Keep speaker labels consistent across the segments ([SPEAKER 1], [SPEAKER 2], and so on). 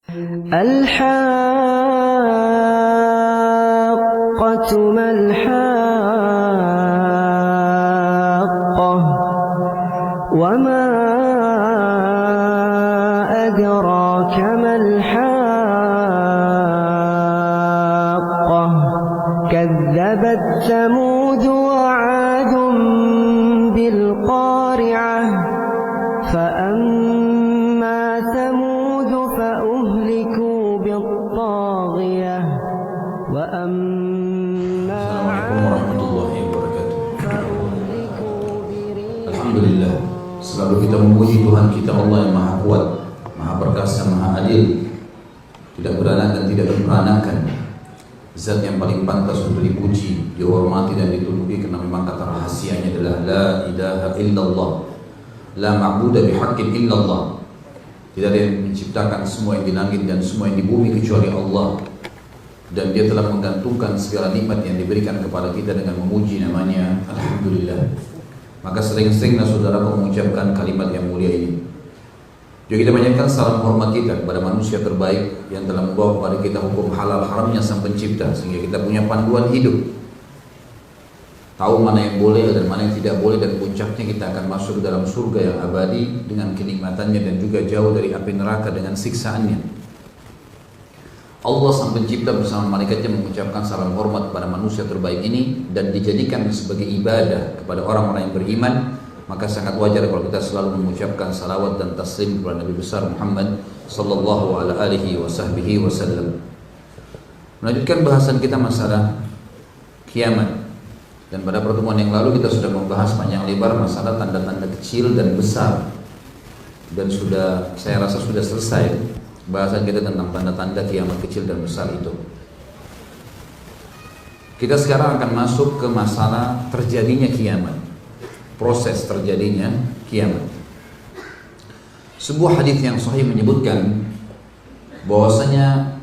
[SPEAKER 1] الحاقة ما الحاقة وما أدراك ما الحاقة كذبت ثمود وعاد بالقارعة فأما ثمود فأهلكوا بالطاغية وأما
[SPEAKER 2] Assalamualaikum warahmatullahi wabarakatuh.
[SPEAKER 1] فأهلكوا بريح
[SPEAKER 2] Alhamdulillah, selalu kita memuji Tuhan kita Allah yang Maha Kuat, Maha Perkasa, Maha Adil, tidak beranak dan tidak berperanakan. Zat yang paling pantas untuk dipuji, dihormati dan ditunduki karena memang kata rahasianya adalah La ilaha illallah, La ma'buda bihaqqin illallah. Tidak ada yang menciptakan semua yang di langit dan semua yang di bumi kecuali Allah. Dan dia telah menggantungkan segala nikmat yang diberikan kepada kita dengan memuji namanya Alhamdulillah. Maka sering-seringlah saudara mengucapkan kalimat yang mulia ini. Juga kita banyakkan salam hormat kita kepada manusia terbaik yang telah membawa kepada kita hukum halal haramnya Sang Pencipta, sehingga kita punya panduan hidup, tahu mana yang boleh dan mana yang tidak boleh, dan puncaknya kita akan masuk ke dalam surga yang abadi dengan kenikmatannya dan juga jauh dari api neraka dengan siksaannya. Allah Sang Pencipta bersama malaikatnya mengucapkan salam hormat kepada manusia terbaik ini dan dijadikan sebagai ibadah kepada orang-orang yang beriman. Maka sangat wajar kalau kita selalu mengucapkan salawat dan taslim kepada Nabi besar Muhammad sallallahu alaihi wasallam. Melanjutkan bahasan kita masalah kiamat. Dan pada pertemuan yang lalu kita sudah membahas panjang lebar masalah tanda-tanda kecil dan besar. Dan saya rasa sudah selesai bahasan kita tentang tanda-tanda kiamat kecil dan besar itu. Kita sekarang akan masuk ke masalah terjadinya kiamat, proses terjadinya kiamat. Sebuah hadis yang sahih menyebutkan bahwasanya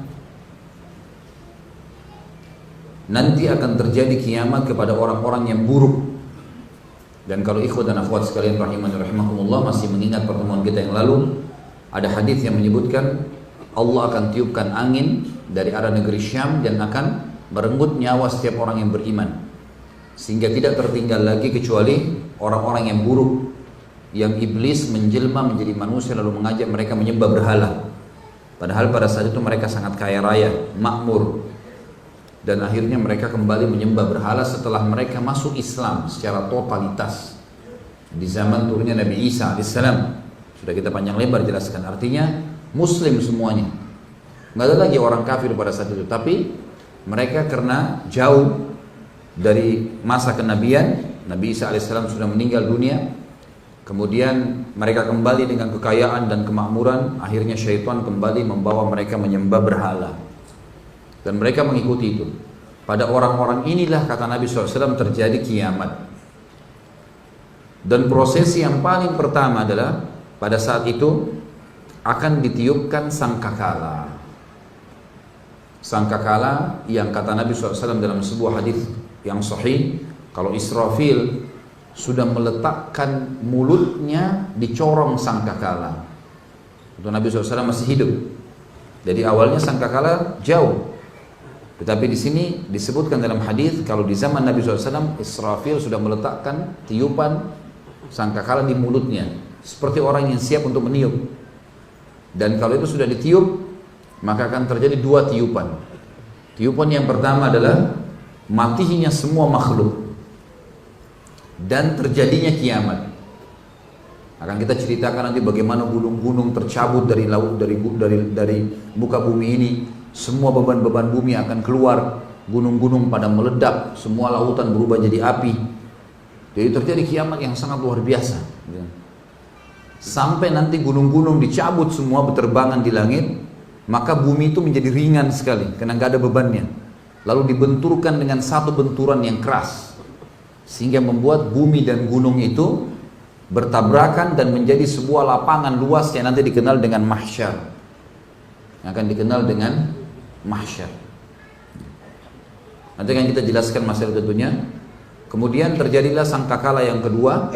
[SPEAKER 2] nanti akan terjadi kiamat kepada orang-orang yang buruk. Dan kalau ikhwan dan akhwat sekalian rahimani rahimakumullah masih mengingat pertemuan kita yang lalu, ada hadis yang menyebutkan Allah akan tiupkan angin dari arah negeri Syam dan akan merenggut nyawa setiap orang yang beriman, sehingga tidak tertinggal lagi kecuali orang-orang yang buruk, yang iblis menjelma menjadi manusia lalu mengajak mereka menyembah berhala. Padahal pada saat itu mereka sangat kaya raya, makmur, dan akhirnya mereka kembali menyembah berhala setelah mereka masuk Islam secara totalitas di zaman turunnya Nabi Isa alaihissalam. Sudah kita panjang lebar jelaskan, artinya Muslim semuanya, nggak ada lagi orang kafir pada saat itu. Tapi mereka karena jauh dari masa kenabian, Nabi Isa alaihissalam sudah meninggal dunia, kemudian mereka kembali dengan kekayaan dan kemakmuran. Akhirnya syaitan kembali membawa mereka menyembah berhala, dan mereka mengikuti itu. Pada orang-orang inilah kata Nabi SAW terjadi kiamat. Dan prosesi yang paling pertama adalah pada saat itu akan ditiupkan sangkakala. Sangkakala yang kata Nabi SAW dalam sebuah hadis yang sahih, kalau Israfil sudah meletakkan mulutnya di corong sangkakala, itu Nabi SAW masih hidup. Jadi awalnya sangkakala jauh, tetapi di sini disebutkan dalam hadis kalau di zaman Nabi SAW Israfil sudah meletakkan tiupan sangkakala di mulutnya, seperti orang yang siap untuk meniup. Dan kalau itu sudah ditiup, maka akan terjadi dua tiupan. Tiupan yang pertama adalah matinya semua makhluk dan terjadinya kiamat. Akan kita ceritakan nanti bagaimana gunung-gunung tercabut dari laut, dari muka bumi ini. Semua beban-beban bumi akan keluar, gunung-gunung pada meledak, semua lautan berubah jadi api. Jadi terjadi kiamat yang sangat luar biasa. Sampai nanti gunung-gunung dicabut semua berterbangan di langit, maka bumi itu menjadi ringan sekali karena nggak ada bebannya. Lalu dibenturkan dengan satu benturan yang keras, sehingga membuat bumi dan gunung itu bertabrakan dan menjadi sebuah lapangan luas yang nanti dikenal dengan mahsyar. Yang akan dikenal dengan mahsyar. Nanti akan kita jelaskan masalah tentunya. Kemudian terjadilah sangkakala yang kedua,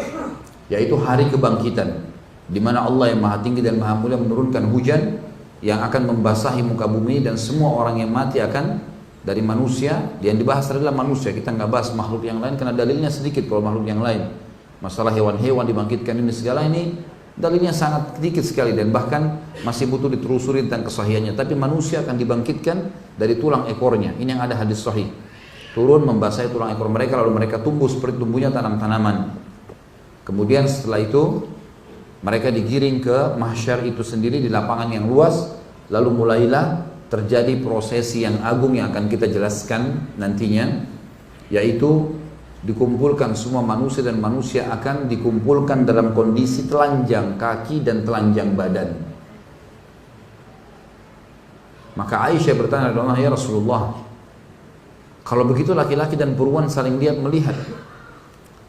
[SPEAKER 2] yaitu hari kebangkitan, di mana Allah yang Maha Tinggi dan Maha Mulia menurunkan hujan yang akan membasahi muka bumi, dan semua orang yang mati akan dari manusia. Yang dibahas adalah manusia, kita nggak bahas makhluk yang lain karena dalilnya sedikit. Kalau makhluk yang lain, masalah hewan-hewan dibangkitkan ini segala ini dalilnya sangat sedikit sekali, dan bahkan masih butuh ditelusuri tentang kesahihannya. Tapi manusia akan dibangkitkan dari tulang ekornya. Ini yang ada hadis sahih, turun membasahi tulang ekor mereka, lalu mereka tumbuh seperti tumbuhnya tanam-tanaman. Kemudian setelah itu mereka digiring ke mahsyar itu sendiri di lapangan yang luas, lalu mulailah terjadi prosesi yang agung yang akan kita jelaskan nantinya, yaitu dikumpulkan semua manusia, dan manusia akan dikumpulkan dalam kondisi telanjang kaki dan telanjang badan. Maka Aisyah bertanya kepada Allah, ya Rasulullah, kalau begitu laki-laki dan perempuan saling lihat melihat.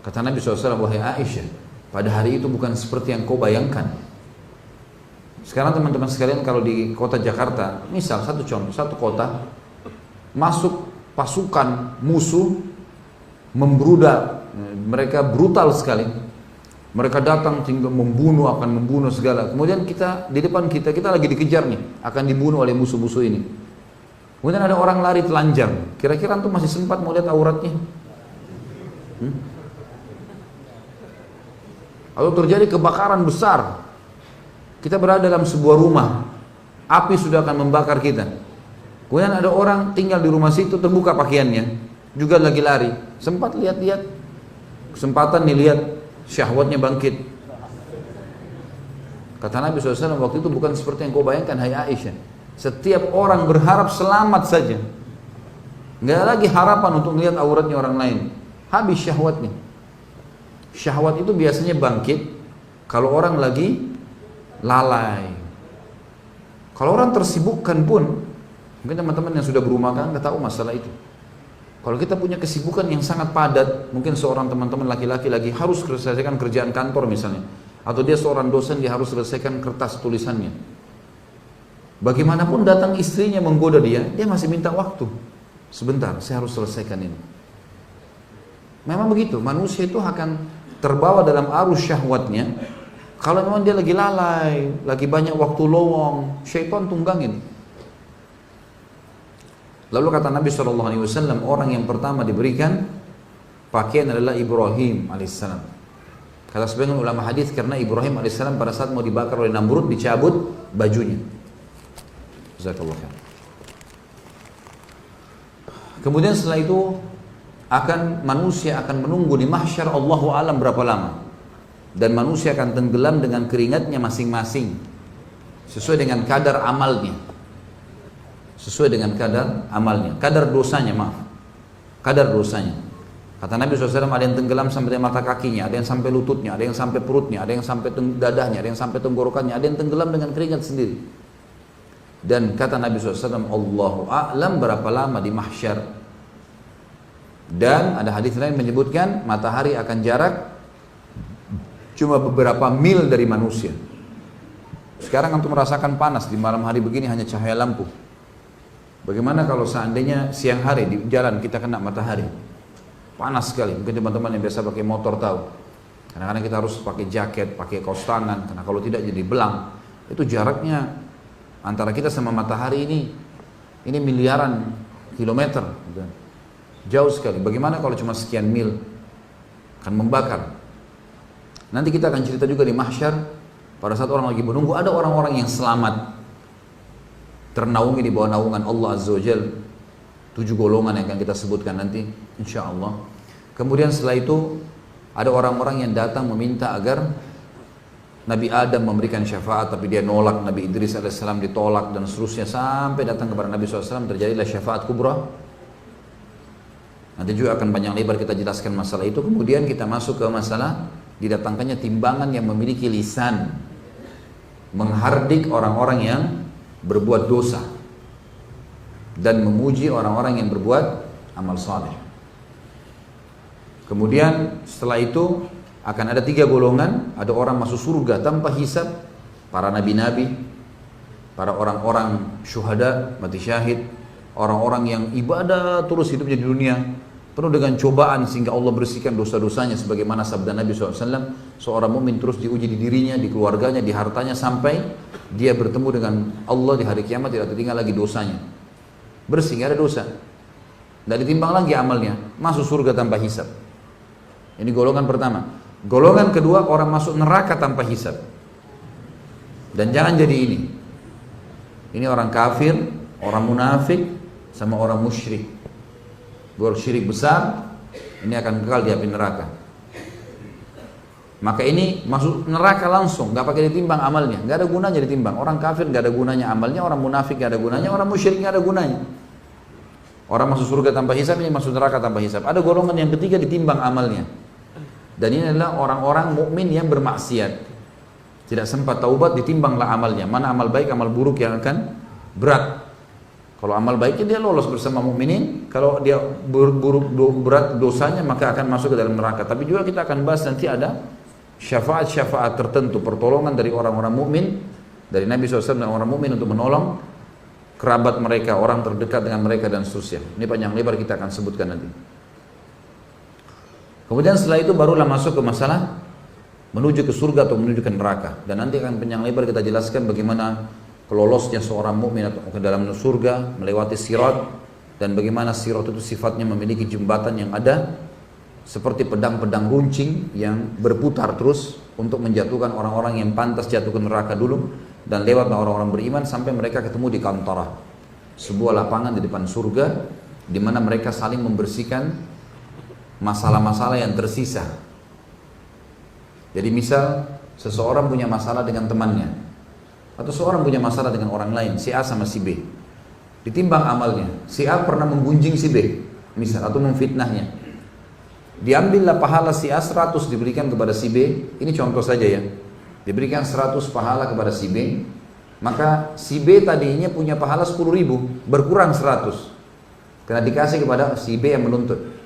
[SPEAKER 2] Kata Nabi SAW, wahai Aisyah, pada hari itu bukan seperti yang kau bayangkan. Sekarang teman-teman sekalian, kalau di kota Jakarta, misal satu contoh, satu kota masuk pasukan musuh membrudak, mereka brutal sekali, mereka datang tinggal membunuh, akan membunuh segala. Kemudian kita di depan kita lagi dikejar nih, akan dibunuh oleh musuh-musuh ini. Kemudian ada orang lari telanjang, kira-kira antum masih sempat mau lihat auratnya? Atau terjadi kebakaran besar, kita berada dalam sebuah rumah, api sudah akan membakar kita. Kemudian ada orang tinggal di rumah situ, terbuka pakaiannya, juga lagi lari. Sempat lihat-lihat, kesempatan nih lihat, syahwatnya bangkit. Kata Nabi SAW, waktu itu bukan seperti yang kau bayangkan, hai Aisyah. Setiap orang berharap selamat saja, nggak ada lagi harapan untuk melihat auratnya orang lain. Habis syahwatnya. Syahwat itu biasanya bangkit kalau orang lagi lalai. Kalau orang tersibukkan pun, mungkin teman-teman yang sudah berumah tangga nggak tahu masalah itu. Kalau kita punya kesibukan yang sangat padat, mungkin seorang teman-teman laki-laki lagi harus selesaikan kerjaan kantor misalnya, atau dia seorang dosen, dia harus selesaikan kertas tulisannya. Bagaimanapun datang istrinya menggoda dia masih minta waktu. Sebentar, saya harus selesaikan ini. Memang begitu, manusia itu akan terbawa dalam arus syahwatnya. Kalau memang dia lagi lalai, lagi banyak waktu lowong, syaitan tunggangin. Lalu kata Nabi SAW, orang yang pertama diberikan pakaian adalah Ibrahim alaihissalam. Kata sebagian ulama hadis, karena Ibrahim alaihissalam pada saat mau dibakar oleh Namrud dicabut bajunya. Jazakallah khair. Kemudian setelah itu manusia akan menunggu di mahsyar, Allahu alam berapa lama, dan manusia akan tenggelam dengan keringatnya masing-masing sesuai dengan kadar amalnya, kadar dosanya. Kata Nabi SAW, ada yang tenggelam sampai mata kakinya, ada yang sampai lututnya, ada yang sampai perutnya, ada yang sampai dadahnya, ada yang sampai tenggorokannya, ada yang tenggelam dengan keringat sendiri. Dan kata Nabi SAW, Allahu a'lam berapa lama di mahsyar. Dan ada hadis lain menyebutkan matahari akan jarak cuma beberapa mil dari manusia. Sekarang antum merasakan panas di malam hari begini hanya cahaya lampu. Bagaimana kalau seandainya siang hari di jalan kita kena matahari? Panas sekali. Mungkin teman-teman yang biasa pakai motor tahu. Kadang-kadang kita harus pakai jaket, pakai kaos tangan, karena kalau tidak jadi belang. Itu jaraknya antara kita sama matahari ini miliaran kilometer. Jauh sekali. Bagaimana kalau cuma sekian mil? Akan membakar. Nanti kita akan cerita juga di mahsyar, pada saat orang lagi menunggu, ada orang-orang yang selamat, ternaungi di bawah naungan Allah Azza wa Jal. 7 golongan yang akan kita sebutkan nanti, insya Allah. Kemudian setelah itu ada orang-orang yang datang meminta agar Nabi Adam memberikan syafaat, tapi dia nolak. Nabi Idris alaihissalam ditolak, dan seterusnya sampai datang kepada Nabi SAW. Terjadilah syafaat kubra. Nanti juga akan banyak lebar kita jelaskan masalah itu. Kemudian kita masuk ke masalah didatangkannya timbangan yang memiliki lisan, menghardik orang-orang yang berbuat dosa dan memuji orang-orang yang berbuat amal saleh. Kemudian setelah itu akan ada 3 golongan. Ada orang masuk surga tanpa hisab, para nabi-nabi, para orang-orang syuhada, mati syahid, orang-orang yang ibadah terus hidupnya di dunia, penuh dengan cobaan sehingga Allah bersihkan dosa-dosanya sebagaimana sabda Nabi SAW, seorang mukmin terus diuji di dirinya, di keluarganya, di hartanya sampai dia bertemu dengan Allah di hari kiamat tidak tertinggal lagi dosanya. Bersih, nggak ada dosa. Tidak ditimbang lagi amalnya, masuk surga tanpa hisab. Ini golongan pertama. Golongan kedua, orang masuk neraka tanpa hisab. Dan jangan jadi ini. Ini orang kafir, orang munafik, sama orang musyrik. Buat syirik besar, ini akan kekal di api neraka. Maka ini masuk neraka langsung, nggak pakai ditimbang amalnya, nggak ada gunanya ditimbang. Orang kafir nggak ada gunanya amalnya, orang munafik nggak ada gunanya, orang musyrik nggak ada gunanya. Orang masuk surga tanpa hisab, ini masuk neraka tanpa hisab. Ada golongan yang ketiga ditimbang amalnya. Dan ini adalah orang-orang mukmin yang bermaksiat. Tidak sempat taubat, ditimbanglah amalnya. Mana amal baik, amal buruk yang akan berat. Kalau amal baiknya dia lolos bersama mukminin, kalau dia buruk berat dosanya maka akan masuk ke dalam neraka. Tapi juga kita akan bahas nanti ada syafaat-syafaat tertentu, pertolongan dari orang-orang mukmin, dari Nabi SAW dan orang mukmin untuk menolong kerabat mereka, orang terdekat dengan mereka dan seterusnya. Ini panjang lebar kita akan sebutkan nanti. Kemudian setelah itu barulah masuk ke masalah menuju ke surga atau menuju ke neraka. Dan nanti akan panjang lebar kita jelaskan bagaimana kelolosnya seorang mukmin atau ke dalam surga melewati sirat, dan bagaimana sirat itu sifatnya memiliki jembatan yang ada seperti pedang-pedang runcing yang berputar terus untuk menjatuhkan orang-orang yang pantas jatuh ke neraka dulu, dan lewatlah orang-orang beriman sampai mereka ketemu di Qantarah, sebuah lapangan di depan surga di mana mereka saling membersihkan masalah-masalah yang tersisa. Jadi misal seseorang punya masalah dengan temannya, atau seorang punya masalah dengan orang lain, si A sama si B, ditimbang amalnya. Si A pernah menggunjing si B misal, atau memfitnahnya, diambillah pahala si A 100 diberikan kepada si B. Ini contoh saja ya, diberikan 100 pahala kepada si B, maka si B tadinya punya pahala 10.000, berkurang 100 karena dikasih kepada si B yang menuntut.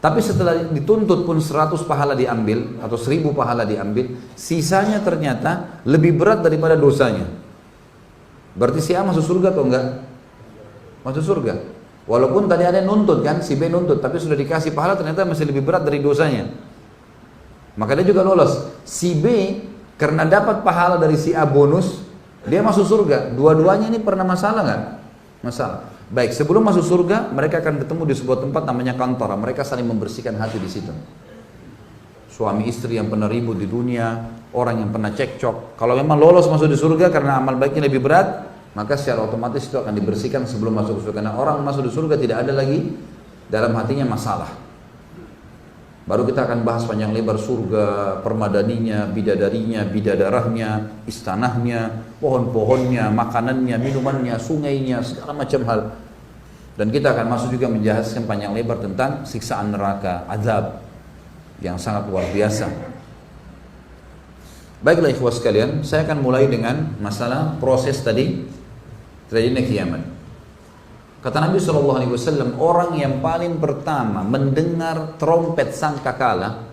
[SPEAKER 2] Tapi setelah dituntut pun 100 pahala diambil atau 1000 pahala diambil, sisanya ternyata lebih berat daripada dosanya. Berarti si A masuk surga atau enggak? Masuk surga. Walaupun tadi ada yang nuntut kan, si B nuntut, tapi sudah dikasih pahala ternyata masih lebih berat dari dosanya. Maka dia juga lolos. Si B karena dapat pahala dari si A bonus, dia masuk surga. Dua-duanya ini pernah masalah enggak? Masalah. Baik, sebelum masuk surga, mereka akan ketemu di sebuah tempat namanya Qantarah. Mereka saling membersihkan hati di situ. Suami istri yang pernah ribut di dunia, orang yang pernah cekcok. Kalau memang lolos masuk di surga karena amal baiknya lebih berat, maka secara otomatis itu akan dibersihkan sebelum masuk surga. Karena orang masuk di surga tidak ada lagi dalam hatinya masalah. Baru kita akan bahas panjang lebar surga, permadaninya, bidadarinya, bidadarahnya, istanahnya, pohon-pohonnya, makanannya, minumannya, sungainya, segala macam hal. Dan kita akan masuk juga menjelaskan panjang lebar tentang siksaan neraka, azab yang sangat luar biasa. Baiklah ikhwah sekalian, saya akan mulai dengan masalah proses tadi terjadinya kiamat. Kata Nabi SAW, orang yang paling pertama mendengar trompet sangkakala,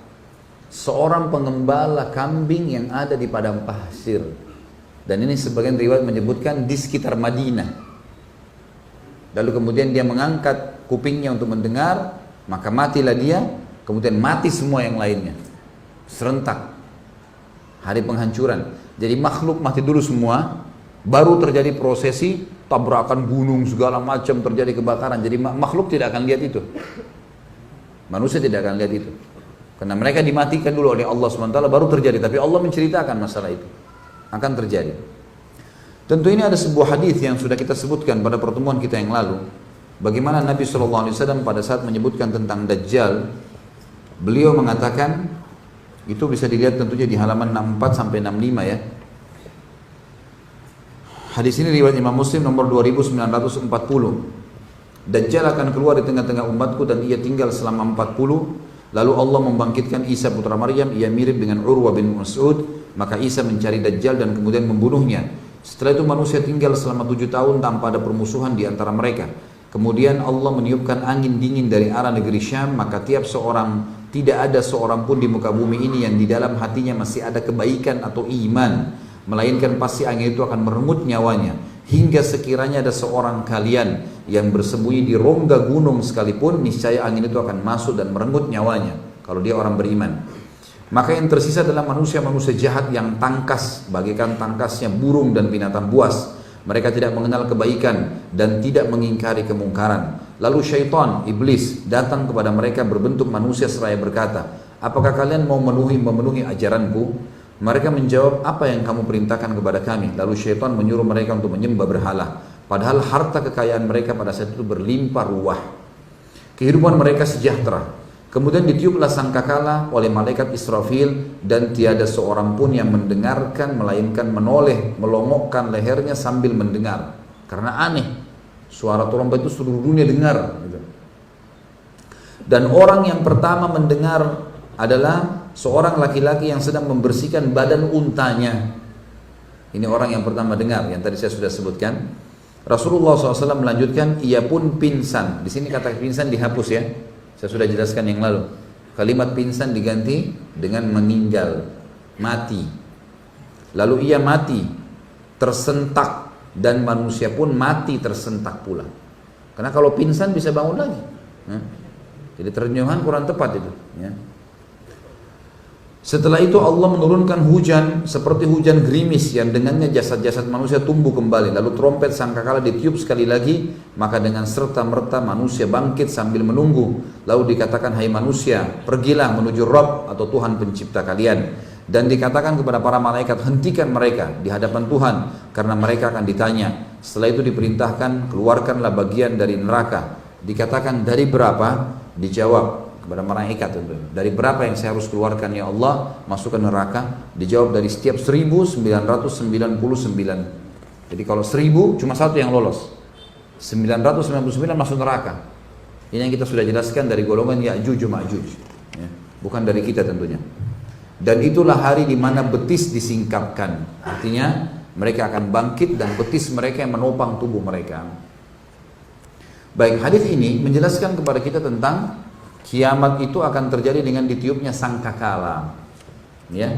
[SPEAKER 2] seorang pengembala kambing yang ada di padang pasir. Dan ini sebagian riwayat menyebutkan di sekitar Madinah. Lalu kemudian dia mengangkat kupingnya untuk mendengar, maka matilah dia, kemudian mati semua yang lainnya. Serentak. Hari penghancuran. Jadi makhluk mati dulu semua, baru terjadi prosesi tabrakan gunung segala macam, terjadi kebakaran. Jadi makhluk tidak akan lihat itu, manusia tidak akan lihat itu, karena mereka dimatikan dulu oleh Allah SWT baru terjadi. Tapi Allah menceritakan masalah itu akan terjadi. Tentu ini ada sebuah hadis yang sudah kita sebutkan pada pertemuan kita yang lalu, bagaimana Nabi SAW pada saat menyebutkan tentang Dajjal, beliau mengatakan, itu bisa dilihat tentunya di halaman 64 sampai 65 ya. Hadis ini riwayat Imam Muslim nomor 2940. Dajjal akan keluar di tengah-tengah umatku dan ia tinggal selama 40. Lalu Allah membangkitkan Isa putra Maryam, ia mirip dengan Urwa bin Mas'ud. Maka Isa mencari Dajjal dan kemudian membunuhnya. Setelah itu manusia tinggal selama 7 tahun tanpa ada permusuhan di antara mereka. Kemudian Allah meniupkan angin dingin dari arah negeri Syam, maka tidak ada seorang pun di muka bumi ini yang di dalam hatinya masih ada kebaikan atau iman, melainkan pasti angin itu akan merenggut nyawanya. hingga sekiranya ada seorang kalian yang bersembunyi di rongga gunung sekalipun, niscaya angin itu akan masuk dan merenggut nyawanya kalau dia orang beriman. Maka yang tersisa adalah manusia-manusia jahat yang tangkas, bagaikan tangkasnya burung dan binatang buas. Mereka tidak mengenal kebaikan dan tidak mengingkari kemungkaran. Lalu syaitan, iblis, datang kepada mereka berbentuk manusia seraya berkata, apakah kalian mau memenuhi ajaranku? Mereka menjawab, apa yang kamu perintahkan kepada kami? Lalu syaitan menyuruh mereka untuk menyembah berhala. Padahal harta kekayaan mereka pada saat itu berlimpah ruah. Kehidupan mereka sejahtera. Kemudian ditiuplah sangkakala oleh malaikat Israfil dan tiada seorang pun yang mendengarkan melainkan menoleh, melongokkan lehernya sambil mendengar. Karena aneh, suara trompet itu seluruh dunia dengar. Dan orang yang pertama mendengar adalah seorang laki-laki yang sedang membersihkan badan untanya. Ini orang yang pertama dengar, yang tadi saya sudah sebutkan. Rasulullah SAW melanjutkan, ia pun pingsan. Di sini kata pingsan dihapus ya. Saya sudah jelaskan yang lalu. Kalimat pingsan diganti dengan meninggal, mati. Lalu ia mati, tersentak, dan manusia pun mati tersentak pula. Karena kalau pingsan bisa bangun lagi. Jadi terjemahan kurang tepat itu. Setelah itu Allah menurunkan hujan seperti hujan gerimis yang dengannya jasad-jasad manusia tumbuh kembali. Lalu trompet sangkakala ditiup sekali lagi, maka dengan serta-merta manusia bangkit sambil menunggu. Lalu dikatakan, hai manusia, pergilah menuju Rabb atau Tuhan pencipta kalian. Dan dikatakan kepada para malaikat, hentikan mereka di hadapan Tuhan karena mereka akan ditanya. Setelah itu diperintahkan, keluarkanlah bagian dari neraka. Dikatakan, dari berapa? Dijawab kepada malaikat tentu. Dari berapa yang saya harus keluarkan ya Allah masuk ke neraka? Dijawab dari setiap 1999. Jadi kalau 1000 cuma satu yang lolos. 999 masuk neraka. Ini yang kita sudah jelaskan dari golongan Ya'juj Ma'juj. Ya. Bukan dari kita tentunya. Dan itulah hari di mana betis disingkapkan. Artinya mereka akan bangkit dan betis mereka yang menopang tubuh mereka. Baik, hadis ini menjelaskan kepada kita tentang kiamat itu akan terjadi dengan ditiupnya sangkakala. Ya.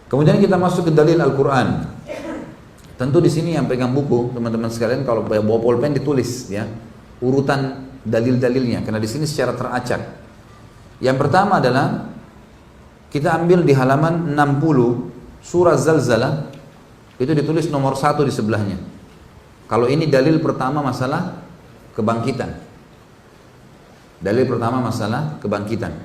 [SPEAKER 2] Kemudian kita masuk ke dalil Al-Quran. Tentu di sini yang pegang buku, teman-teman sekalian, kalau bawa pulpen ditulis ya urutan dalil-dalilnya, karena di sini secara teracak. Yang pertama adalah kita ambil di halaman 60 surah Zalzalah, itu ditulis nomor 1 di sebelahnya. Kalau ini dalil pertama masalah kebangkitan. Dalil pertama masalah kebangkitan.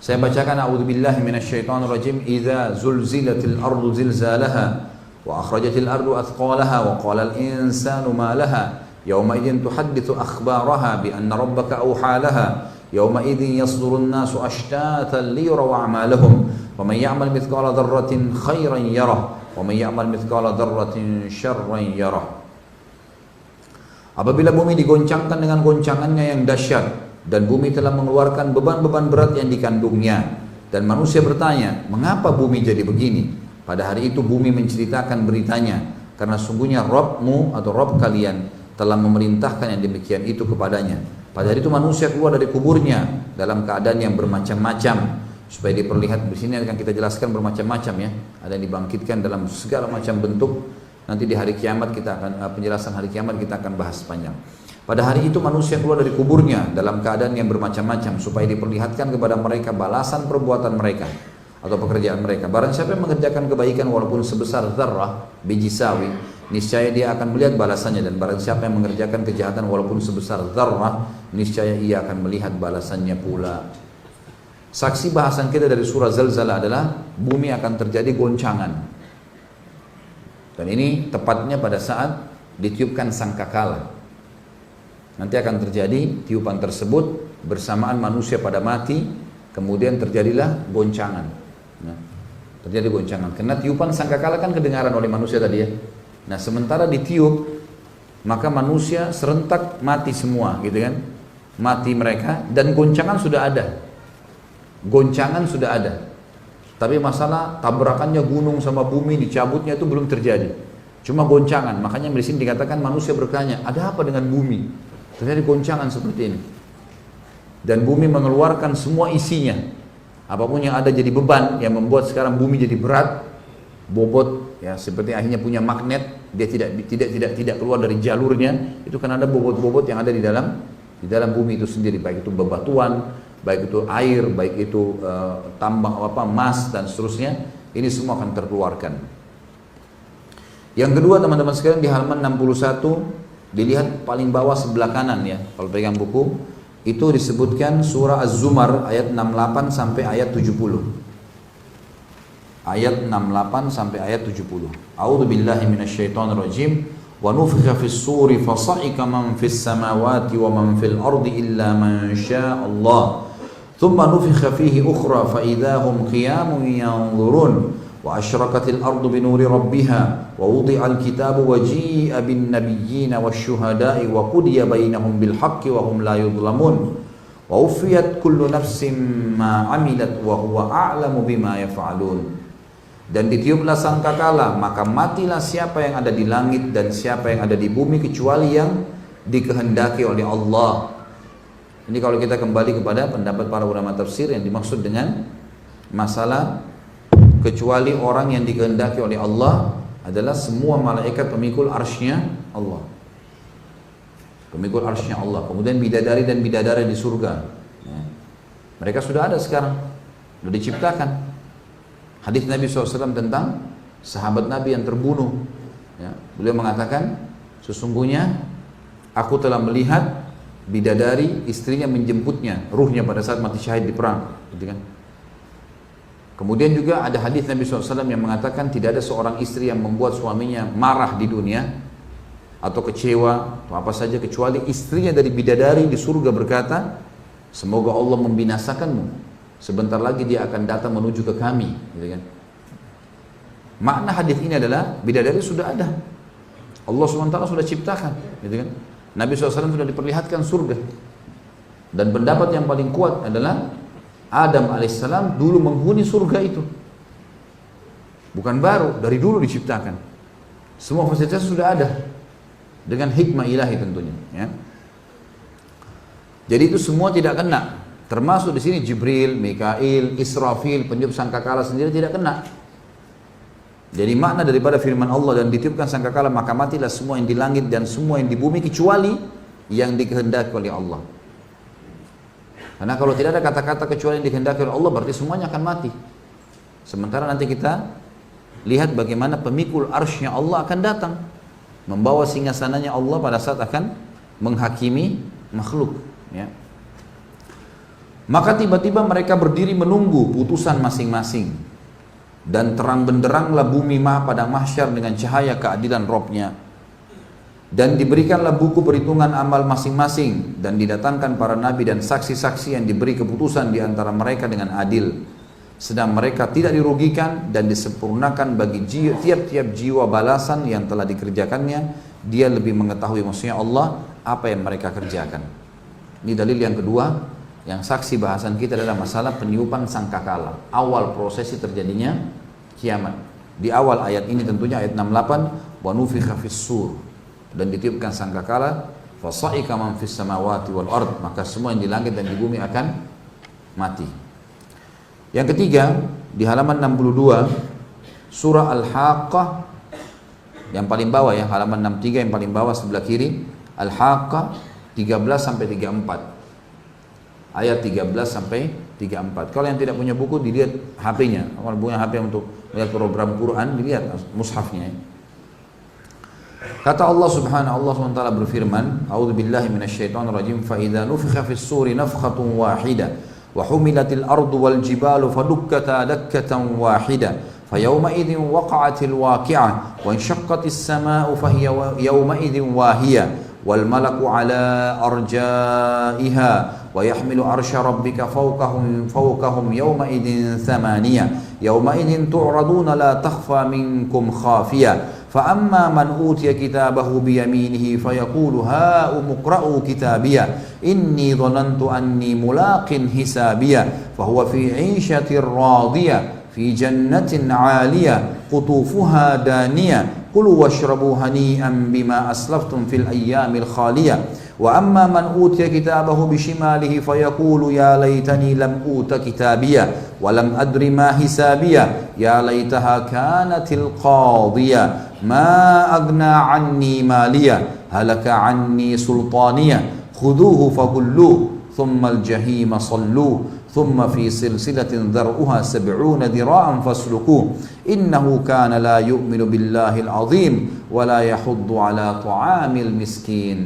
[SPEAKER 2] Saya bacakan, a'udzubillahi minasyaitonirrajim, idza zulzilatil ardu zilzalaha wa akhrajatil ardu athqalaha wa qala al insanu ma laha yawma idzin tuhadditsu akhbaraha bi anna rabbaka awha laha yawma idzin yasdurun nasu ashtatan liyuraw a'malahum wa man ya'mal mithqala dzarratin khairan yarah wa man ya'mal mithqala dzarratin syarran yarah. Apabila bumi digoncangkan dengan goncangannya yang dahsyat dan bumi telah mengeluarkan beban-beban berat yang dikandungnya dan manusia bertanya, mengapa bumi jadi begini? Pada hari itu bumi menceritakan beritanya, karena sungguhnya Rabbmu atau Rabb kalian telah memerintahkan yang demikian itu kepadanya. Pada hari itu manusia keluar dari kuburnya dalam keadaan yang bermacam-macam, supaya diperlihat. Di sini akan kita jelaskan bermacam-macam ya. Ada yang dibangkitkan dalam segala macam bentuk. Nanti di hari kiamat kita akan penjelasan hari kiamat kita akan bahas panjang. Pada hari itu manusia keluar dari kuburnya dalam keadaan yang bermacam-macam, supaya diperlihatkan kepada mereka balasan perbuatan mereka atau pekerjaan mereka. Barang siapa yang mengerjakan kebaikan walaupun sebesar zarrah, biji sawi, niscaya dia akan melihat balasannya. Dan barang siapa yang mengerjakan kejahatan walaupun sebesar zarrah, niscaya ia akan melihat balasannya pula. Saksi bahasan kita dari surah Zalzalah adalah bumi akan terjadi goncangan. Dan ini tepatnya pada saat ditiupkan sangkakala. Nanti akan terjadi tiupan tersebut bersamaan manusia pada mati, kemudian terjadilah goncangan. Terjadi goncangan. Karena tiupan sangkakala kan kedengaran oleh manusia tadi ya. Nah sementara ditiup, maka manusia serentak mati semua gitu kan. Mati mereka dan goncangan sudah ada. Goncangan sudah ada. Tapi masalah tabrakannya gunung sama bumi, dicabutnya itu belum terjadi. Cuma goncangan. Makanya di sini dikatakan manusia bertanya, ada apa dengan bumi? Terjadi goncangan seperti ini. Dan bumi mengeluarkan semua isinya. Apapun yang ada jadi beban yang membuat sekarang bumi jadi berat, bobot ya, seperti akhirnya punya magnet, dia tidak keluar dari jalurnya, itu kan ada bobot-bobot yang ada di dalam bumi itu sendiri, baik itu bebatuan, baik itu air, baik itu tambang emas dan seterusnya, ini semua akan terkeluarkan. Yang kedua teman-teman sekalian, di halaman 61 dilihat paling bawah sebelah kanan ya, kalau pegang buku itu disebutkan surah Az-Zumar ayat 68 sampai ayat 70. Ayat 68 sampai ayat 70. A'udzu billahi minasyaitonir rajim. Wa nufikha fis suri fasa'ika man fis samawati wa man fil ardi illa man syaa Allah. Thumma nufikha fihi ukhra fa idahum qiyamun yanzurun. Wa asyraqatil ardu bi nuri rabbiha wa wudi'al kitabu wa ji'a bin nabiyyin wasyuhada'i wa qudiya bainahum bil haqqi wa hum la yudhlamun. Wa uffiyat kullu nafsin ma 'amilat wa huwa a'lamu bima yaf'alun. Dan ditiuplah sangkakala, maka matilah siapa yang ada di langit dan siapa yang ada di bumi kecuali yang dikehendaki oleh Allah. Ini kalau kita kembali kepada pendapat para ulama tafsir, yang dimaksud dengan masalah kecuali orang yang dikehendaki oleh Allah adalah semua malaikat pemikul arsy-Nya Allah. Pemikul arsy-Nya Allah. Kemudian bidadari dan bidadari di surga. Ya. Mereka sudah ada sekarang, sudah diciptakan. Hadis Nabi SAW tentang sahabat Nabi yang terbunuh. Ya, beliau mengatakan, sesungguhnya aku telah melihat bidadari istrinya menjemputnya, ruhnya pada saat mati syahid di perang. Gitu kan? Kemudian juga ada hadis Nabi SAW yang mengatakan tidak ada seorang istri yang membuat suaminya marah di dunia atau kecewa atau apa saja kecuali istrinya dari bidadari di surga berkata, semoga Allah membinasakanmu. Sebentar lagi dia akan datang menuju ke kami, gitu kan? Makna hadis ini adalah bidadari sudah ada, Allah SWT sudah ciptakan, gitu kan? Nabi SAW sudah diperlihatkan surga. Dan pendapat yang paling kuat adalah Adam alaihissalam dulu menghuni surga itu, bukan baru, dari dulu diciptakan. Semua fasilitas sudah ada dengan hikmah ilahi tentunya. Ya. Jadi itu semua tidak kena. Termasuk di sini Jibril, Mikail, Israfil, peniup sangkakala sendiri tidak kena. Jadi makna daripada firman Allah dan ditiupkan sangkakala maka matilah semua yang di langit dan semua yang di bumi kecuali yang dikehendaki oleh Allah. Karena kalau tidak ada kata-kata kecuali yang dikehendaki oleh Allah berarti semuanya akan mati. Sementara nanti kita lihat bagaimana pemikul arsy-Nya Allah akan datang membawa singgasananya Allah pada saat akan menghakimi makhluk. Ya. Maka tiba-tiba mereka berdiri menunggu putusan masing-masing. Dan terang benderanglah bumi pada mahsyar dengan cahaya keadilan Rabb-Nya. Dan diberikanlah buku perhitungan amal masing-masing. Dan didatangkan para nabi dan saksi-saksi yang diberi keputusan di antara mereka dengan adil. Sedang mereka tidak dirugikan dan disempurnakan bagi tiap-tiap jiwa balasan yang telah dikerjakannya. Dia lebih mengetahui maksudnya Allah apa yang mereka kerjakan. Ini dalil yang kedua. Yang saksi bahasan kita adalah masalah peniupan sangkakala, awal prosesi terjadinya kiamat. Di awal ayat ini tentunya ayat 68, wa nufikha fis sur, dan ditiupkan sangkakala, fa sa'ika man fis samawati wal ard, maka semua yang di langit dan di bumi akan mati. Yang ketiga, di halaman 62 surah Al-Haqqah yang paling bawah ya, halaman 63 yang paling bawah sebelah kiri, Al-Haqqah 13 sampai 34. Ayat 13 sampai 34. Kalau yang tidak punya buku dilihat HP-nya. Kalau punya HP untuk melihat program Quran dilihat mushafnya. Kata Allah Subhanahu wa taala berfirman, A'udzu billahi minasyaitonir rajim, fa idza nufikha fis suri nafkhatun wahidah wa humilatil ardu wal jibalu fadukkata dakkatan wahidah fayawma idzin waqa'atil waqi'ah wa inshaqqatis samaa'u fahiya yawma idzin wahiyah wal malaku ala arja'iha wa yahmilu arsya rabbika fawqahum yawma idzin thamaniyah yawma idzin tu'raduna la takhfa minkum khafiyah fa amma man utiya kitabahu bi yaminihi fayaqulu ha umqra'u kitabiyah inni dhanantu anni mulaqin hisabiyah fa huwa fi 'ishatir radiyah fi jannatin 'aliyah qutufuha daniyah kulu washrabu hani'an bima aslaftum fil ayyamil khaliyah wa amma man utiya kitabahu bishimalihi fayaqulu ya laitani lam uta kitabiyah wa lam adri ma hisabiyah ya laitaha kanatil qadiyah ma aghna anni maliyah halaka anni sultaniyah khuduhu fagulluh thumma al-jahima salluh ثم في سلسلة ذرعها 70 ذراعا فاسلكوه إنه كان لا يؤمن بالله العظيم ولا يحض على طعام المسكين.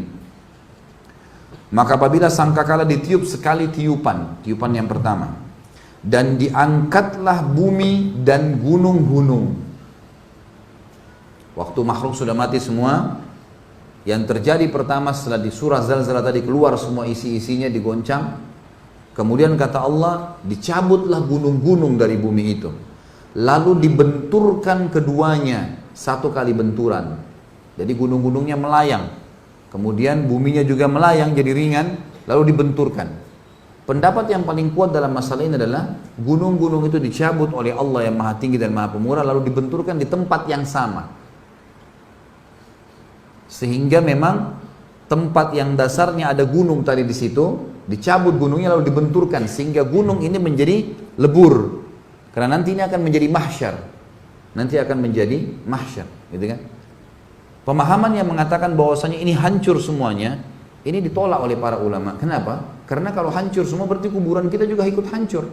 [SPEAKER 2] Maka apabila sangkakala ditiup sekali tiupan yang pertama, dan diangkatlah bumi dan gunung-gunung. Waktu makhluk sudah mati semua, yang terjadi pertama setelah di surah Zalzalah tadi keluar semua isi-isinya digoncang. Kemudian kata Allah, dicabutlah gunung-gunung dari bumi itu. Lalu dibenturkan keduanya, satu kali benturan. Jadi gunung-gunungnya melayang. Kemudian buminya juga melayang jadi ringan, lalu dibenturkan. Pendapat yang paling kuat dalam masalah ini adalah gunung-gunung itu dicabut oleh Allah yang Maha Tinggi dan Maha Pemurah, lalu dibenturkan di tempat yang sama. Sehingga memang tempat yang dasarnya ada gunung tadi di situ, dicabut gunungnya lalu dibenturkan sehingga gunung ini menjadi lebur. Karena nanti ini akan menjadi mahsyar. Nanti akan menjadi mahsyar, gitu kan? Pemahaman yang mengatakan bahwasanya ini hancur semuanya, ini ditolak oleh para ulama. Kenapa? Karena kalau hancur semua berarti kuburan kita juga ikut hancur.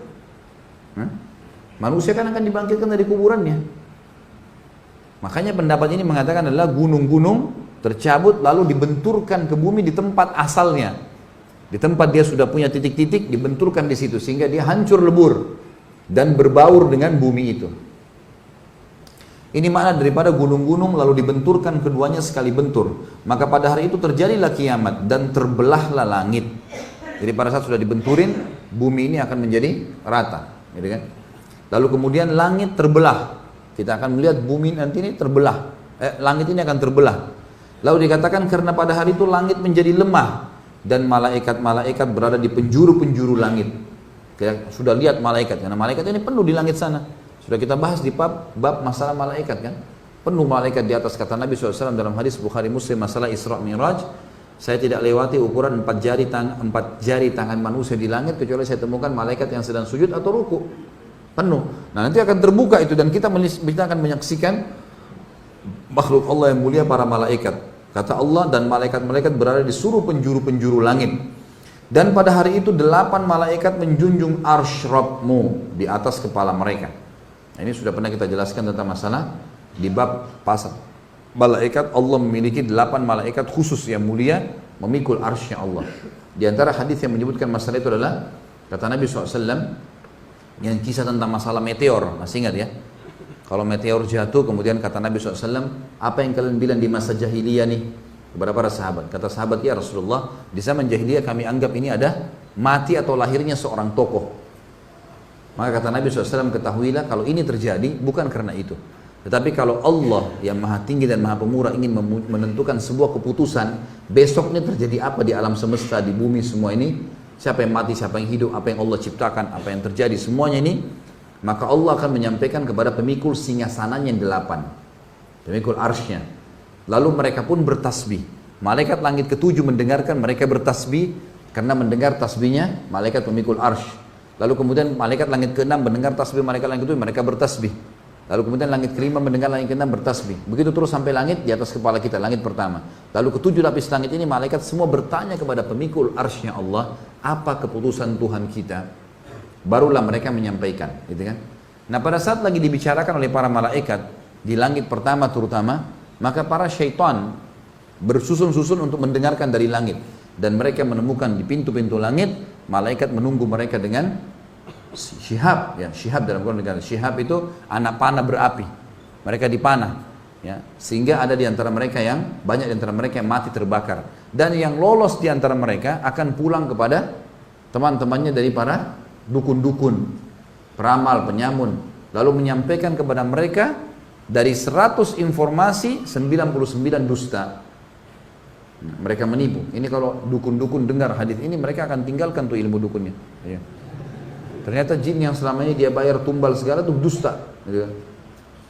[SPEAKER 2] Manusia kan akan dibangkitkan dari kuburannya. Makanya pendapat ini mengatakan adalah gunung-gunung tercabut lalu dibenturkan ke bumi di tempat asalnya. Di tempat dia sudah punya titik-titik, dibenturkan di situ sehingga dia hancur lebur dan berbaur dengan bumi itu. Ini makna daripada gunung-gunung lalu dibenturkan keduanya sekali bentur. Maka pada hari itu terjadilah kiamat dan terbelahlah langit. Jadi pada saat sudah dibenturin, bumi ini akan menjadi rata, gitu kan? Lalu kemudian langit terbelah. Kita akan melihat bumi nanti ini terbelah. Langit ini akan terbelah. Lalu dikatakan karena pada hari itu langit menjadi lemah. Dan malaikat-malaikat berada di penjuru-penjuru langit. Kita sudah lihat malaikat, karena malaikat ini penuh di langit sana. Sudah kita bahas di bab masalah malaikat kan. Penuh malaikat di atas, kata Nabi SAW dalam hadis Bukhari Muslim masalah Isra Mi'raj. Saya tidak lewati ukuran 4 jari tangan manusia di langit kecuali saya temukan malaikat yang sedang sujud atau ruku. Penuh. Nah nanti akan terbuka itu dan kita akan menyaksikan makhluk Allah yang mulia, para malaikat. Kata Allah, dan malaikat-malaikat berada di seluruh penjuru-penjuru langit. Dan pada hari itu 8 malaikat menjunjung arsy Rabbmu di atas kepala mereka. Nah, ini sudah pernah kita jelaskan tentang masalah di bab pasal malaikat. Allah memiliki 8 malaikat khusus yang mulia memikul arsy Allah. Di antara hadis yang menyebutkan masalah itu adalah kata Nabi SAW yang kisah tentang masalah meteor. Masih ingat ya? Kalau meteor jatuh, kemudian kata Nabi SAW, apa yang kalian bilang di masa jahiliyah nih? Kepada para sahabat. Kata sahabat, ya Rasulullah, di zaman jahiliyah kami anggap ini ada mati atau lahirnya seorang tokoh. Maka kata Nabi SAW, ketahuilah kalau ini terjadi bukan karena itu. Tetapi kalau Allah yang Maha Tinggi dan Maha Pemurah ingin menentukan sebuah keputusan, besoknya terjadi apa di alam semesta, di bumi semua ini, siapa yang mati, siapa yang hidup, apa yang Allah ciptakan, apa yang terjadi, semuanya ini, maka Allah akan menyampaikan kepada pemikul singgasananya yang 8, pemikul arsy-nya. Lalu mereka pun bertasbih. Malaikat langit ke-7 mendengarkan mereka bertasbih karena mendengar tasbihnya malaikat pemikul arsy. Lalu kemudian malaikat langit ke-6 mendengar tasbih malaikat langit ke-7, mereka bertasbih. Lalu kemudian langit ke-5 mendengar langit ke-6 bertasbih. Begitu terus sampai langit di atas kepala kita, langit pertama. Lalu ke-7 lapis langit ini malaikat semua bertanya kepada pemikul arsy-nya Allah, apa keputusan Tuhan kita? Barulah mereka menyampaikan, gitu kan? Nah pada saat lagi dibicarakan oleh para malaikat di langit pertama terutama, maka para syaitan bersusun-susun untuk mendengarkan dari langit, dan mereka menemukan di pintu-pintu langit malaikat menunggu mereka dengan syihab, ya syihab dalam Quran dikatakan syihab itu anak panah berapi, mereka dipanah, ya sehingga ada di antara mereka yang banyak di antara mereka yang mati terbakar, dan yang lolos di antara mereka akan pulang kepada teman-temannya dari para dukun-dukun, peramal, penyamun, lalu menyampaikan kepada mereka dari 100 informasi 99 dusta. Mereka menipu. Ini kalau dukun-dukun dengar hadis ini, mereka akan tinggalkan tuh ilmu dukunnya. Ya. Ternyata jin yang selama ini dia bayar tumbal segala tuh dusta. Ya.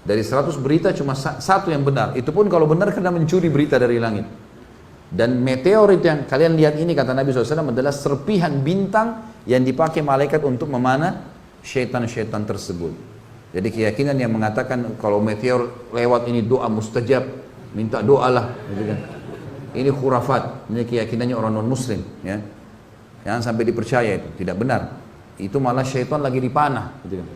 [SPEAKER 2] Dari 100 berita cuma satu yang benar. Itu pun kalau benar karena mencuri berita dari langit. Dan meteor itu yang kalian lihat ini, kata Nabi SAW, adalah serpihan bintang yang dipakai malaikat untuk memanah syaitan-syaitan tersebut. Jadi keyakinan yang mengatakan kalau meteor lewat ini doa mustajab, minta doalah, gitu kan. Ini khurafat, ini keyakinannya orang non-muslim, ya. Jangan sampai dipercaya, itu tidak benar. Itu malah syaitan lagi dipanah, gitu kan.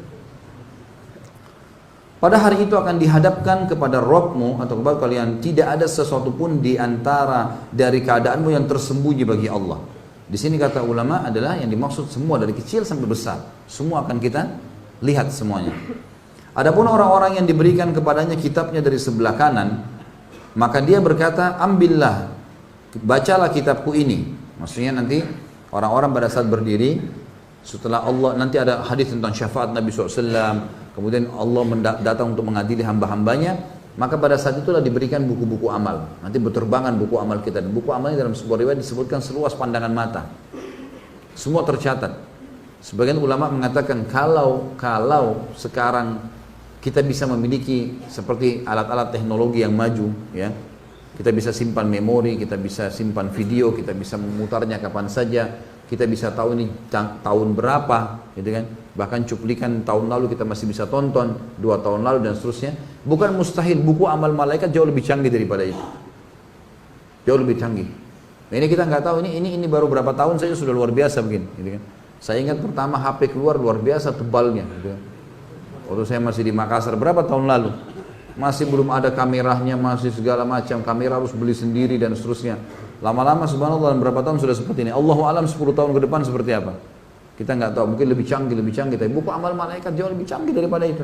[SPEAKER 2] Pada hari itu akan dihadapkan kepada Rabbmu atau kepada kalian, tidak ada sesuatu pun di antara dari keadaanmu yang tersembunyi bagi Allah. Di sini kata ulama adalah yang dimaksud semua dari kecil sampai besar, semua akan kita lihat semuanya. Adapun orang-orang yang diberikan kepadanya kitabnya dari sebelah kanan, maka dia berkata, ambillah, bacalah kitabku ini. Maksudnya nanti orang-orang pada saat berdiri, setelah Allah, nanti ada hadis tentang syafaat Nabi SAW, kemudian Allah datang untuk mengadili hamba-hambanya, maka pada saat itulah diberikan buku-buku amal. Nanti berterbangan buku amal kita. Dan buku amal ini dalam sebuah riwayat disebutkan seluas pandangan mata. Semua tercatat. Sebagian ulama mengatakan kalau sekarang kita bisa memiliki seperti alat-alat teknologi yang maju, ya, kita bisa simpan memori, kita bisa simpan video, kita bisa memutarnya kapan saja, kita bisa tahu ini tahun berapa, gitu kan? Bahkan cuplikan tahun lalu kita masih bisa tonton, 2 tahun lalu dan seterusnya. Bukan mustahil, buku amal malaikat jauh lebih canggih daripada itu, jauh lebih canggih. Nah, ini kita nggak tahu, ini baru berapa tahun saja sudah luar biasa begini, gitu kan? Saya ingat pertama HP keluar luar biasa tebalnya, gitu kan? Waktu saya masih di Makassar berapa tahun lalu, masih belum ada kameranya, masih segala macam, kamera harus beli sendiri dan seterusnya. Lama-lama subhanallah dalam berapa tahun sudah seperti ini. Allahu alam 10 tahun ke depan seperti apa, kita nggak tahu, mungkin lebih canggih, tapi buku amal malaikat jauh lebih canggih daripada itu.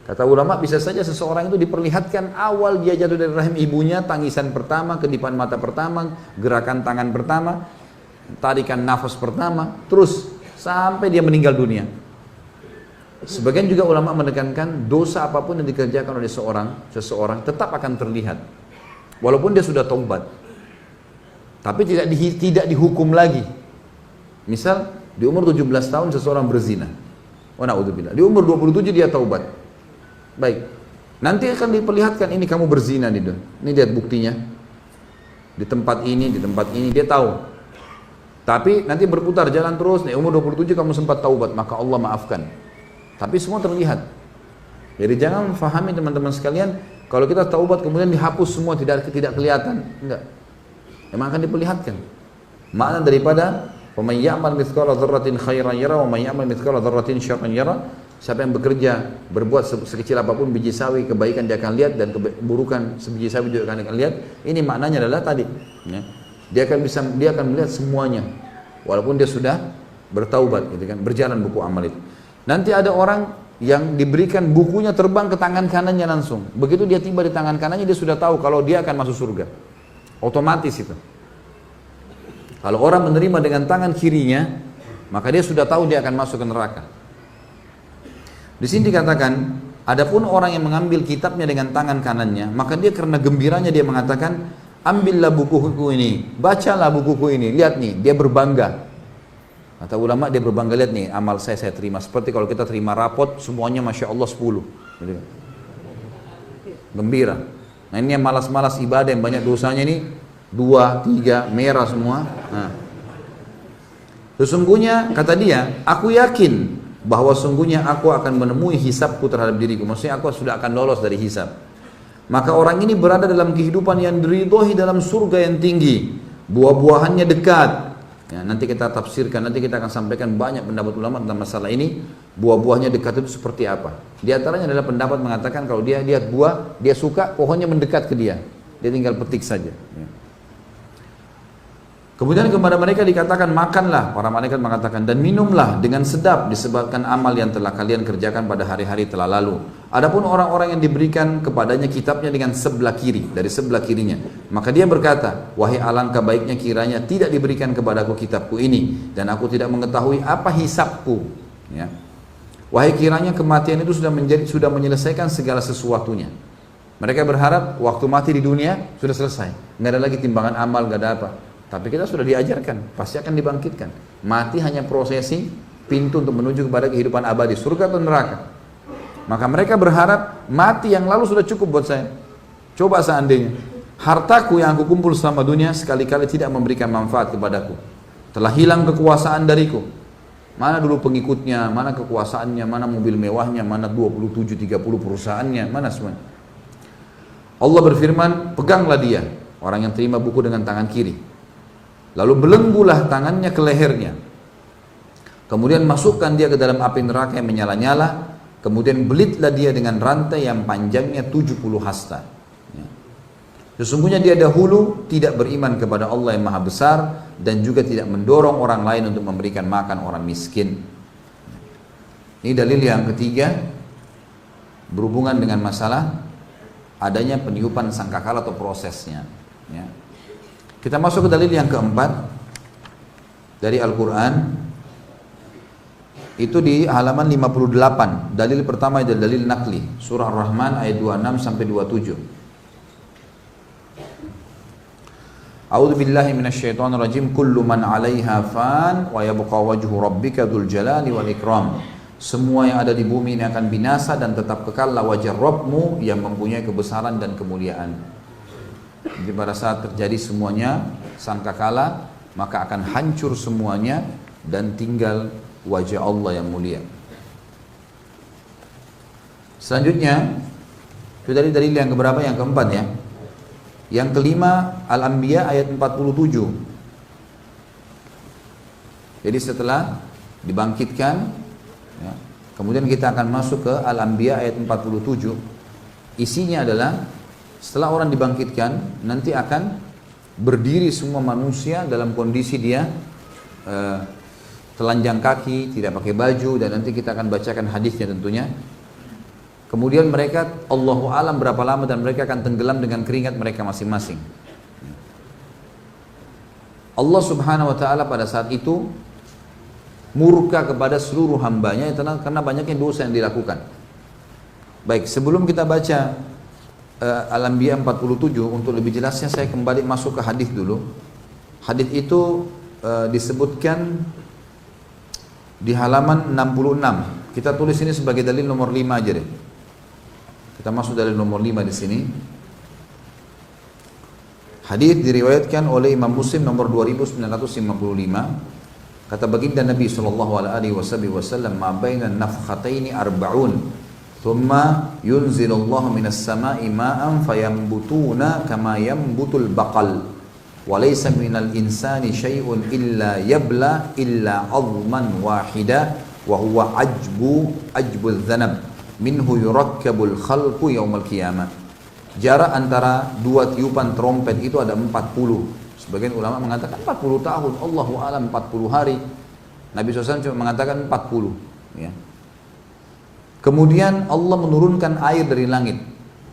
[SPEAKER 2] Kata ulama, bisa saja seseorang itu diperlihatkan awal dia jatuh dari rahim ibunya, tangisan pertama, kedipan mata pertama, gerakan tangan pertama, tarikan nafas pertama, terus sampai dia meninggal dunia. Sebagian juga ulama menekankan dosa apapun yang dikerjakan oleh seseorang tetap akan terlihat walaupun dia sudah taubat, tapi tidak dihukum lagi. Misal di umur 17 tahun seseorang berzina, wa na'udzubillah, di umur 27 dia taubat, baik, nanti akan diperlihatkan ini kamu berzina nih, ini lihat buktinya di tempat ini dia tahu. Tapi nanti berputar jalan terus, nih umur 27 kamu sempat taubat, maka Allah maafkan. Tapi semua terlihat. Jadi jangan fahami teman-teman sekalian, kalau kita taubat kemudian dihapus semua, tidak kelihatan. Enggak. Memang akan diperlihatkan. Makna daripada وَمَنْ يَعْمَلْ مِثْقَالَ ذَرَّةٍ خَيْرًا يَرَهُ وَمَنْ يَعْمَلْ مِثْقَالَ ذَرَّةٍ شَرًّا يَرَهُ. Siapa yang bekerja, berbuat sekecil apapun biji sawi, kebaikan dia akan lihat, dan keburukan sebiji sawi juga akan lihat. Ini maknanya adalah tadi, ya. Dia akan melihat semuanya walaupun dia sudah bertaubat, gitu kan, berjalan buku amal itu. Nanti ada orang yang diberikan bukunya terbang ke tangan kanannya langsung. Begitu dia tiba di tangan kanannya, dia sudah tahu kalau dia akan masuk surga. Otomatis itu. Kalau orang menerima dengan tangan kirinya, maka dia sudah tahu dia akan masuk ke neraka. Di sini dikatakan, adapun orang yang mengambil kitabnya dengan tangan kanannya, maka dia karena gembiranya dia mengatakan, ambillah bukuku ini, bacalah bukuku ini, lihat nih, dia berbangga. Kata ulama, dia berbangga, lihat nih amal saya terima. Seperti kalau kita terima rapot semuanya Masya Allah 10 gitu. Gembira. Nah ini yang malas-malas ibadah, yang banyak dosanya ini 2, 3, merah semua. Nah, sesungguhnya kata dia, aku yakin bahwa sungguhnya aku akan menemui hisabku terhadap diriku. Maksudnya aku sudah akan lolos dari hisab. Maka orang ini berada dalam kehidupan yang diridhoi dalam surga yang tinggi, buah-buahannya dekat. Ya, nanti kita tafsirkan, nanti kita akan sampaikan banyak pendapat ulama tentang masalah ini. Buah-buahnya dekat itu seperti apa? Di antaranya adalah pendapat mengatakan kalau dia lihat buah, dia suka, pohonnya mendekat ke dia, dia tinggal petik saja. Ya. Kemudian kepada mereka dikatakan, makanlah, para malaikat mengatakan, dan minumlah dengan sedap disebabkan amal yang telah kalian kerjakan pada hari-hari telah lalu. Adapun orang-orang yang diberikan kepadanya kitabnya dengan sebelah kiri, dari sebelah kirinya, maka dia berkata, wahai alangkah baiknya kiranya tidak diberikan kepadaku kitabku ini, dan aku tidak mengetahui apa hisabku. Ya. Wahai kiranya kematian itu sudah menyelesaikan segala sesuatunya. Mereka berharap waktu mati di dunia sudah selesai, nggak ada lagi timbangan amal, nggak ada apa. Tapi kita sudah diajarkan, pasti akan dibangkitkan. Mati hanya prosesi, pintu untuk menuju kepada kehidupan abadi, surga atau neraka. Maka mereka berharap mati yang lalu sudah cukup buat saya. Coba seandainya hartaku yang aku kumpul selama dunia sekali-kali tidak memberikan manfaat kepadaku. Telah hilang kekuasaan dariku. Mana dulu pengikutnya, mana kekuasaannya, mana mobil mewahnya, mana 27-30 perusahaannya, mana semuanya. Allah berfirman, peganglah dia, orang yang terima buku dengan tangan kiri. Lalu belenggulah tangannya ke lehernya. Kemudian masukkan dia ke dalam api neraka yang menyala-nyala. Kemudian belitlah dia dengan rantai yang panjangnya 70 hasta. Ya. Sesungguhnya dia dahulu tidak beriman kepada Allah yang maha besar dan juga tidak mendorong orang lain untuk memberikan makan orang miskin. Ini dalil yang ketiga berhubungan dengan masalah adanya peniupan sangkakala atau prosesnya. Ya. Kita masuk ke dalil yang keempat dari Al-Quran. Itu di halaman 58. Dalil pertama adalah dalil nakli, surah Ar-Rahman ayat 26 sampai 27. A'udzu billahi minasyaitonir rajim. Kullu man 'alaiha fan wa yabqa wajhu rabbika dzul jalali wal ikram. Semua yang ada di bumi ini akan binasa dan tetap kekallah wajah Rabbmu yang mempunyai kebesaran dan kemuliaan. Jadi pada saat terjadi semuanya sangkakala, maka akan hancur semuanya dan tinggal wajah Allah yang mulia. Selanjutnya itu dari dalil yang keberapa? Yang keempat ya. Yang kelima Al-Anbiya ayat 47. Jadi setelah dibangkitkan ya, kemudian kita akan masuk ke Al-Anbiya ayat 47. Isinya adalah setelah orang dibangkitkan nanti akan berdiri semua manusia dalam kondisi dia telanjang kaki, tidak pakai baju, dan nanti kita akan bacakan hadisnya tentunya. Kemudian mereka, Allahu alam berapa lama, dan mereka akan tenggelam dengan keringat mereka masing-masing. Allah subhanahu wa ta'ala pada saat itu murka kepada seluruh hambanya karena banyaknya dosa yang dilakukan. Baik, sebelum kita baca Al-Anbiya 47, untuk lebih jelasnya saya kembali masuk ke hadis dulu. Hadis itu disebutkan di halaman 66. Kita tulis ini sebagai dalil nomor 5 aja deh. Kita masuk dalil nomor 5 di sini. Hadis diriwayatkan oleh Imam Muslim nomor 2955. Kata baginda Nabi sallallahu alaihi wasallam, "Ma baina nafkhataini arba'un, thumma yunzilullahu minas sama'i ma'an fayambutuna kama yambutul baqal." Walaysa minal insani syai'un illa yabla illa 'azman wahida wa huwa ajbul dhanab minhu yurakkabul khalqu yaumal qiyamah. Jarak antara dua tiupan trompet itu ada 40. Sebagian ulama mengatakan 40 tahun, Allahu a'lam 40 hari. Nabi SAW cuma mengatakan 40 ya. Kemudian Allah menurunkan air dari langit,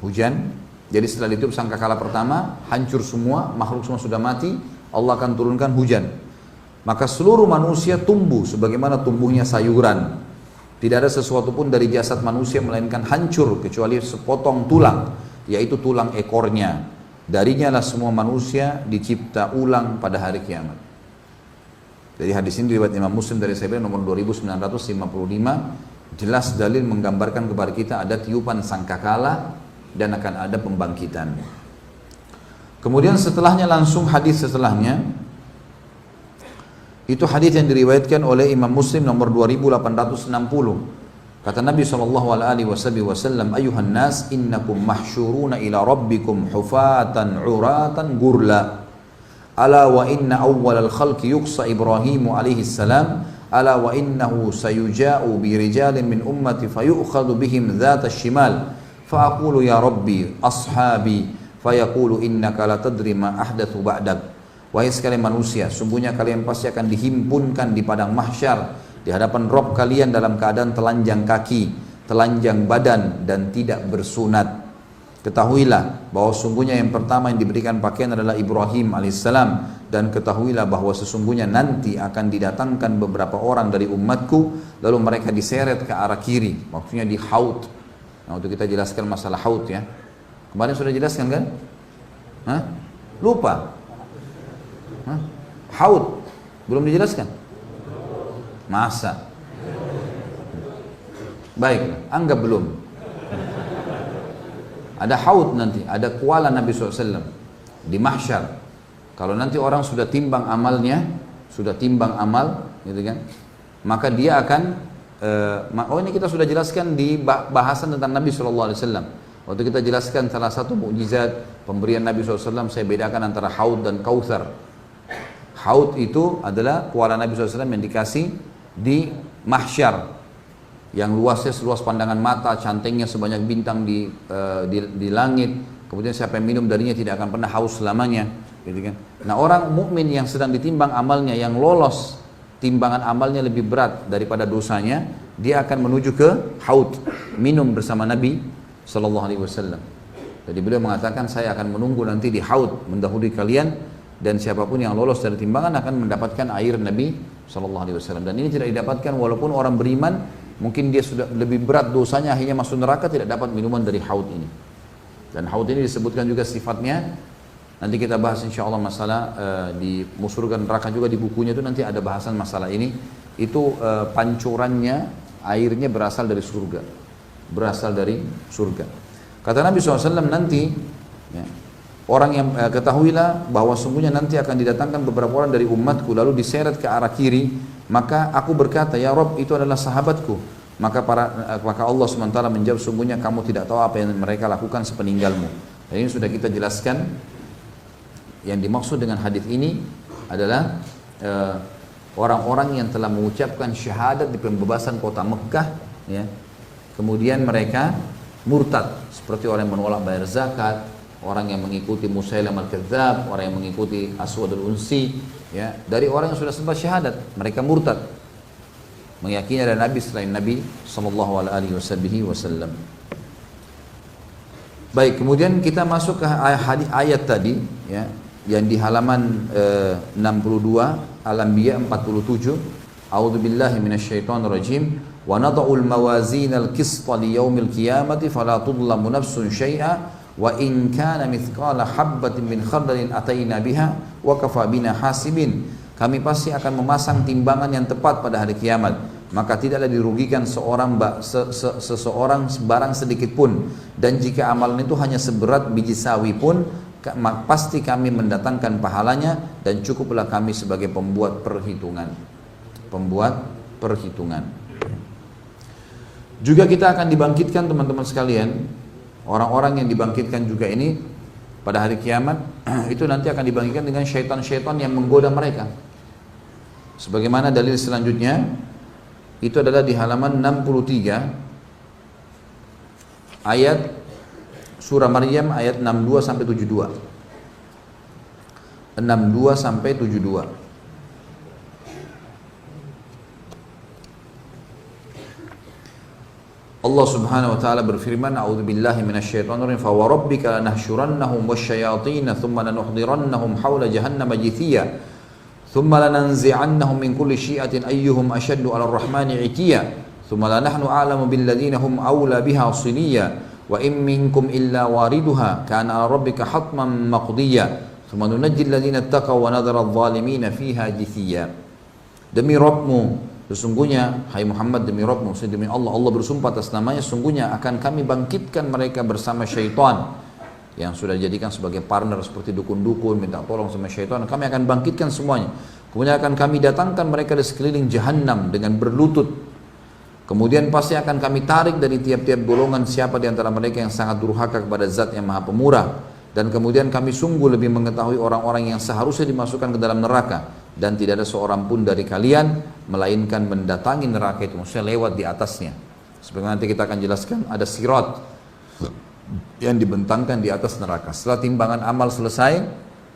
[SPEAKER 2] hujan. Jadi setelah ditiup sangkakala pertama, hancur semua, makhluk semua sudah mati, Allah akan turunkan hujan. Maka seluruh manusia tumbuh sebagaimana tumbuhnya sayuran. Tidak ada sesuatu pun dari jasad manusia melainkan hancur kecuali sepotong tulang, yaitu tulang ekornya. Darinya lah semua manusia dicipta ulang pada hari kiamat. Jadi hadis ini riwayat Imam Muslim dari Sahih nomor 2955. Jelas dalil menggambarkan kepada kita ada tiupan sangkakala dan akan ada pembangkitan. Kemudian setelahnya langsung hadis setelahnya itu hadis yang diriwayatkan oleh Imam Muslim nomor 2860. Kata Nabi SAW, "Ayuhan nas, innakum mahsyuruna ila rabbikum hufatan uratan gurla. Ala wa inna awwalal khalqi yuqsa Ibrahimu alaihi salam. Ala wa innahu sayuja'u bi rijalin min ummati fayu'khadhu bihim dhata shimal. Fa'aqulu ya Rabbi ashabi fayaqulu innaka la tadri ma ahdathu ba'dak." Wahai sekalian manusia, sungguhnya kalian pasti akan dihimpunkan di padang mahsyar di hadapan Rabb kalian dalam keadaan telanjang kaki, telanjang badan dan tidak bersunat. Ketahuilah bahwa sungguhnya yang pertama yang diberikan pakaian adalah Ibrahim alaihissalam, dan ketahuilah bahwa sesungguhnya nanti akan didatangkan beberapa orang dari umatku lalu mereka diseret ke arah kiri, maksudnya di haud. Nah, untuk kita jelaskan masalah haud ya. Kemarin sudah jelaskan kan? Hah? Lupa? Hah? Haud belum dijelaskan? Masa? Baiklah, anggap belum. ada haud nanti, ada kuala Nabi SAW di mahsyar. Kalau nanti orang sudah timbang amalnya, sudah timbang amal, gitu kan, maka dia akan, ini kita sudah jelaskan di bahasan tentang Nabi SAW. Waktu kita jelaskan salah satu mukjizat pemberian Nabi SAW, saya bedakan antara haud dan kautsar. Haud itu adalah kuala Nabi SAW yang dikasih di mahsyar, yang luasnya seluas pandangan mata, cantengnya sebanyak bintang di langit. Kemudian siapa yang minum darinya tidak akan pernah haus selamanya, gitu kan. Nah, orang mukmin yang sedang ditimbang amalnya, yang lolos timbangan amalnya lebih berat daripada dosanya, dia akan menuju ke haud, minum bersama Nabi sallallahu alaihi wasallam. Jadi beliau mengatakan, saya akan menunggu nanti di haud mendahului kalian, dan siapapun yang lolos dari timbangan akan mendapatkan air Nabi sallallahu alaihi wasallam. Dan ini tidak didapatkan walaupun orang beriman, mungkin dia sudah lebih berat dosanya, akhirnya masuk neraka, tidak dapat minuman dari haud ini. Dan haud ini disebutkan juga sifatnya, nanti kita bahas insya Allah masalah di surga neraka juga, di bukunya itu nanti ada bahasan masalah ini. Itu pancurannya, airnya berasal dari surga, berasal dari surga. Kata Nabi SAW nanti, ya, orang yang ketahuilah bahwa sungguhnya nanti akan didatangkan beberapa orang dari umatku, lalu diseret ke arah kiri, maka aku berkata, ya Rob, itu adalah sahabatku. Maka Allah SWT menjawab, sungguhnya kamu tidak tahu apa yang mereka lakukan sepeninggalmu. Dan ini sudah kita jelaskan. Yang dimaksud dengan hadis ini adalah orang-orang yang telah mengucapkan syahadat di pembebasan kota Mekah, ya. Kemudian mereka murtad, seperti orang yang menolak bayar zakat, orang yang mengikuti Musailam al-Kadzab, orang yang mengikuti Aswad al-Unsi, ya. Dari orang yang sudah sempat syahadat, mereka murtad, meyakini ada Nabi selain Nabi sallallahu alaihi wasallam. Baik, kemudian kita masuk ke ayat tadi, ya, yang di halaman 62 Al-Anbiya 47. A'udzubillahi minasyaitonir rajim. Wa nad'ul mawazinal qista liyaumil qiyamati fala tudlamu nafsun syai'a wa in kana mithqala habbatin min khardalin ataina biha wa kafa bina hasibin. Kami pasti akan memasang timbangan yang tepat pada hari kiamat, maka tidaklah dirugikan seseorang barang sedikit pun, dan jika amalan itu hanya seberat biji sawi pun, pasti kami mendatangkan pahalanya, dan cukuplah kami sebagai pembuat perhitungan. Juga kita akan dibangkitkan, teman-teman sekalian, orang-orang yang dibangkitkan juga ini pada hari kiamat itu nanti akan dibangkitkan dengan syaitan-syaitan yang menggoda mereka. Sebagaimana dalil selanjutnya itu adalah di halaman 63 ayat surah Maryam ayat 62 sampai 72. 62 sampai 72. Allah Subhanahu wa taala berfirman, a'udzubillahi minasyaitonir rajim, fa wa rabbika lanahsyurannahum wasyayatin thumma lanuhdirannahum haula jahannam jithiya thumma lananzi'annahum min kulli syi'atin ayyuhum ashaddu 'ala ar-rahmani 'itiya thumma lanahnu a'lamu bil ladzina hum awla biha siliya wa in minkum illa wariduha kana 'ala rabbika hatman maqdiya thumma nunajjil ladzina ittaqaw wa nadharu adh-dhalimina fiha jithiya. Demi Rabbmu, sesungguhnya, hai Muhammad, demi Rabbmu, demi Allah, Allah bersumpah atas namanya, sungguhnya akan kami bangkitkan mereka bersama syaitan yang sudah dijadikan sebagai partner seperti dukun-dukun, minta tolong sama syaitan. Kami akan bangkitkan semuanya. Kemudian akan kami datangkan mereka di sekeliling Jahannam dengan berlutut. Kemudian pasti akan kami tarik dari tiap-tiap golongan siapa di antara mereka yang sangat durhaka kepada Zat yang Maha Pemurah. Dan kemudian kami sungguh lebih mengetahui orang-orang yang seharusnya dimasukkan ke dalam neraka, dan tidak ada seorang pun dari kalian melainkan mendatangi neraka itu, maksudnya lewat di atasnya. Sebagaimana nanti kita akan jelaskan, ada sirat yang dibentangkan di atas neraka. Setelah timbangan amal selesai,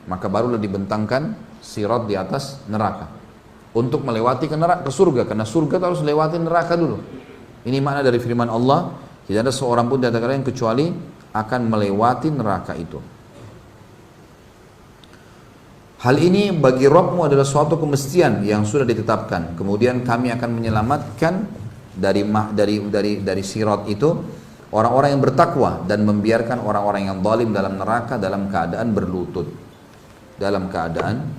[SPEAKER 2] maka barulah dibentangkan sirat di atas neraka untuk melewati ke neraka, ke surga, karena surga harus lewati neraka dulu. Ini makna dari firman Allah, tidak ada seorang pun di antara kalian kecuali akan melewati neraka itu. Hal ini bagi Rabbmu adalah suatu kemestian yang sudah ditetapkan. Kemudian kami akan menyelamatkan dari sirat itu orang-orang yang bertakwa, dan membiarkan orang-orang yang zalim dalam neraka dalam keadaan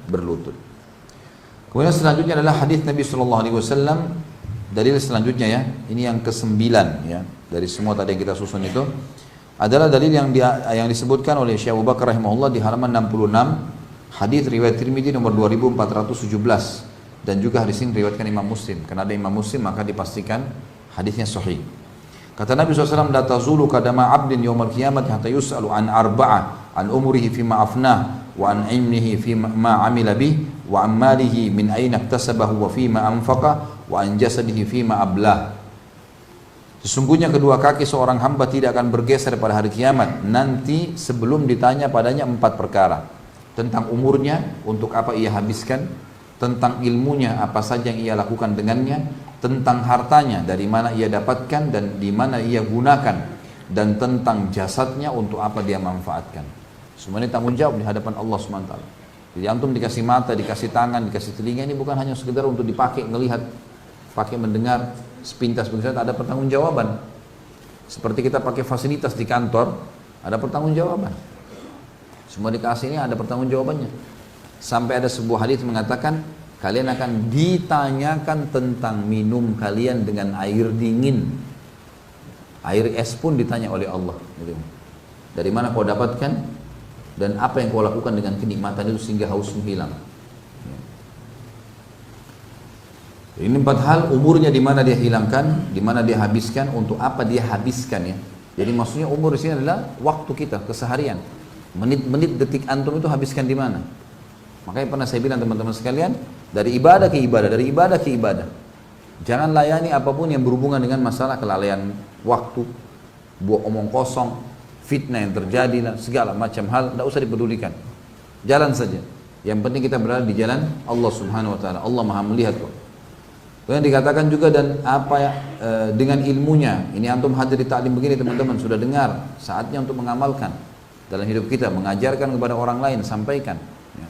[SPEAKER 2] berlutut. Kemudian selanjutnya adalah hadis Nabi SAW. Dalil selanjutnya, ya, ini yang ke-9, ya, dari semua tadi yang kita susun itu adalah dalil yang disebutkan oleh Syekh Abu Bakar rahimahullah di halaman 66, hadis riwayat Tirmidzi nomor 2417, dan juga hadis ini riwayatkan Imam Muslim. Karena ada Imam Muslim maka dipastikan hadisnya sahih. Kata Nabi SAW, la tazulu kadama abdin yawmal qiyamah hatta yus'alu an arba'a, an umrihi fima afnah, wa an ilmihi fima amila bih, wa an malihi min aina iktasabahu wa fima anfaqa, wa an jasadihi fima ablah. Sesungguhnya kedua kaki seorang hamba tidak akan bergeser pada hari kiamat nanti sebelum ditanya padanya 4 perkara. Tentang umurnya, untuk apa ia habiskan, tentang ilmunya, apa saja yang ia lakukan dengannya, tentang hartanya, dari mana ia dapatkan dan di mana ia gunakan, dan tentang jasadnya, untuk apa dia manfaatkan. Semuanya tanggung jawab di hadapan Allah SWT. Jadi antum dikasih mata, dikasih tangan, dikasih telinga, ini bukan hanya sekedar untuk dipakai ngelihat, pakai mendengar sepintas begitu, ada pertanggungjawaban. Seperti kita pakai fasilitas di kantor, ada pertanggungjawaban. Semua dikasih ini ada pertanggungjawabannya. Sampai ada sebuah hadis mengatakan, kalian akan ditanyakan tentang minum kalian dengan air dingin. Air es pun ditanya oleh Allah. Dari mana kau dapatkan dan apa yang kau lakukan dengan kenikmatan itu sehingga hausmu hilang. Ini 4 hal, umurnya di mana dia hilangkan, di mana dia habiskan, untuk apa dia habiskan ya. Jadi maksudnya umur di sini adalah waktu kita keseharian. Menit-menit detik antum itu habiskan di mana? Makanya pernah saya bilang teman-teman sekalian, dari ibadah ke ibadah, dari ibadah ke ibadah. Jangan layani apapun yang berhubungan dengan masalah kelalaian waktu, buat omong kosong, fitnah yang terjadi, segala macam hal, tidak usah dipedulikan. Jalan saja. Yang penting kita berada di jalan Allah Subhanahu Wa Taala. Allah Maha melihat kok. Kemudian dikatakan juga dan apa ya, dengan ilmunya. Ini antum hadir di taklim begini teman-teman, sudah dengar, saatnya untuk mengamalkan dalam hidup kita, mengajarkan kepada orang lain, sampaikan. Ya.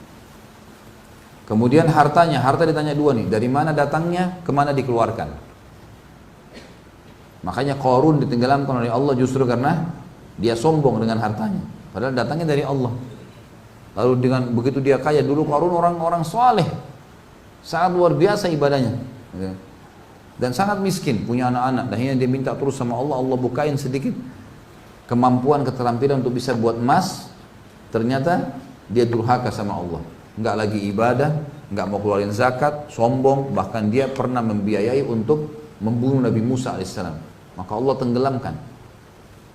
[SPEAKER 2] Kemudian hartanya, harta ditanya 2 nih, dari mana datangnya, kemana dikeluarkan. Makanya Qarun ditenggelamkan oleh Allah justru karena dia sombong dengan hartanya, padahal datangnya dari Allah. Lalu dengan begitu dia kaya, dulu Qarun orang-orang saleh, sangat luar biasa ibadahnya. Dan sangat miskin, punya anak-anak, dan akhirnya dia minta terus sama Allah, Allah bukain sedikit kemampuan, keterampilan untuk bisa buat emas. Ternyata dia durhaka sama Allah, nggak lagi ibadah, nggak mau keluarin zakat, sombong, bahkan dia pernah membiayai untuk membunuh Nabi Musa alaihissalam. Maka Allah tenggelamkan.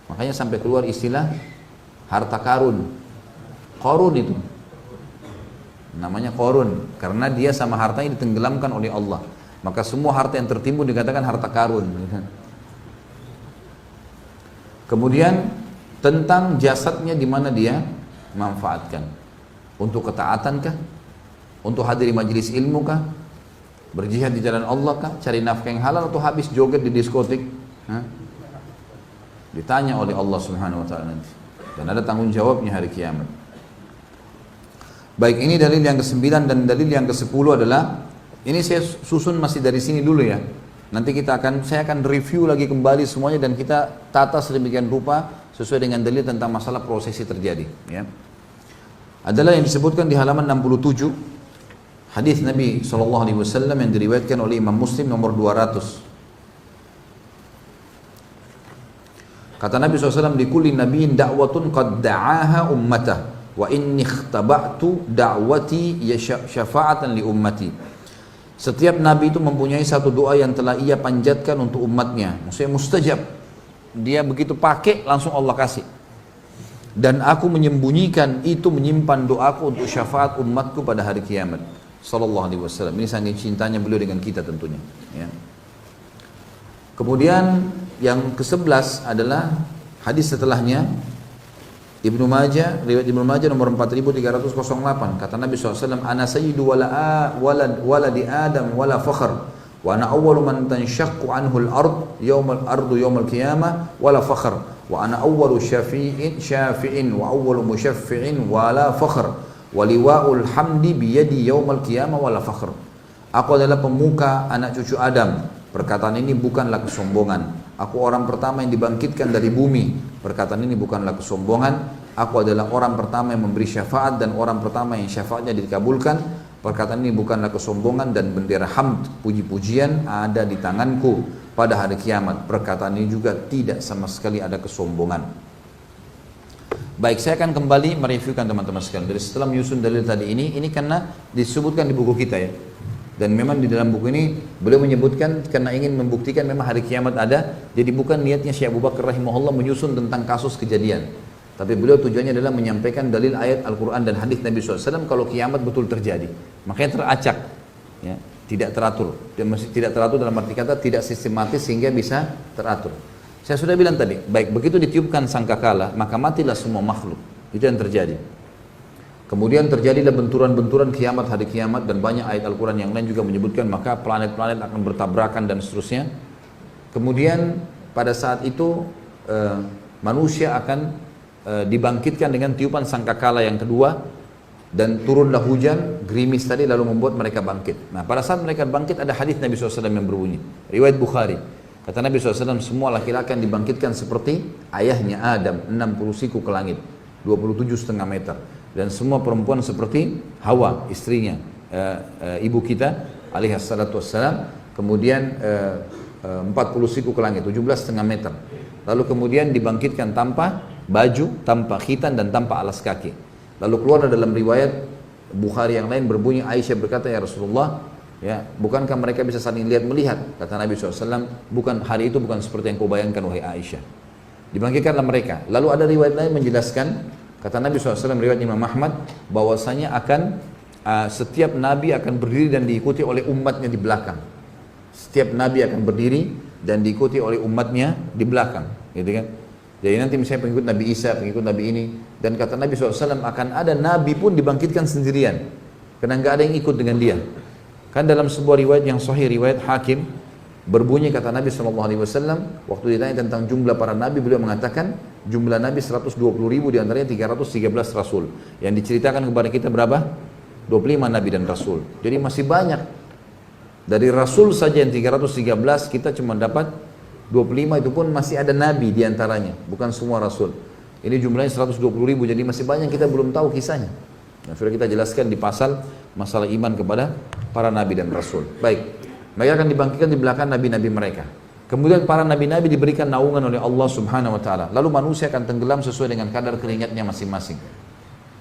[SPEAKER 2] Makanya sampai keluar istilah harta karun. Qarun itu namanya Qarun karena dia sama hartanya ditenggelamkan oleh Allah. Maka semua harta yang tertimbun dikatakan harta karun. Kemudian tentang jasadnya, di mana dia manfaatkan. Untuk ketaatan kah? Untuk hadir di majelis ilmu kah? Berjihad di jalan Allah kah? Cari nafkah yang halal atau habis joget di diskotik? Ditanya oleh Allah Subhanahu Wa Taala nanti. Dan ada tanggung jawabnya hari kiamat. Baik, ini dalil yang ke-9 dan dalil yang ke-10 adalah, ini saya susun masih dari sini dulu ya. Nanti saya akan review lagi kembali semuanya dan kita tata sedemikian rupa sesuai dengan dalil tentang masalah prosesi terjadi. Ya. Adalah yang disebutkan di halaman 67 hadis Nabi SAW yang diriwayatkan oleh Imam Muslim nomor 200. Kata Nabi SAW, likulli nabiyyin da'watun qad da'aha ummatah wa inni ikhtaba'tu da'wati syafa'atan li ummati. Setiap nabi itu mempunyai satu doa yang telah ia panjatkan untuk umatnya, maksudnya mustajab. Dia begitu pakai langsung Allah kasih. Dan aku menyembunyikan itu, menyimpan doaku untuk syafaat umatku pada hari kiamat. Sallallahu alaihi wasallam. Ini saking cintanya beliau dengan kita tentunya. Ya. Kemudian yang ke-11 adalah hadis setelahnya, Ibnu Majah, riwayat Ibnu Majah nomor 4308. Kata Nabi SAW, ana sayyidu waladi Adam wala fakhr, wa ana awwalu man tanshaqqu anhu al-ard yawmal qiyamah wala fakhr, wa ana awwalu syafi'in wa awwalu musyaffi'in wala fakhr, wa liwa'ul hamdi biyadi yawmal qiyamah wala fakhr. Aku adalah pemuka anak cucu Adam. Perkataan ini bukanlah kesombongan. Aku orang pertama yang dibangkitkan dari bumi. Perkataan ini bukanlah kesombongan. Aku adalah orang pertama yang memberi syafaat dan orang pertama yang syafaatnya dikabulkan. Perkataan ini bukanlah kesombongan dan bendera hamd, puji-pujian ada di tanganku pada hari kiamat. Perkataan ini juga tidak sama sekali ada kesombongan. Baik, saya akan kembali mereviewkan teman-teman sekalian. Dari setelah menyusun dalil tadi ini karena disebutkan di buku kita ya. Dan memang di dalam buku ini beliau menyebutkan karena ingin membuktikan memang hari kiamat ada. Jadi bukan niatnya Syekh Abu Bakar rahimahullah menyusun tentang kasus kejadian. Tapi beliau tujuannya adalah menyampaikan dalil ayat Al-Quran dan hadis Nabi SAW kalau kiamat betul terjadi. Makanya teracak, ya, tidak teratur. Dan tidak teratur dalam arti kata tidak sistematis sehingga bisa teratur. Saya sudah bilang tadi, baik begitu ditiupkan sangkakala, maka matilah semua makhluk. Itu yang terjadi. Kemudian terjadilah benturan-benturan kiamat, hari kiamat, dan banyak ayat Al-Quran yang lain juga menyebutkan maka planet-planet akan bertabrakan dan seterusnya. Kemudian pada saat itu manusia akan dibangkitkan dengan tiupan sangkakala yang kedua, dan turunlah hujan, gerimis tadi lalu membuat mereka bangkit. Nah pada saat mereka bangkit ada hadis Nabi SAW yang berbunyi, riwayat Bukhari. Kata Nabi SAW, semua laki-laki akan dibangkitkan seperti ayahnya Adam, 60 siku ke langit, 27,5 meter. Dan semua perempuan seperti Hawa, istrinya, ibu kita, alaihissalatu wassalam, kemudian 40 siku ke langit, 17,5 meter. Lalu kemudian dibangkitkan tanpa baju, tanpa khitan, dan tanpa alas kaki. Lalu keluar dalam riwayat Bukhari yang lain berbunyi, Aisyah berkata, ya Rasulullah, ya, bukankah mereka bisa saling lihat-melihat? Kata Nabi SAW, bukan, hari itu bukan seperti yang kau bayangkan wahai Aisyah. Dibangkitkanlah mereka. Lalu ada riwayat lain menjelaskan, kata Nabi SAW, riwayat Imam Ahmad, bahwasanya akan setiap Nabi akan berdiri dan diikuti oleh umatnya di belakang. Setiap Nabi akan berdiri dan diikuti oleh umatnya di belakang, gitu kan? Jadi nanti misalnya pengikut Nabi Isa, pengikut Nabi ini, dan kata Nabi SAW akan ada Nabi pun dibangkitkan sendirian, karena nggak ada yang ikut dengan dia. Kan dalam sebuah riwayat yang sahih, riwayat Hakim, berbunyi kata Nabi SAW, waktu ditanya tentang jumlah para Nabi, beliau mengatakan jumlah Nabi 120.000, diantaranya 313 Rasul. Yang diceritakan kepada kita berapa? 25 Nabi dan Rasul. Jadi masih banyak. Dari Rasul saja yang 313, kita cuma dapat 25, itu pun masih ada Nabi diantaranya, bukan semua Rasul. Ini jumlahnya 120.000, jadi masih banyak kita belum tahu kisahnya. Nah, sudah kita jelaskan di pasal masalah iman kepada para nabi dan rasul. Baik, mereka akan dibangkitkan di belakang nabi-nabi mereka. Kemudian para nabi-nabi diberikan naungan oleh Allah Subhanahu wa taala. Lalu manusia akan tenggelam sesuai dengan kadar keringatnya masing-masing.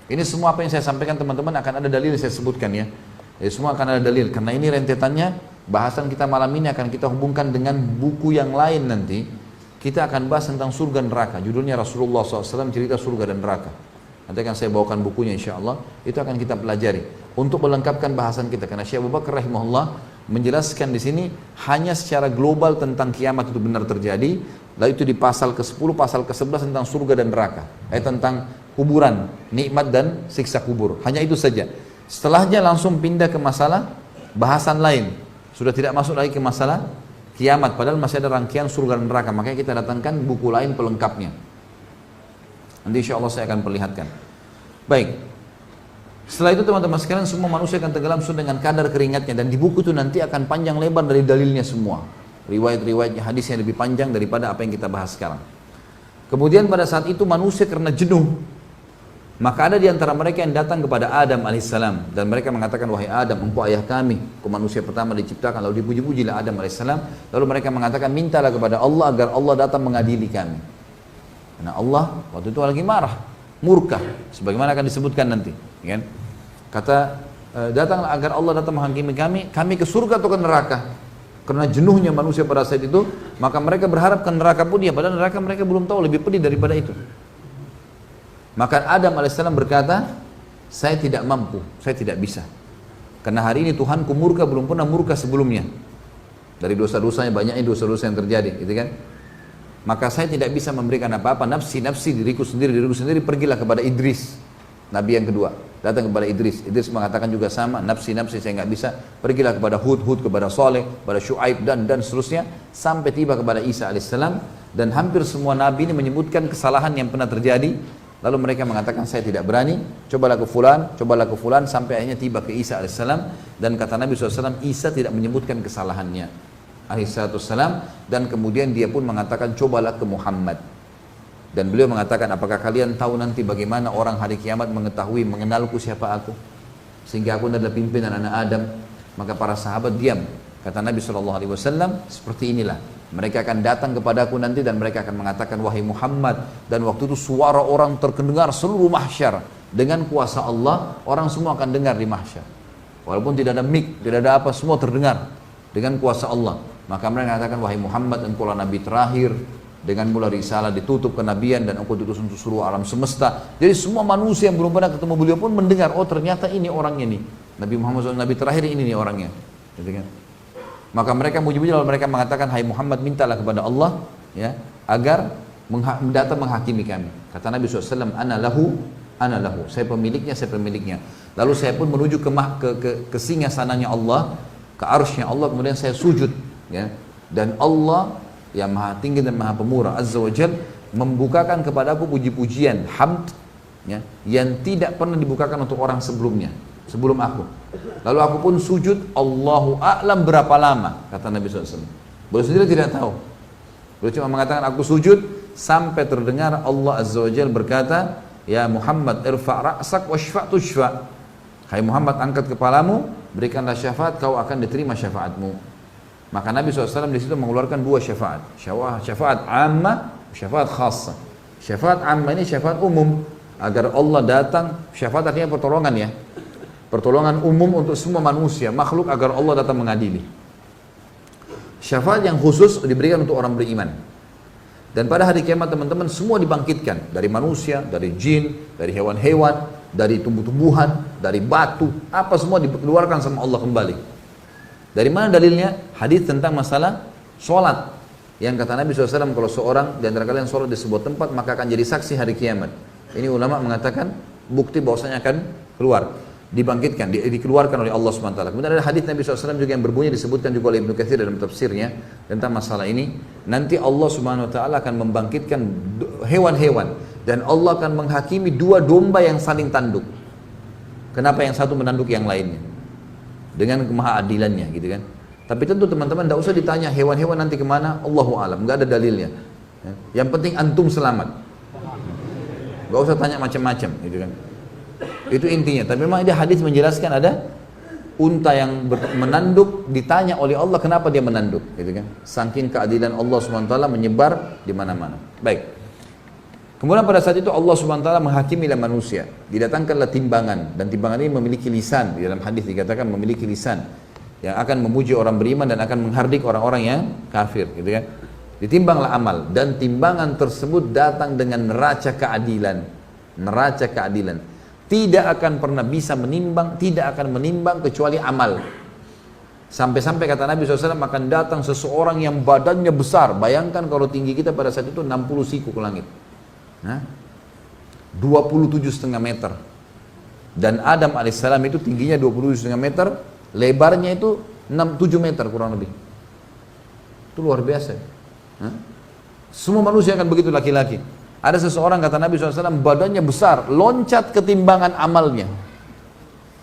[SPEAKER 2] Ini semua apa yang saya sampaikan teman-teman akan ada dalil yang saya sebutkan ya. Jadi semua akan ada dalil, karena ini rentetannya bahasan kita malam ini akan kita hubungkan dengan buku yang lain nanti. Kita akan bahas tentang surga dan neraka. Judulnya Rasulullah SAW cerita surga dan neraka. Nanti akan saya bawakan bukunya insya Allah, itu akan kita pelajari untuk melengkapkan bahasan kita. Karena Syekh Abu Bakar rahimahullah menjelaskan di sini hanya secara global tentang kiamat itu benar terjadi. Lalu itu di pasal ke-10, pasal ke-11 tentang surga dan neraka, tentang kuburan, nikmat dan siksa kubur. Hanya itu saja. Setelahnya langsung pindah ke masalah bahasan lain. Sudah tidak masuk lagi ke masalah kiamat, padahal masih ada rangkaian surga dan neraka. Makanya kita datangkan buku lain pelengkapnya. Nanti insya Allah saya akan perlihatkan. Baik. Setelah itu teman-teman sekalian, semua manusia akan tenggelam sesuai dengan kadar keringatnya. Dan di buku itu nanti akan panjang lebar dari dalilnya semua. Riwayat-riwayatnya, hadisnya lebih panjang daripada apa yang kita bahas sekarang. Kemudian pada saat itu manusia karena jenuh, maka ada di antara mereka yang datang kepada Adam alaihissalam. Dan mereka mengatakan, wahai Adam, engkau ayah kami, engkau manusia pertama diciptakan. Lalu dipuji-pujilah Adam alaihissalam. Lalu mereka mengatakan, mintalah kepada Allah agar Allah datang mengadili kami. Karena Allah waktu itu lagi marah, murka, sebagaimana akan disebutkan nanti. Kan? Kata, datanglah agar Allah datang menghakimi kami ke surga atau ke neraka. Karena jenuhnya manusia pada saat itu, maka mereka berharap ke neraka pun dia, padahal neraka mereka belum tahu, lebih pedih daripada itu. Maka Adam alaihissalam berkata, saya tidak mampu, saya tidak bisa. Karena hari ini Tuhanku murka, belum pernah murka sebelumnya. Dari dosa-dosanya, banyaknya dosa-dosa yang terjadi, gitu kan? Maka saya tidak bisa memberikan apa-apa, nafsi diriku sendiri, pergilah kepada Idris, Nabi yang kedua, datang kepada Idris. Idris mengatakan juga sama, nafsi saya nggak bisa, pergilah kepada Hud, kepada Saleh, kepada Syuaib dan seterusnya, sampai tiba kepada Isa alaihissalam. Dan hampir semua Nabi ini menyebutkan kesalahan yang pernah terjadi. Lalu mereka mengatakan, saya tidak berani, cobalah ke fulan, sampai akhirnya tiba ke Isa alaihissalam. Dan kata Nabi SAW, Isa tidak menyebutkan kesalahannya alaihissalam, dan kemudian dia pun mengatakan, cobalah ke Muhammad. Dan beliau mengatakan, apakah kalian tahu nanti bagaimana orang hari kiamat mengetahui, mengenalku siapa aku, sehingga aku adalah pimpinan anak Adam. Maka para sahabat diam. Kata Nabi SAW, seperti inilah Mereka akan datang kepadaku nanti dan mereka akan mengatakan, wahai Muhammad. Dan waktu itu suara orang terdengar seluruh mahsyar. Dengan kuasa Allah, orang semua akan dengar di mahsyar. Walaupun tidak ada mic, tidak ada apa, semua terdengar dengan kuasa Allah. Maka mereka mengatakan, wahai Muhammad, engkaulah Nabi terakhir. Dengan mula risalah ditutup kenabian dan engkau diutus untuk seluruh alam semesta. Jadi semua manusia yang belum pernah ketemu beliau pun mendengar, oh ternyata ini orangnya nih. Nabi Muhammad SAW, Nabi terakhir ini nih orangnya. Gitu kan? Maka mereka muji-muji lalu mereka mengatakan, hai Muhammad, mintalah kepada Allah ya, agar datang menghakimi kami. Kata Nabi SAW, ana lahu, saya pemiliknya, saya pemiliknya. Lalu saya pun menuju ke singgasananya Allah, ke arsy-Nya Allah, kemudian saya sujud ya. Dan Allah yang maha tinggi dan maha pemurah Azza wa Jal membukakan kepadaku puji-pujian hamd ya, yang tidak pernah dibukakan untuk orang sebelumnya, sebelum aku. Lalu aku pun sujud, Allahu a'lam berapa lama, kata Nabi SAW. Beliau sendiri tidak tahu. Beliau cuma mengatakan aku sujud sampai terdengar Allah Azza wa Jal berkata, ya Muhammad irfa' ra'sak washfa' tushfa'. Hai Muhammad, angkat kepalamu, berikanlah syafaat, kau akan diterima syafaatmu. Maka Nabi SAW di situ mengeluarkan dua syafaat. Syafaat amma, syafaat khassa. Syafaat amma ini syafaat umum. Agar Allah datang, syafaat artinya pertolongan ya. Pertolongan umum untuk semua manusia, makhluk, agar Allah datang mengadili. Syafaat yang khusus diberikan untuk orang beriman. Dan pada hari kiamat teman-teman semua dibangkitkan. Dari manusia, dari jin, dari hewan-hewan, dari tumbuh-tumbuhan, dari batu. Apa semua dikeluarkan sama Allah kembali. Dari mana dalilnya? Hadis tentang masalah sholat. Yang kata Nabi SAW, kalau seorang di antara kalian sholat di sebuah tempat, maka akan jadi saksi hari kiamat. Ini ulama mengatakan bukti bahwasanya akan keluar, dibangkitkan, dikeluarkan oleh Allah SWT. Kemudian ada hadis Nabi SAW juga yang berbunyi, disebutkan juga oleh Ibnu Katsir dalam tafsirnya tentang masalah ini. Nanti Allah SWT akan membangkitkan hewan-hewan dan Allah akan menghakimi dua domba yang saling tanduk. Kenapa yang satu menanduk yang lainnya? Dengan kemahaadilannya gitu kan. Tapi tentu teman-teman tidak usah ditanya hewan-hewan nanti kemana, Allahu alam, nggak ada dalilnya. Yang penting antum selamat. Nggak usah tanya macam-macam gitu kan. Itu intinya. Tapi memang ada hadis menjelaskan ada unta yang menanduk, ditanya oleh Allah kenapa dia menanduk gitu kan. Saking keadilan Allah SWT menyebar di mana-mana. Baik. Kemudian pada saat itu Allah SWT menghakimilah manusia. Didatangkanlah timbangan, dan timbangan ini memiliki lisan. Di dalam hadis dikatakan memiliki lisan yang akan memuji orang beriman dan akan menghardik orang-orang yang kafir, gitu kan. Ditimbanglah amal, dan timbangan tersebut datang dengan neraca keadilan. Neraca keadilan tidak akan pernah bisa menimbang, tidak akan menimbang kecuali amal. Sampai-sampai kata Nabi SAW akan datang seseorang yang badannya besar. Bayangkan kalau tinggi kita pada saat itu 60 siku ke langit. 27,5 meter. Dan Adam alaihissalam itu tingginya 27,5 meter, lebarnya itu 7 meter kurang lebih. Itu luar biasa. Semua manusia akan begitu, laki-laki. Ada seseorang kata Nabi SAW badannya besar, loncat ke timbangan amalnya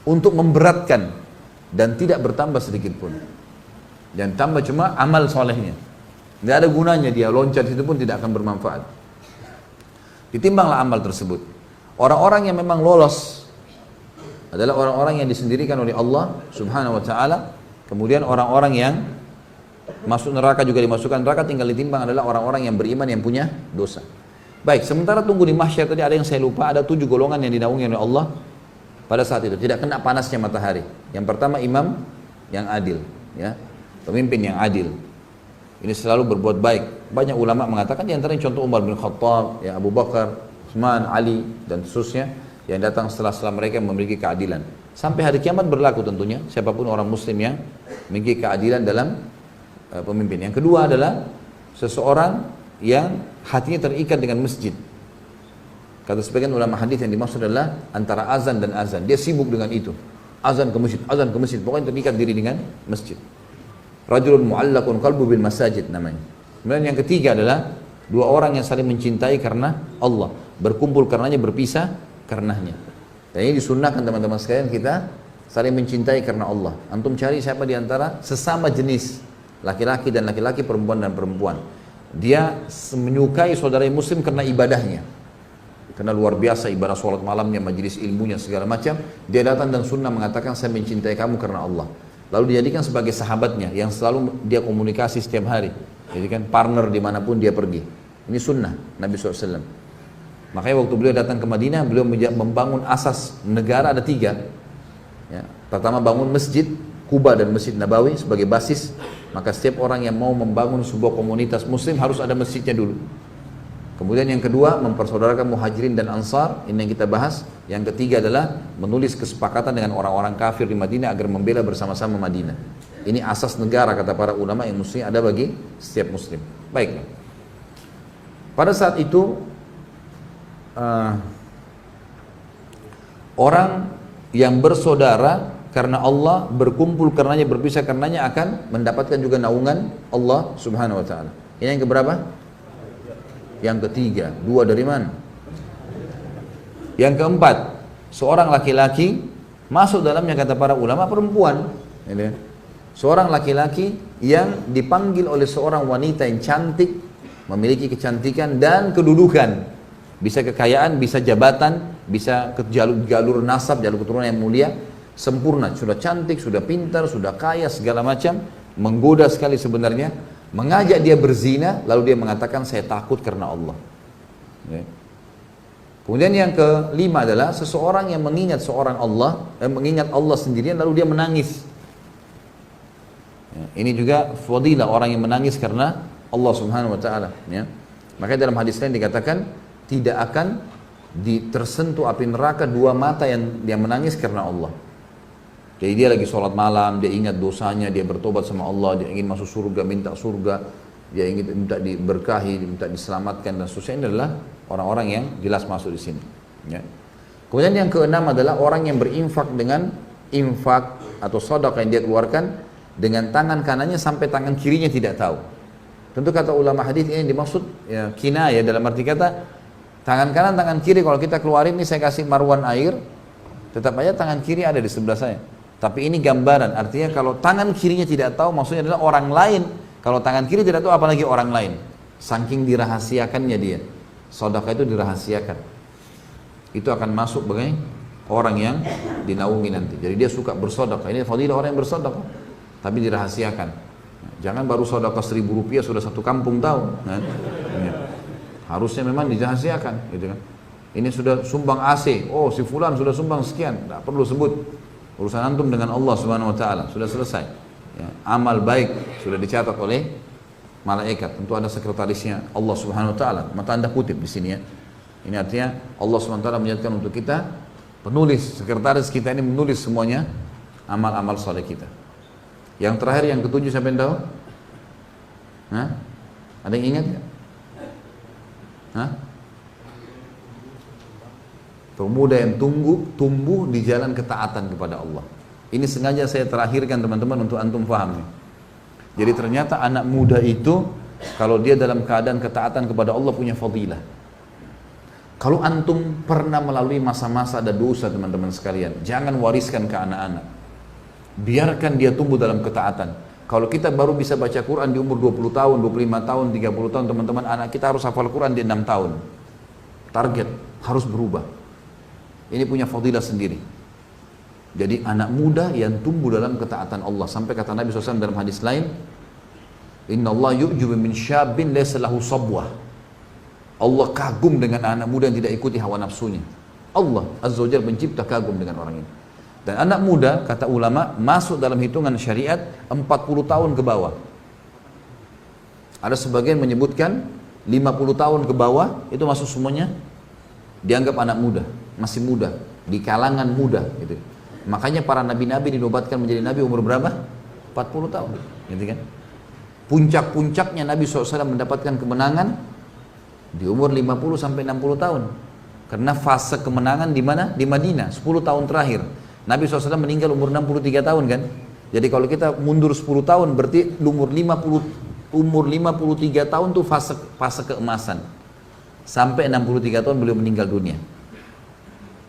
[SPEAKER 2] untuk memberatkan, dan tidak bertambah sedikit pun. Dan tambah cuma amal solehnya. Tidak ada gunanya dia loncat, itu pun tidak akan bermanfaat. Ditimbanglah amal tersebut. Orang-orang yang memang lolos adalah orang-orang yang disendirikan oleh Allah Subhanahu wa taala. Kemudian orang-orang yang masuk neraka juga dimasukkan neraka, tinggal ditimbang adalah orang-orang yang beriman yang punya dosa. Baik, sementara tunggu di mahsyar tadi ada yang saya lupa, ada 7 golongan yang dinaungi oleh Allah pada saat itu, tidak kena panasnya matahari. Yang pertama imam yang adil, ya, pemimpin yang adil. Ini selalu berbuat baik. Banyak ulama mengatakan di antaranya contoh Umar bin Khattab, ya, Abu Bakar, Utsman, Ali dan seterusnya yang datang setelah mereka memiliki keadilan. Sampai hari kiamat berlaku tentunya siapapun orang muslim yang memiliki keadilan dalam pemimpin. Yang kedua adalah seseorang yang hatinya terikat dengan masjid. Kata sebagian ulama hadis yang dimaksud adalah antara azan dan azan. Dia sibuk dengan itu. Azan ke masjid, pokoknya terikat diri dengan masjid. Rajulun mu'allaqun qalbu bil masajid namanya. Kemudian yang ketiga adalah dua orang yang saling mencintai karena Allah, berkumpul karenanya, berpisah karenanya. Dan ini disunnahkan teman-teman sekalian, kita saling mencintai karena Allah. Antum cari siapa di antara sesama jenis, laki-laki dan laki-laki, perempuan dan perempuan, dia menyukai saudara muslim karena ibadahnya, karena luar biasa ibadah sholat malamnya, majelis ilmunya, segala macam. Dia datang dan sunnah mengatakan saya mencintai kamu karena Allah. Lalu dijadikan sebagai sahabatnya yang selalu dia komunikasi setiap hari. Jadi kan partner dimanapun dia pergi. Ini sunnah Nabi SAW. Makanya waktu beliau datang ke Madinah, beliau membangun asas negara ada 3. Ya. Pertama bangun masjid Kuba dan Masjid Nabawi sebagai basis. Maka setiap orang yang mau membangun sebuah komunitas muslim harus ada masjidnya dulu. Kemudian yang kedua, mempersaudarakan muhajirin dan ansar, ini yang kita bahas. Yang ketiga adalah menulis kesepakatan dengan orang-orang kafir di Madinah agar membela bersama-sama Madinah. Ini asas negara kata para ulama yang mesti ada bagi setiap muslim. Baiklah. Pada saat itu orang yang bersaudara karena Allah, berkumpul karenanya, berpisah karenanya akan mendapatkan juga naungan Allah Subhanahu wa taala. Ini yang keberapa? Yang ketiga. 2 dari mana? Yang keempat, seorang laki-laki masuk dalamnya kata para ulama perempuan. Seorang laki-laki yang dipanggil oleh seorang wanita yang cantik, memiliki kecantikan dan kedudukan. Bisa kekayaan, bisa jabatan, bisa ke jalur nasab, jalur keturunan yang mulia, sempurna, sudah cantik, sudah pintar, sudah kaya, segala macam, menggoda sekali sebenarnya, mengajak dia berzina, lalu dia mengatakan saya takut karena Allah. Kemudian yang kelima adalah seseorang yang mengingat mengingat Allah sendirian lalu dia menangis. Ini juga fadilah orang yang menangis karena Allah Subhanahu wa taala, ya. Makanya dalam hadis lain dikatakan tidak akan tersentuh api neraka 2 mata yang menangis karena Allah. Jadi dia lagi sholat malam, dia ingat dosanya, dia bertobat sama Allah, dia ingin masuk surga, minta surga, dia ingin minta diberkahi, minta diselamatkan dan seterusnya. Ini adalah orang-orang yang jelas masuk di sini. Ya. Kemudian yang keenam adalah orang yang berinfak dengan infak atau sedekah yang dia keluarkan dengan tangan kanannya sampai tangan kirinya tidak tahu. Tentu kata ulama hadis ini dimaksud ya, kinayah dalam arti kata tangan kanan, tangan kiri. Kalau kita keluarin ini saya kasih marwan air, tetap aja tangan kiri ada di sebelah saya. Tapi ini gambaran, artinya kalau tangan kirinya tidak tahu, maksudnya adalah orang lain. Kalau tangan kiri tidak tahu, apalagi orang lain. Saking dirahasiakannya dia. Sedekah itu dirahasiakan. Itu akan masuk sebagai orang yang dinaungi nanti. Jadi dia suka bersedekah. Ini fadilah orang yang bersedekah, tapi dirahasiakan. Jangan baru sedekah 1.000 rupiah sudah satu kampung tahu. Nah, ya. Harusnya memang dirahasiakan, gitu kan. Ini sudah sumbang AC. Oh, si fulan sudah sumbang sekian. Tidak perlu sebut. Urusan antum dengan Allah Subhanahu wa taala sudah selesai. Ya, amal baik sudah dicatat oleh malaikat. Tentu ada sekretarisnya Allah Subhanahu wa taala. Maka Anda kutip di sini ya. Ini artinya Allah Subhanahu wa taala menjadikan untuk kita penulis, sekretaris kita ini menulis semuanya amal-amal saleh kita. Yang terakhir yang ketujuh siapa yang tahu? Hah? Ada yang ingat enggak? Hah? Pemuda yang tumbuh di jalan ketaatan kepada Allah. Ini sengaja saya terakhirkan teman-teman untuk antum paham. Jadi ternyata anak muda itu kalau dia dalam keadaan ketaatan kepada Allah punya fadilah. Kalau antum pernah melalui masa-masa ada dosa teman-teman sekalian, jangan wariskan ke anak-anak. Biarkan dia tumbuh dalam ketaatan. Kalau kita baru bisa baca Quran di umur 20 tahun, 25 tahun, 30 tahun, teman-teman, anak kita harus hafal Quran di 6 tahun. Target harus berubah. Ini punya fadilah sendiri. Jadi anak muda yang tumbuh dalam ketaatan Allah. Sampai kata Nabi SAW dalam hadis lain, Inna Allah yu'jubu min syabin laysa lahu sabwah. Allah kagum dengan anak muda yang tidak ikuti hawa nafsunya. Allah Azza wa Jalla pencipta kagum dengan orang ini. Dan anak muda, kata ulama, masuk dalam hitungan syariat 40 tahun ke bawah. Ada sebagian menyebutkan 50 tahun ke bawah, itu masuk semuanya dianggap anak muda, masih muda, di kalangan muda gitu. Makanya para nabi-nabi dinobatkan menjadi nabi umur berapa? 40 tahun gitu kan. Puncak-puncaknya Nabi SAW mendapatkan kemenangan di umur 50 sampai 60 tahun. Karena fase kemenangan di mana? Di Madinah, 10 tahun terakhir. Nabi SAW meninggal umur 63 tahun kan. Jadi kalau kita mundur 10 tahun berarti umur 53 tahun tuh fase keemasan. Sampai 63 tahun beliau meninggal dunia.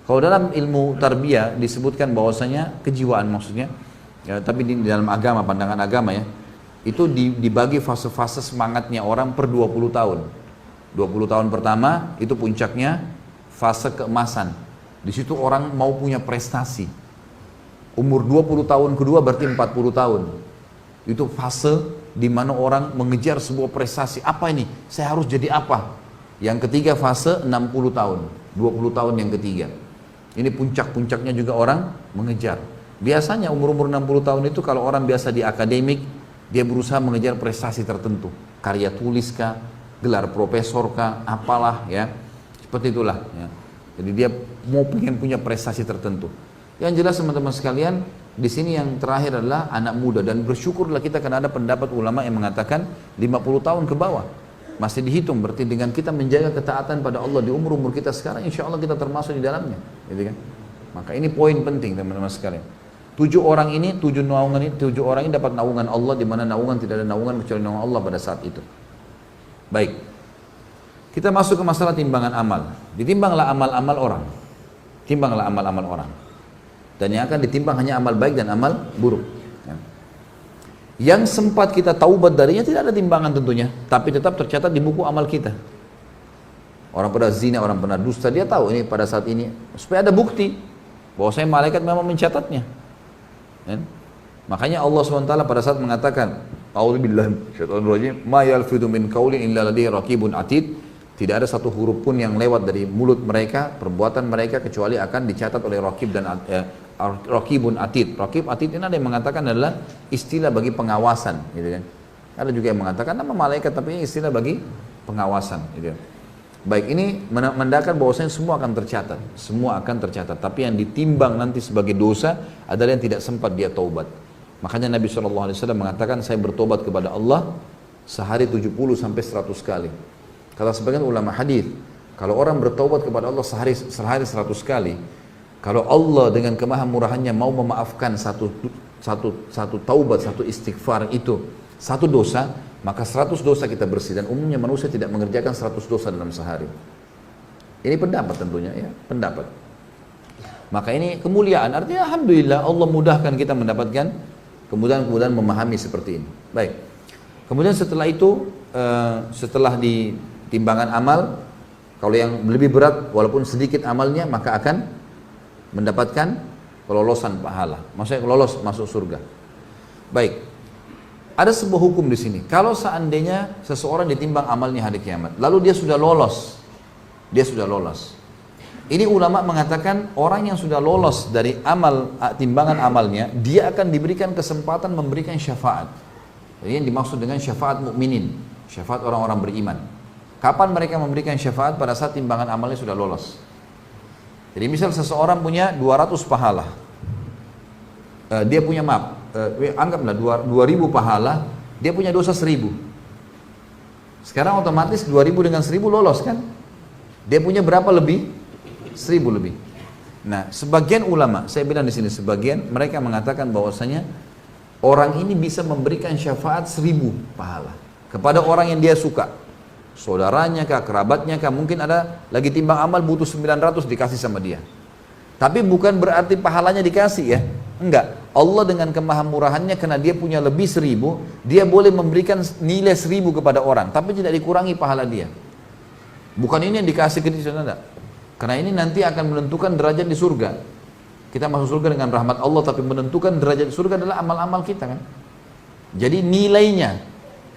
[SPEAKER 2] Kalau dalam ilmu tarbiyah disebutkan bahwasanya kejiwaan maksudnya, ya, tapi di dalam agama, pandangan agama ya, itu dibagi fase-fase semangatnya orang per 20 tahun. 20 tahun pertama itu puncaknya fase keemasan. Di situ orang mau punya prestasi. Umur 20 tahun kedua berarti 40 tahun. Itu fase di mana orang mengejar sebuah prestasi. Apa ini? Saya harus jadi apa? Yang ketiga fase 60 tahun, 20 tahun yang ketiga. Ini puncak-puncaknya juga orang mengejar. Biasanya umur-umur 60 tahun itu kalau orang biasa di akademik, dia berusaha mengejar prestasi tertentu. Karya tulis kah, gelar profesor kah, apalah ya. Seperti itulah ya. Jadi dia mau pengen punya prestasi tertentu. Yang jelas teman-teman sekalian, di sini yang terakhir adalah anak muda, dan bersyukurlah kita karena ada pendapat ulama yang mengatakan 50 tahun ke bawah masih dihitung, berarti dengan kita menjaga ketaatan pada Allah di umur-umur kita sekarang, insya Allah kita termasuk di dalamnya, gitu kan? Maka ini poin penting teman-teman sekalian. 7 orang ini dapat naungan Allah, di mana naungan tidak ada naungan kecuali naungan Allah pada saat itu. Baik, kita masuk ke masalah timbangan amal. Ditimbanglah amal-amal orang, timbanglah amal-amal orang, dan yang akan ditimbang hanya amal baik dan amal buruk. Yang sempat kita taubat darinya tidak ada timbangan tentunya, tapi tetap tercatat di buku amal kita. Orang pernah zina, orang pernah dusta, dia tahu ini pada saat ini, supaya ada bukti bahwa saya malaikat memang mencatatnya. Makanya Allah SWT pada saat mengatakan, A'udzubillahi minasyaitonirrajim, ma yalfidu min qaulin illa ladaihi raqibun atid. Tidak ada satu huruf pun yang lewat dari mulut mereka, perbuatan mereka, kecuali akan dicatat oleh raqib dan raqibun atid. Raqib atid ini ada yang mengatakan adalah istilah bagi pengawasan, gitu kan. Ada juga yang mengatakan nama malaikat, tapi istilah bagi pengawasan, gitu. Baik, ini menandakan bahwasanya semua akan tercatat, semua akan tercatat. Tapi yang ditimbang nanti sebagai dosa adalah yang tidak sempat dia taubat. Makanya Nabi SAW mengatakan, saya bertobat kepada Allah sehari 70 sampai 100 kali. Kata sebagian ulama hadis, kalau orang bertaubat kepada Allah sehari 100 kali, kalau Allah dengan kemahamurahannya mau memaafkan satu taubat, satu istighfar itu, satu dosa, maka 100 dosa kita bersih. Dan umumnya manusia tidak mengerjakan 100 dosa dalam sehari. Ini pendapat tentunya ya, pendapat. Maka ini kemuliaan, artinya alhamdulillah Allah mudahkan kita mendapatkan kemudahan-kemudahan memahami seperti ini. Baik. Kemudian setelah itu, setelah di timbangan amal, kalau yang lebih berat walaupun sedikit amalnya, maka akan mendapatkan kelolosan pahala. Maksudnya lolos masuk surga. Baik. Ada sebuah hukum di sini. Kalau seandainya seseorang ditimbang amalnya hari kiamat, lalu dia sudah lolos. Ini ulama mengatakan orang yang sudah lolos dari timbangan amalnya, dia akan diberikan kesempatan memberikan syafaat. Jadi yang dimaksud dengan syafaat mukminin, syafaat orang-orang beriman. Kapan mereka memberikan syafaat? Pada saat timbangan amalnya sudah lolos. Jadi misal seseorang punya 200 pahala, dia punya anggaplah 2000 pahala, dia punya dosa 1000. Sekarang otomatis 2000 dengan 1000 lolos kan? Dia punya berapa lebih? 1000 lebih. Nah, sebagian ulama, saya bilang di sini sebagian, mereka mengatakan bahwasanya orang ini bisa memberikan syafaat 1000 pahala kepada orang yang dia suka. Saudaranya kah, kerabatnya kah, mungkin ada lagi timbang amal butuh 900 dikasih sama dia. Tapi bukan berarti pahalanya dikasih ya. Enggak. Allah dengan kemahamurahannya, karena dia punya lebih 1000, dia boleh memberikan nilai 1000 kepada orang, tapi tidak dikurangi pahala dia. Bukan ini yang dikasih ke dia, enggak. Karena ini nanti akan menentukan derajat di surga. Kita masuk surga dengan rahmat Allah, tapi menentukan derajat di surga adalah amal-amal kita kan. Jadi nilainya,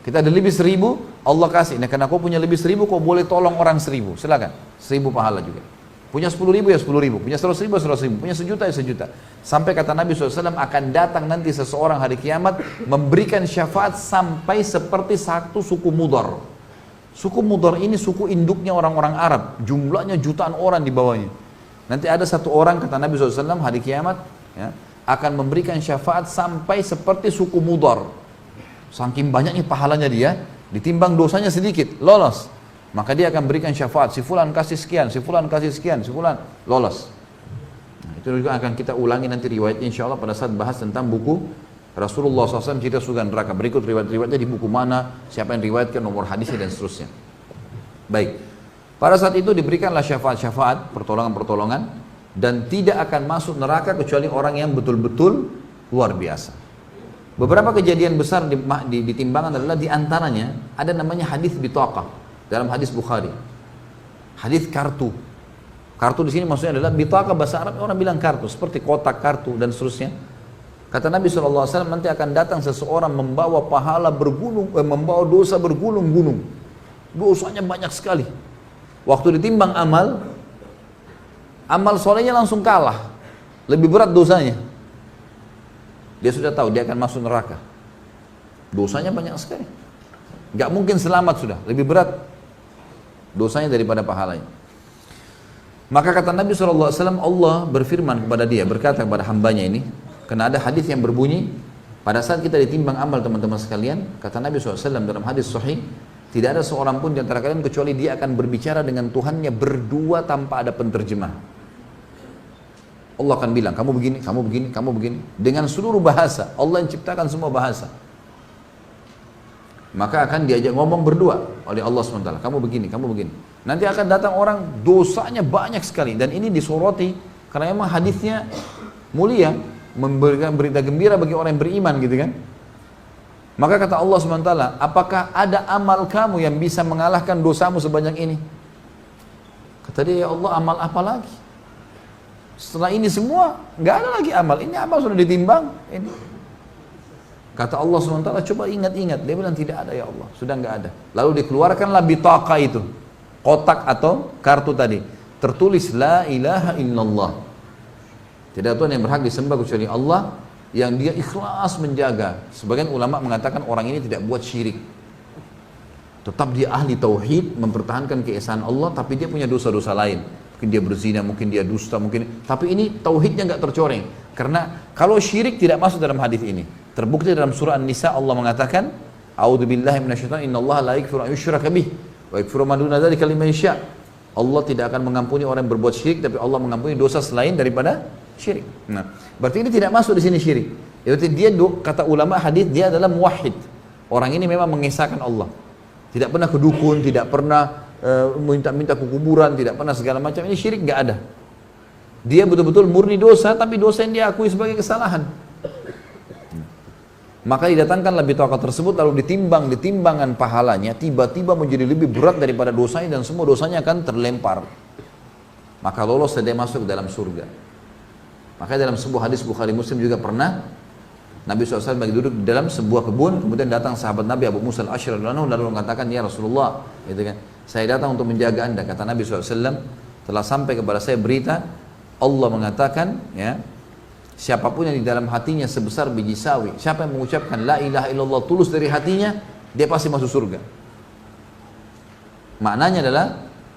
[SPEAKER 2] kita ada lebih 1000, Allah kasih. Nah, karena kau punya lebih 1000, kau boleh tolong orang 1000. Silakan, 1000 pahala juga. Punya 10.000 ya 10.000, punya 100.000 ya 100.000, punya 1 juta ya 1 juta. Sampai kata Nabi SAW, akan datang nanti seseorang hari kiamat memberikan syafaat sampai seperti satu suku Mudhar. Suku Mudhar ini suku induknya orang-orang Arab, jumlahnya jutaan orang di bawahnya. Nanti ada satu orang, kata Nabi SAW, hari kiamat ya, akan memberikan syafaat sampai seperti suku Mudhar. Saking banyaknya pahalanya dia, ditimbang dosanya sedikit, lolos. Maka dia akan berikan syafaat, si fulan kasih sekian, si fulan kasih sekian, si fulan lolos. Nah, itu juga akan kita ulangi nanti riwayatnya insya Allah pada saat bahas tentang buku Rasulullah SAW cerita surga neraka. Berikut riwayat-riwayatnya di buku mana, siapa yang riwayatkan, nomor hadisnya dan seterusnya. Baik, pada saat itu diberikanlah syafaat-syafaat, pertolongan-pertolongan, dan tidak akan masuk neraka kecuali orang yang betul-betul luar biasa. Beberapa kejadian besar di timbangan adalah diantaranya ada namanya hadis bitaqah. Dalam hadis Bukhari, hadis kartu. Kartu di sini maksudnya adalah bitaqah, bahasa Arab orang bilang kartu, seperti kotak kartu dan seterusnya. Kata Nabi SAW, nanti akan datang seseorang membawa pahala membawa dosa bergulung-gulung. Dosanya banyak sekali. Waktu ditimbang amal solehnya langsung kalah. Lebih berat dosanya. Dia sudah tahu dia akan masuk neraka. Dosanya banyak sekali. Gak mungkin selamat sudah. Lebih berat dosanya daripada pahalanya. Maka kata Nabi SAW, Allah berfirman kepada dia, berkata kepada hambanya ini, karena ada hadis yang berbunyi, pada saat kita ditimbang amal teman-teman sekalian, kata Nabi SAW dalam hadis sahih, tidak ada seorang pun di antara kalian kecuali dia akan berbicara dengan Tuhannya berdua tanpa ada penterjemah. Allah akan bilang, kamu begini, kamu begini, kamu begini. Dengan seluruh bahasa, Allah yang ciptakan semua bahasa. Maka akan diajak ngomong berdua oleh Allah SWT. Kamu begini, kamu begini. Nanti akan datang orang dosanya banyak sekali. Dan ini disoroti karena memang hadisnya mulia. Memberikan berita gembira bagi orang yang beriman gitu kan. Maka kata Allah SWT, apakah ada amal kamu yang bisa mengalahkan dosamu sebanyak ini? Kata dia, ya Allah, amal apa lagi? Setelah ini semua, nggak ada lagi amal. Ini amal sudah ditimbang. Ini. Kata Allah SWT, coba ingat-ingat. Dia bilang, tidak ada ya Allah, sudah nggak ada. Lalu dikeluarkanlah bitaqah itu. Kotak atau kartu tadi. Tertulis, la ilaha illallah. Tidak ada Tuhan yang berhak disembah kecuali Allah, yang dia ikhlas menjaga. Sebagian ulama mengatakan orang ini tidak buat syirik. Tetap dia ahli tauhid, mempertahankan keesaan Allah, tapi dia punya dosa-dosa lain. Mungkin dia berzina, mungkin dia dusta, tapi ini tauhidnya nggak tercoreng. Karena kalau syirik tidak masuk dalam hadis ini. Terbukti dalam surah An-Nisa Allah mengatakan, A'udzubillahi minasyaitonir innallaha la yaghfiru an yushraka bih wa yaghfiru ma duna dzalika liman yasha. Allah tidak akan mengampuni orang yang berbuat syirik, tapi Allah mengampuni dosa selain daripada syirik. Nah, berarti ini tidak masuk di sini syirik. Berarti dia kata ulama hadis dia adalah muwahhid. Orang ini memang mengesahkan Allah. Tidak pernah ke dukun, tidak pernah minta-minta ke kuburan, tidak pernah segala macam. Ini syirik nggak ada. Dia betul-betul murni dosa, tapi dosa yang dia akui sebagai kesalahan. Maka didatangkanlah bitaqah tersebut, lalu ditimbang di timbangan pahalanya, tiba-tiba menjadi lebih berat daripada dosanya, dan semua dosanya akan terlempar. Maka lolos dan dia masuk ke dalam surga. Maka dalam sebuah hadis Bukhari Muslim juga pernah Nabi SAW lagi duduk di dalam sebuah kebun, kemudian datang sahabat Nabi Abu Musa al-Asy'ari lalu mengatakan, ya Rasulullah, gitu kan, saya datang untuk menjaga anda. Kata Nabi SAW, telah sampai kepada saya berita, Allah mengatakan, ya, siapapun yang di dalam hatinya sebesar biji sawi, siapa yang mengucapkan la ilaha illallah tulus dari hatinya, dia pasti masuk surga. Maknanya adalah,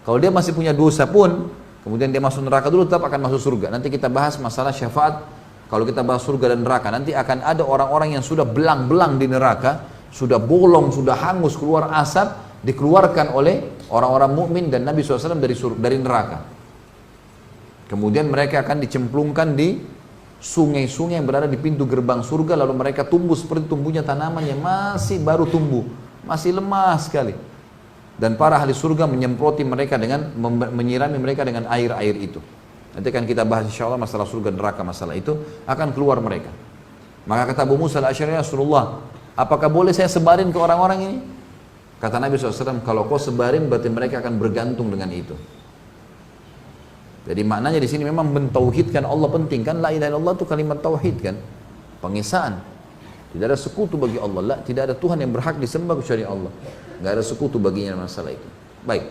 [SPEAKER 2] kalau dia masih punya dosa pun, kemudian dia masuk neraka dulu, tetap akan masuk surga. Nanti kita bahas masalah syafaat. Kalau kita bahas surga dan neraka, nanti akan ada orang-orang yang sudah belang-belang di neraka, sudah bolong, sudah hangus, keluar asap, dikeluarkan oleh orang-orang mukmin dan Nabi SAW dari neraka. Kemudian mereka akan dicemplungkan di sungai-sungai yang berada di pintu gerbang surga, lalu mereka tumbuh seperti tumbuhnya tanaman yang masih baru tumbuh, masih lemah sekali. Dan para ahli surga menyemproti mereka dengan, menyirami mereka dengan air-air itu. Nanti akan kita bahas insya Allah masalah surga neraka, masalah itu akan keluar mereka. Maka kata Abu Musa al-Asy'ari, Rasulullah, apakah boleh saya sebarin ke orang-orang ini? Kata Nabi SAW, kalau kau sebarin berarti mereka akan bergantung dengan itu. Jadi maknanya di sini memang mentauhidkan Allah penting kan, la ilaha illallah itu kalimat tauhid kan, pengesaan. Tidak ada sekutu bagi Allah, tidak ada Tuhan yang berhak disembah kecuali Allah. Tidak ada sekutu baginya masalah itu. Baik.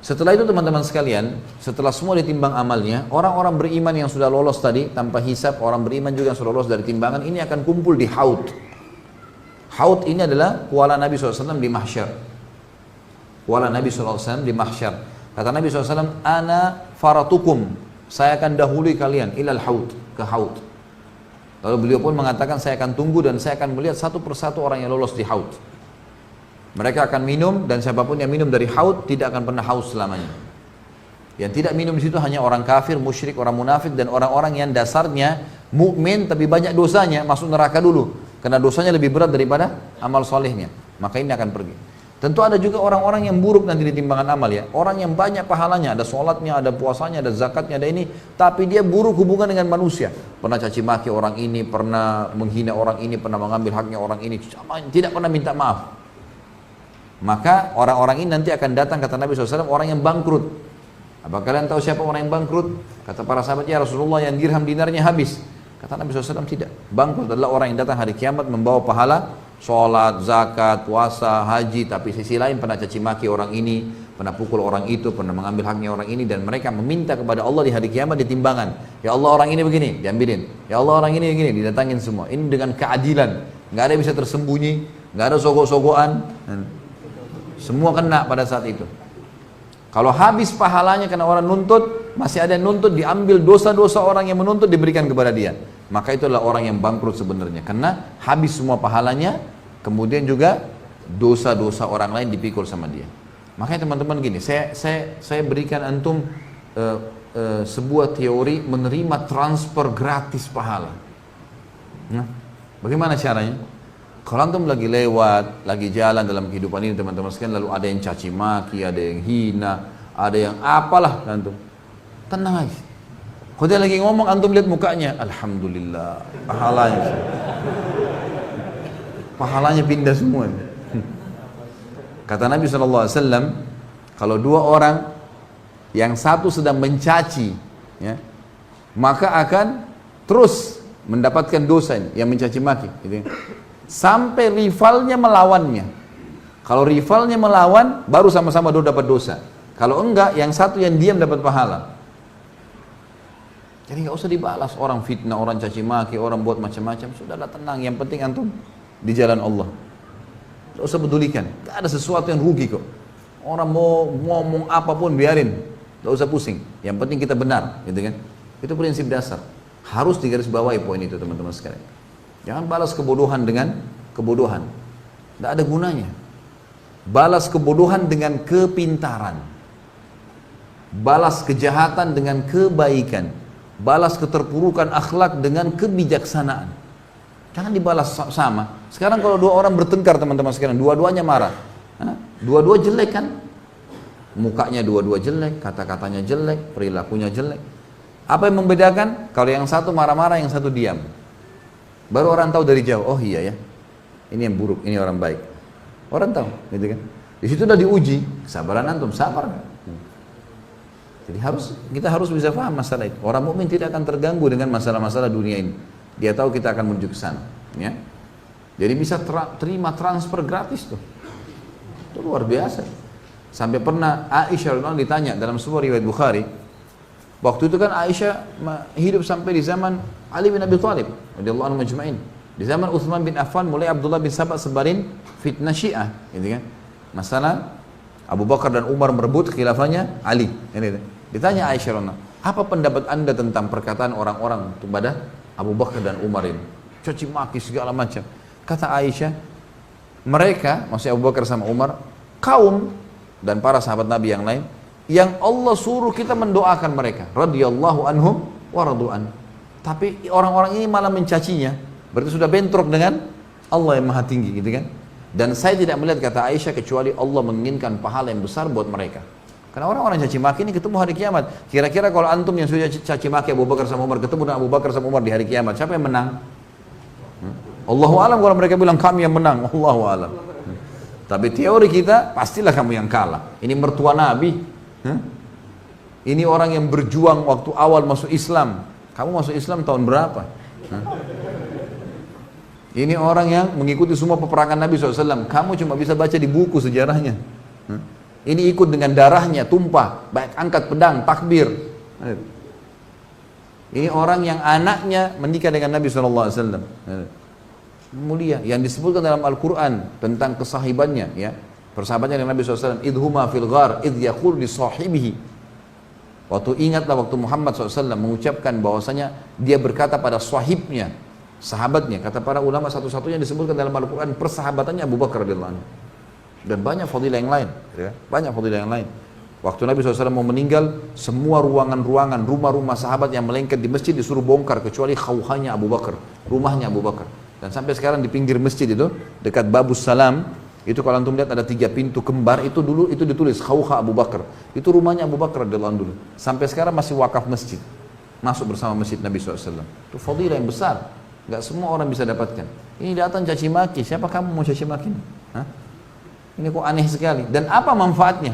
[SPEAKER 2] Setelah itu teman-teman sekalian, setelah semua ditimbang amalnya, orang-orang beriman yang sudah lolos tadi tanpa hisab, orang beriman juga yang sudah lolos dari timbangan ini akan kumpul di Haud. Haud ini adalah kuala Nabi SAW di mahsyar. Kuala Nabi SAW di mahsyar. Kata Nabi SAW, ana faratukum, saya akan dahului kalian ilal Haud, ke Haud. Lalu beliau pun mengatakan, saya akan tunggu dan saya akan melihat satu persatu orang yang lolos di Haud. Mereka akan minum, dan siapapun yang minum dari haud tidak akan pernah haus selamanya. Yang tidak minum di situ hanya orang kafir, musyrik, orang munafik, dan orang-orang yang dasarnya mukmin tapi banyak dosanya, masuk neraka dulu karena dosanya lebih berat daripada amal solehnya. Maka ini akan pergi. Tentu ada juga orang-orang yang buruk nanti di timbangan amal ya. Orang yang banyak pahalanya, ada sholatnya, ada puasanya, ada zakatnya, ada ini, tapi dia buruk hubungan dengan manusia. Pernah caci maki orang ini, pernah menghina orang ini, pernah mengambil haknya orang ini, tidak pernah minta maaf. Maka orang-orang ini nanti akan datang, kata Nabi SAW, orang yang bangkrut. Apa kalian tahu siapa orang yang bangkrut? Kata para sahabat, ya Rasulullah, yang dirham dinarnya habis. Kata Nabi SAW tidak. Bangkrut adalah orang yang datang hari kiamat membawa pahala sholat, zakat, puasa, haji, tapi sisi lain pernah caci maki orang ini, pernah pukul orang itu, pernah mengambil haknya orang ini, dan mereka meminta kepada Allah di hari kiamat di timbangan. Ya Allah, orang ini begini, diambilin. Ya Allah, orang ini begini, didatangin semua. Ini dengan keadilan, nggak ada yang bisa tersembunyi, nggak ada sogok-sogokan. Semua kena pada saat itu. Kalau habis pahalanya karena orang nuntut, masih ada yang nuntut, diambil dosa-dosa orang yang menuntut diberikan kepada dia. Maka itu adalah orang yang bangkrut sebenarnya. Karena habis semua pahalanya, kemudian juga dosa-dosa orang lain dipikul sama dia. Makanya teman-teman gini, saya berikan antum sebuah teori menerima transfer gratis pahala. Nah, bagaimana caranya? Kalau antum lagi lewat, lagi jalan dalam kehidupan ini teman-teman sekalian, lalu ada yang caci maki, ada yang hina, ada yang apalah antum, tenang aja. Kalau dia lagi ngomong, antum lihat mukanya, alhamdulillah, pahalanya pindah semua. Kata Nabi SAW, kalau dua orang, yang satu sedang mencaci, ya, maka akan terus mendapatkan dosa yang mencaci maki, gitu ya, sampai rivalnya melawannya. Kalau rivalnya melawan, baru sama-sama dapat dosa. Kalau enggak, yang satu yang diam dapat pahala. Jadi nggak usah dibalas orang fitnah, orang caci maki, orang buat macam-macam. Sudahlah, tenang. Yang penting antum di jalan Allah. Nggak usah pedulikan. Nggak ada sesuatu yang rugi kok. Orang mau ngomong apapun biarin. Nggak usah pusing. Yang penting kita benar, gitu kan? Itu prinsip dasar. Harus digarisbawahi poin itu teman-teman sekalian. Jangan balas kebodohan dengan kebodohan. Tidak ada gunanya. Balas kebodohan dengan kepintaran. Balas kejahatan dengan kebaikan. Balas keterpurukan akhlak dengan kebijaksanaan. Jangan dibalas sama. Sekarang kalau dua orang bertengkar teman-teman sekalian, dua-duanya marah. Dua-dua jelek kan? Mukanya dua-dua jelek, kata-katanya jelek, perilakunya jelek. Apa yang membedakan? Kalau yang satu marah-marah, yang satu diam. Baru orang tahu dari jauh, oh iya ya, ini yang buruk, ini orang baik. Orang tahu, gitu kan? Di situ udah diuji, kesabaran antum, sabar. Jadi kita harus bisa paham masalah itu. Orang mukmin tidak akan terganggu dengan masalah-masalah dunia ini. Dia tahu kita akan menuju ke sana, ya. Jadi bisa terima transfer gratis tuh. Itu luar biasa. Sampai pernah Aisyah radhiyallahu anha ditanya dalam sebuah riwayat Bukhari. Waktu itu kan Aisyah hidup sampai di zaman Ali bin Abi Thalib radhiyallahu anhu majma'in. Di zaman Utsman bin Affan mulai Abdullah bin Sabah sebarin fitnah Syiah, gitu kan. Masalah Abu Bakar dan Umar merebut khilafahnya Ali. Ini. Ditanya Aisyah radhiyallahu anha, apa pendapat Anda tentang perkataan orang-orang kepada Abu Bakar dan Umar ini? Caci maki segala macam. Kata Aisyah, mereka, maksudnya Abu Bakar sama Umar, kaum dan para sahabat Nabi yang lain, yang Allah suruh kita mendoakan mereka, radhiyallahu anhum wa radu'an. Tapi orang-orang ini malah mencacinya, berarti sudah bentrok dengan Allah yang maha tinggi, gitu kan? Dan saya tidak melihat, kata Aisyah, kecuali Allah menginginkan pahala yang besar buat mereka. Karena orang-orang caci maki ini ketemu hari kiamat. Kira-kira kalau antum yang sudah caci maki Abu Bakar sama Umar ketemu dengan Abu Bakar sama Umar di hari kiamat, siapa yang menang? Allahu alam, kalau mereka bilang kami yang menang, Allahu alam. Tapi teori kita, pastilah kamu yang kalah. Ini mertua Nabi. Ini orang yang berjuang waktu awal masuk Islam. Kamu masuk Islam tahun berapa? Ini orang yang mengikuti semua peperangan Nabi SAW. Kamu cuma bisa baca di buku sejarahnya. Ini ikut dengan darahnya, tumpah, baik angkat pedang, takbir. Ini orang yang anaknya menikah dengan Nabi SAW. Mulia, yang disebutkan dalam Al-Quran tentang kesahibannya, ya, persahabatnya dengan Nabi SAW. Idhuma fil ghar, idh yaqul li sahibihi. Waktu ingatlah waktu Muhammad SAW mengucapkan bahwasanya dia berkata pada sahibnya, sahabatnya. Kata para ulama, satu-satunya disebutkan dalam Al-Quran persahabatannya Abu Bakar radhiyallahu anhu. Dan banyak fadilah yang lain, ya, banyak fadilah yang lain. Waktu Nabi SAW mau meninggal, semua ruangan-ruangan, rumah-rumah sahabat yang melengket di masjid disuruh bongkar, kecuali khawhanya Abu Bakar, rumahnya Abu Bakar. Dan sampai sekarang di pinggir masjid itu, dekat Babus Salam, itu kalau antum lihat ada 3 pintu kembar, itu dulu itu ditulis khawha Abu Bakar. Itu rumahnya Abu Bakar radhiyallahu anhu dulu. Sampai sekarang masih wakaf masjid, masuk bersama masjid Nabi SAW. Itu fadilah yang besar, nggak semua orang bisa dapatkan. Ini datang caci maki, siapa kamu mau caci maki? Ini kok aneh sekali. Dan apa manfaatnya?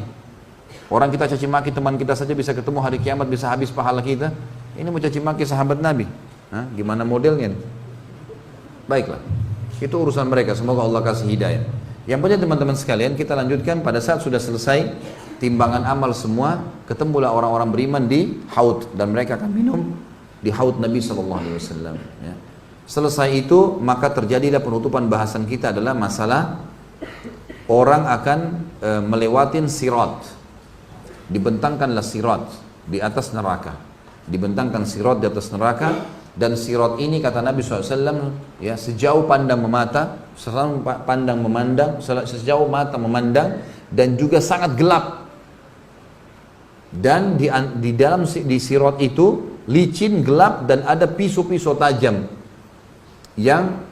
[SPEAKER 2] Orang kita caci maki teman kita saja bisa ketemu hari kiamat, bisa habis pahala kita. Ini mau caci maki sahabat Nabi. Hah? Gimana modelnya nih? Baiklah, itu urusan mereka, semoga Allah kasih hidayah. Yang penting teman-teman sekalian, kita lanjutkan. Pada saat sudah selesai timbangan amal semua, ketemulah orang-orang beriman di haud, dan mereka akan minum di haud Nabi SAW. Ya. Selesai itu, maka terjadilah penutupan bahasan kita adalah masalah orang akan melewatin sirat. Dibentangkanlah sirat di atas neraka. Dibentangkan sirat di atas neraka. Dan sirat ini kata Nabi SAW, ya, sejauh pandang memata, sejauh mata memandang, dan juga sangat gelap. Dan di dalam di sirat itu licin, gelap, dan ada pisau-pisau tajam yang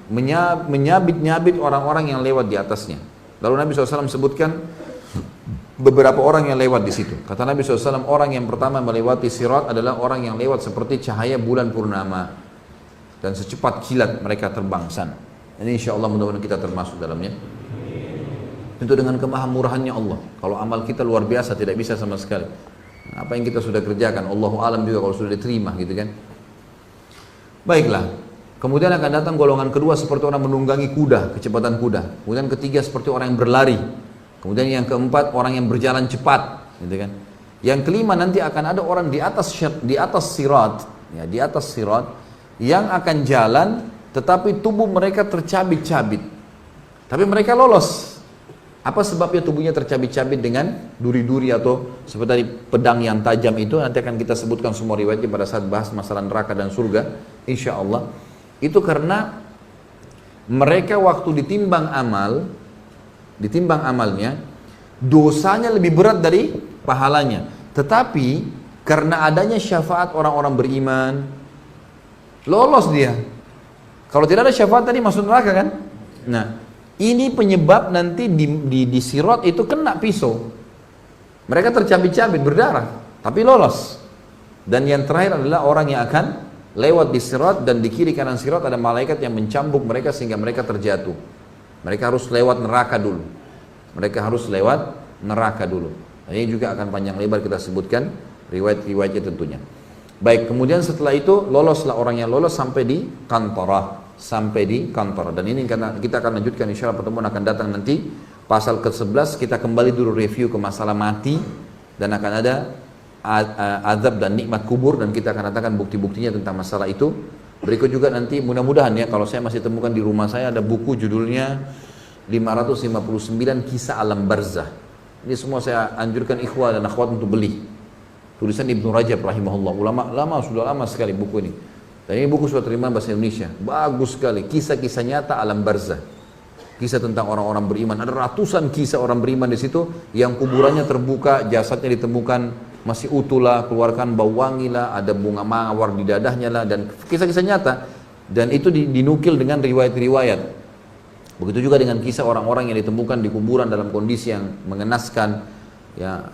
[SPEAKER 2] menyabit-nyabit orang-orang yang lewat di atasnya. Lalu Nabi SAW sebutkan beberapa orang yang lewat di situ. Kata Nabi SAW, orang yang pertama melewati sirat adalah orang yang lewat seperti cahaya bulan purnama, dan secepat kilat mereka terbang sana. Ini insya Allah mudah-mudahan kita termasuk dalamnya. Tentu dengan kemahamurahannya Allah. Kalau amal kita luar biasa, tidak bisa sama sekali. Apa yang kita sudah kerjakan, Allahu alam juga kalau sudah diterima, gitu kan. Baiklah. Kemudian akan datang golongan kedua seperti orang menunggangi kuda, kecepatan kuda. Kemudian ketiga seperti orang yang berlari. Kemudian yang keempat orang yang berjalan cepat, gitu kan. Yang kelima nanti akan ada orang di atas sirat, ya, di atas sirat yang akan jalan, tetapi tubuh mereka tercabit-cabit. Tapi mereka lolos. Apa sebabnya tubuhnya tercabit-cabit dengan duri-duri atau seperti tadi pedang yang tajam itu? Nanti akan kita sebutkan semua riwayatnya pada saat bahas masalah neraka dan surga, insya Allah. Itu karena mereka waktu ditimbang amalnya, dosanya lebih berat dari pahalanya. Tetapi karena adanya syafaat orang-orang beriman, lolos dia. Kalau tidak ada syafaat tadi masuk neraka kan? Nah, ini penyebab nanti di sirat itu kena pisau. Mereka tercabit-cabit berdarah, tapi lolos. Dan yang terakhir adalah orang yang akan lewat di sirat, dan di kiri kanan sirat ada malaikat yang mencambuk mereka sehingga mereka terjatuh. Mereka harus lewat neraka dulu. Ini juga akan panjang lebar kita sebutkan riwayat-riwayatnya tentunya. Baik, kemudian setelah itu loloslah orang yang lolos sampai di kantorah. Dan ini kita akan lanjutkan insyaallah pertemuan akan datang nanti. Pasal ke-11 kita kembali dulu review ke masalah mati, dan akan ada azab dan nikmat kubur, dan kita akan katakan bukti-buktinya tentang masalah itu. Berikut juga nanti mudah-mudahan ya, kalau saya masih temukan di rumah saya ada buku judulnya 559 Kisah Alam Barzah. Ini semua saya anjurkan ikhwah dan akhwat untuk beli. Tulisan Ibnu Rajab rahimahullah, sudah lama sekali buku ini. Dan ini buku sudah terima bahasa Indonesia. Bagus sekali, kisah-kisah nyata alam barzah. Kisah tentang orang-orang beriman. Ada ratusan kisah orang beriman di situ yang kuburannya terbuka, jasadnya ditemukan masih utuh lah, keluarkan bau wangi lah, ada bunga mawar di dadahnya lah, dan kisah-kisah nyata. Dan itu dinukil dengan riwayat-riwayat. Begitu juga dengan kisah orang-orang yang ditemukan di kuburan dalam kondisi yang mengenaskan, ya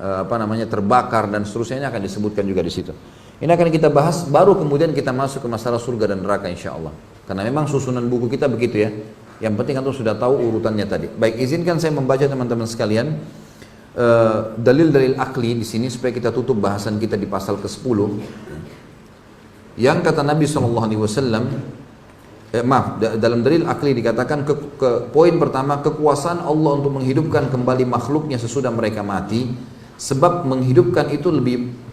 [SPEAKER 2] terbakar dan seterusnya, ini akan disebutkan juga di situ. Ini akan kita bahas, baru kemudian kita masuk ke masalah surga dan neraka insya Allah. Karena memang susunan buku kita begitu ya. Yang penting antum sudah tahu urutannya tadi. Baik, izinkan saya membaca teman-teman sekalian dalil-dalil akli di sini supaya kita tutup bahasan kita di pasal ke-10. Yang kata Nabi SAW, dalam dalil akli dikatakan poin pertama, kekuasaan Allah untuk menghidupkan kembali makhluknya sesudah mereka mati. Sebab menghidupkan itu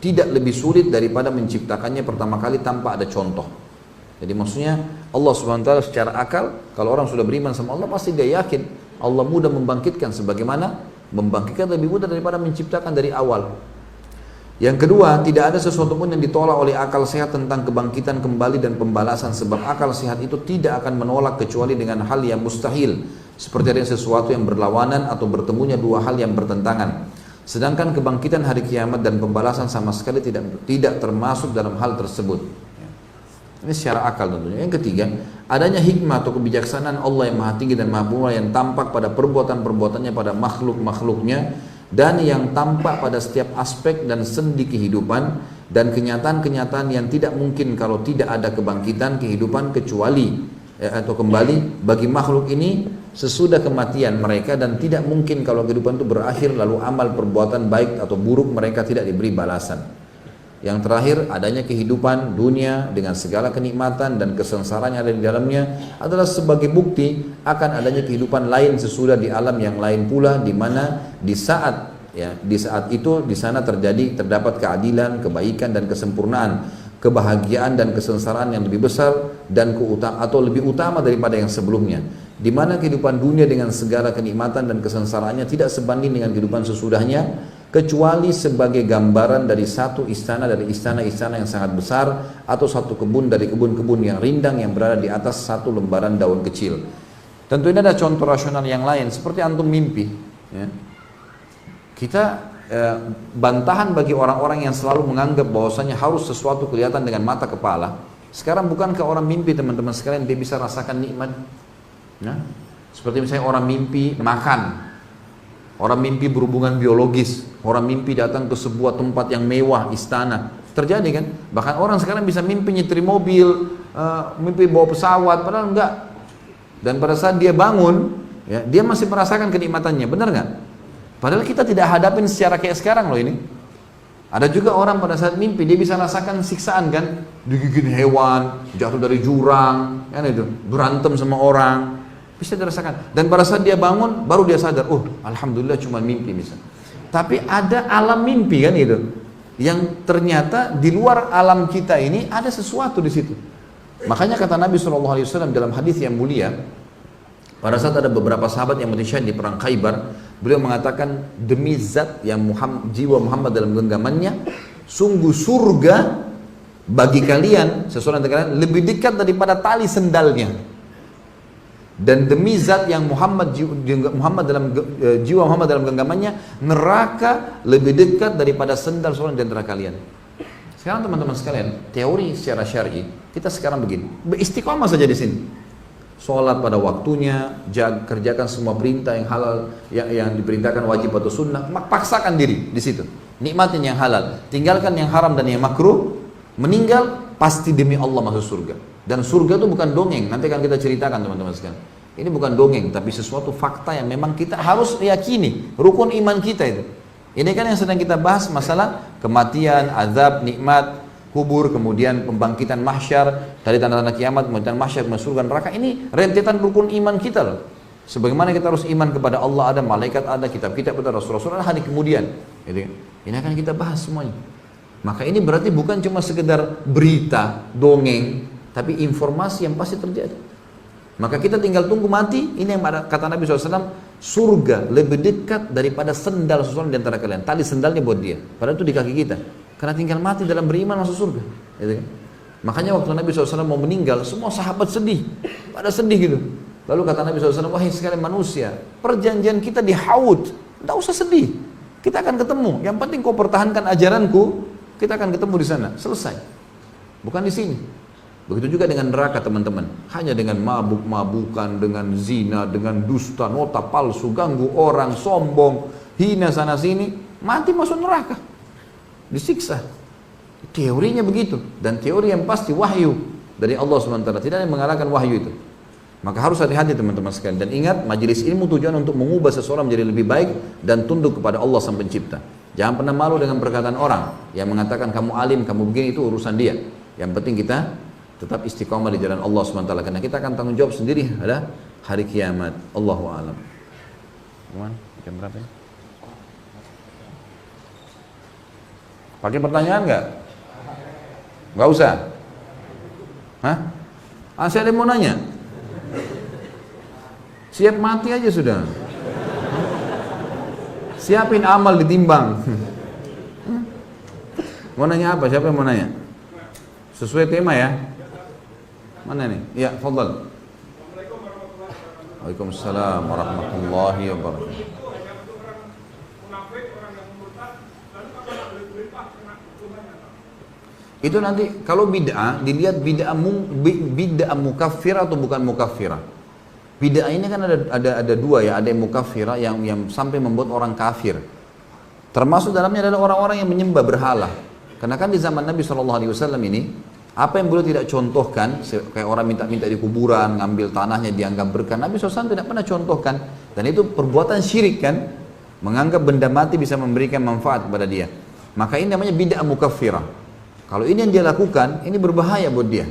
[SPEAKER 2] tidak lebih sulit daripada menciptakannya pertama kali tanpa ada contoh. Jadi maksudnya Allah SWT secara akal, kalau orang sudah beriman sama Allah pasti dia yakin Allah mudah membangkitkan, sebagaimana membangkitkan lebih mudah daripada menciptakan dari awal. Yang kedua, tidak ada sesuatu pun yang ditolak oleh akal sehat tentang kebangkitan kembali dan pembalasan, sebab akal sehat itu tidak akan menolak kecuali dengan hal yang mustahil, seperti ada sesuatu yang berlawanan atau bertemunya dua hal yang bertentangan. Sedangkan kebangkitan hari kiamat dan pembalasan sama sekali tidak termasuk dalam hal tersebut. Ini secara akal tentunya. Yang ketiga, adanya hikmah atau kebijaksanaan Allah yang maha tinggi dan maha pemurah yang tampak pada perbuatan-perbuatannya pada makhluk-makhluknya, dan yang tampak pada setiap aspek dan sendi kehidupan, dan kenyataan-kenyataan yang tidak mungkin kalau tidak ada kebangkitan kehidupan kecuali atau kembali bagi makhluk ini sesudah kematian mereka, dan tidak mungkin kalau kehidupan itu berakhir lalu amal perbuatan baik atau buruk mereka tidak diberi balasan. Yang terakhir, adanya kehidupan dunia dengan segala kenikmatan dan kesengsaraan yang ada di dalamnya adalah sebagai bukti akan adanya kehidupan lain sesudah di alam yang lain pula, di mana di saat itu di sana terdapat keadilan, kebaikan dan kesempurnaan, kebahagiaan dan kesengsaraan yang lebih besar dan lebih utama daripada yang sebelumnya, di mana kehidupan dunia dengan segala kenikmatan dan kesengsaraannya tidak sebanding dengan kehidupan sesudahnya, kecuali sebagai gambaran dari satu istana dari istana-istana yang sangat besar, atau satu kebun dari kebun-kebun yang rindang yang berada di atas satu lembaran daun kecil. Tentu ini ada contoh rasional yang lain, seperti antum mimpi ya. Kita bantahan bagi orang-orang yang selalu menganggap bahwasanya harus sesuatu kelihatan dengan mata kepala. Sekarang bukankah orang mimpi, teman-teman sekalian, dia bisa rasakan nikmat ya? Seperti misalnya orang mimpi makan, orang mimpi berhubungan biologis, orang mimpi datang ke sebuah tempat yang mewah, istana. Terjadi kan? Bahkan orang sekarang bisa mimpi nyetir mobil, mimpi bawa pesawat, padahal enggak. Dan pada saat dia bangun, ya, dia masih merasakan kenikmatannya, benar nggak? Padahal kita tidak hadapin secara kayak sekarang loh ini. Ada juga orang pada saat mimpi, dia bisa rasakan siksaan kan? Digigit hewan, jatuh dari jurang, kan itu, berantem sama orang. Bisa dirasakan. Dan pada saat dia bangun, baru dia sadar, oh alhamdulillah cuma mimpi misalnya. Tapi ada alam mimpi kan itu, yang ternyata di luar alam kita ini ada sesuatu di situ. Makanya kata Nabi SAW dalam hadis yang mulia, pada saat ada beberapa sahabat yang mati syahid di perang Khaybar, beliau mengatakan, demi zat yang jiwa Muhammad dalam genggamannya, sungguh surga bagi kalian, seseorang dari kalian, lebih dekat daripada tali sendalnya. Dan demi zat yang jiwa Muhammad dalam genggamannya, neraka lebih dekat daripada sendal seorang di antara kalian. Sekarang teman-teman sekalian, teori secara syar'i, kita sekarang begini, beristiqomah saja di sini. Sholat pada waktunya, kerjakan semua perintah yang halal, yang diperintahkan wajib atau sunnah, paksakan diri di situ. Nikmatin yang halal, tinggalkan yang haram dan yang makruh, meninggal pasti demi Allah masuk surga. Dan surga itu bukan dongeng, nanti akan kita ceritakan teman-teman sekalian. Ini bukan dongeng, tapi sesuatu fakta yang memang kita harus yakini, rukun iman kita itu. Ini kan yang sedang kita bahas, masalah kematian, azab, nikmat, kubur, kemudian pembangkitan mahsyar, dari tanda-tanda kiamat, pembangkitan mahsyar, masuk surga, neraka. Ini rentetan rukun iman kita loh. Sebagaimana kita harus iman kepada Allah ada, malaikat ada, kitab-kitab ada, rasul-rasul ada, hari kemudian. Ini akan kita bahas semuanya. Maka ini berarti bukan cuma sekedar berita, dongeng, tapi informasi yang pasti terjadi. Maka kita tinggal tunggu mati. Ini yang kata Nabi SAW, surga lebih dekat daripada sendal seseorang di antara kalian. Tali sendalnya buat dia, padahal itu di kaki kita. Karena tinggal mati dalam beriman masuk surga. Makanya waktu Nabi SAW mau meninggal, semua sahabat sedih, pada sedih gitu. Lalu kata Nabi SAW, wahai sekalian manusia, perjanjian kita di Haud, tidak usah sedih, kita akan ketemu. Yang penting kau pertahankan ajaranku, kita akan ketemu di sana, selesai. Bukan di sini. Begitu juga dengan neraka teman-teman. Hanya dengan mabuk-mabukan, dengan zina, dengan dusta, nota palsu, ganggu orang, sombong, hina sana sini, mati masuk neraka, disiksa. Teorinya begitu. Dan teori yang pasti wahyu dari Allah SWT, tidak ada yang mengalahkan wahyu itu. Maka harus hati-hati teman-teman sekalian. Dan ingat, majelis ilmu tujuan untuk mengubah seseorang menjadi lebih baik dan tunduk kepada Allah Sang Pencipta. Jangan pernah malu dengan perkataan orang yang mengatakan kamu alim, kamu begini, itu urusan dia. Yang penting kita tetap istiqomah di jalan Allah SWT, karena kita akan tanggung jawab sendiri pada hari kiamat. Allahu a'lam. Jam berapa ya? Pakai pertanyaan nggak? Nggak usah. Hah? Saya ada yang mau nanya. Siap mati aja sudah. Siapin amal ditimbang. Mau nanya apa? Siapa yang mau nanya? Sesuai tema ya. Mana nih? Ya, fadhal. Waalaikumsalam warahmatullahi wabarakatuh. Itu nanti kalau bid'ah dilihat bid'ah mukaffirah atau bukan mukaffirah. Bid'ah ini kan ada dua ya, ada yang mukaffirah yang sampai membuat orang kafir. Termasuk dalamnya adalah orang-orang yang menyembah berhala. Karena kan di zaman Nabi SAW ini, apa yang beliau tidak contohkan, kayak orang minta-minta di kuburan, ngambil tanahnya dianggap berkah, Nabi SAW tidak pernah contohkan. Dan itu perbuatan syirik kan, menganggap benda mati bisa memberikan manfaat kepada dia. Maka ini namanya bid'ah mukaffirah. Kalau ini yang dia lakukan, ini berbahaya buat dia.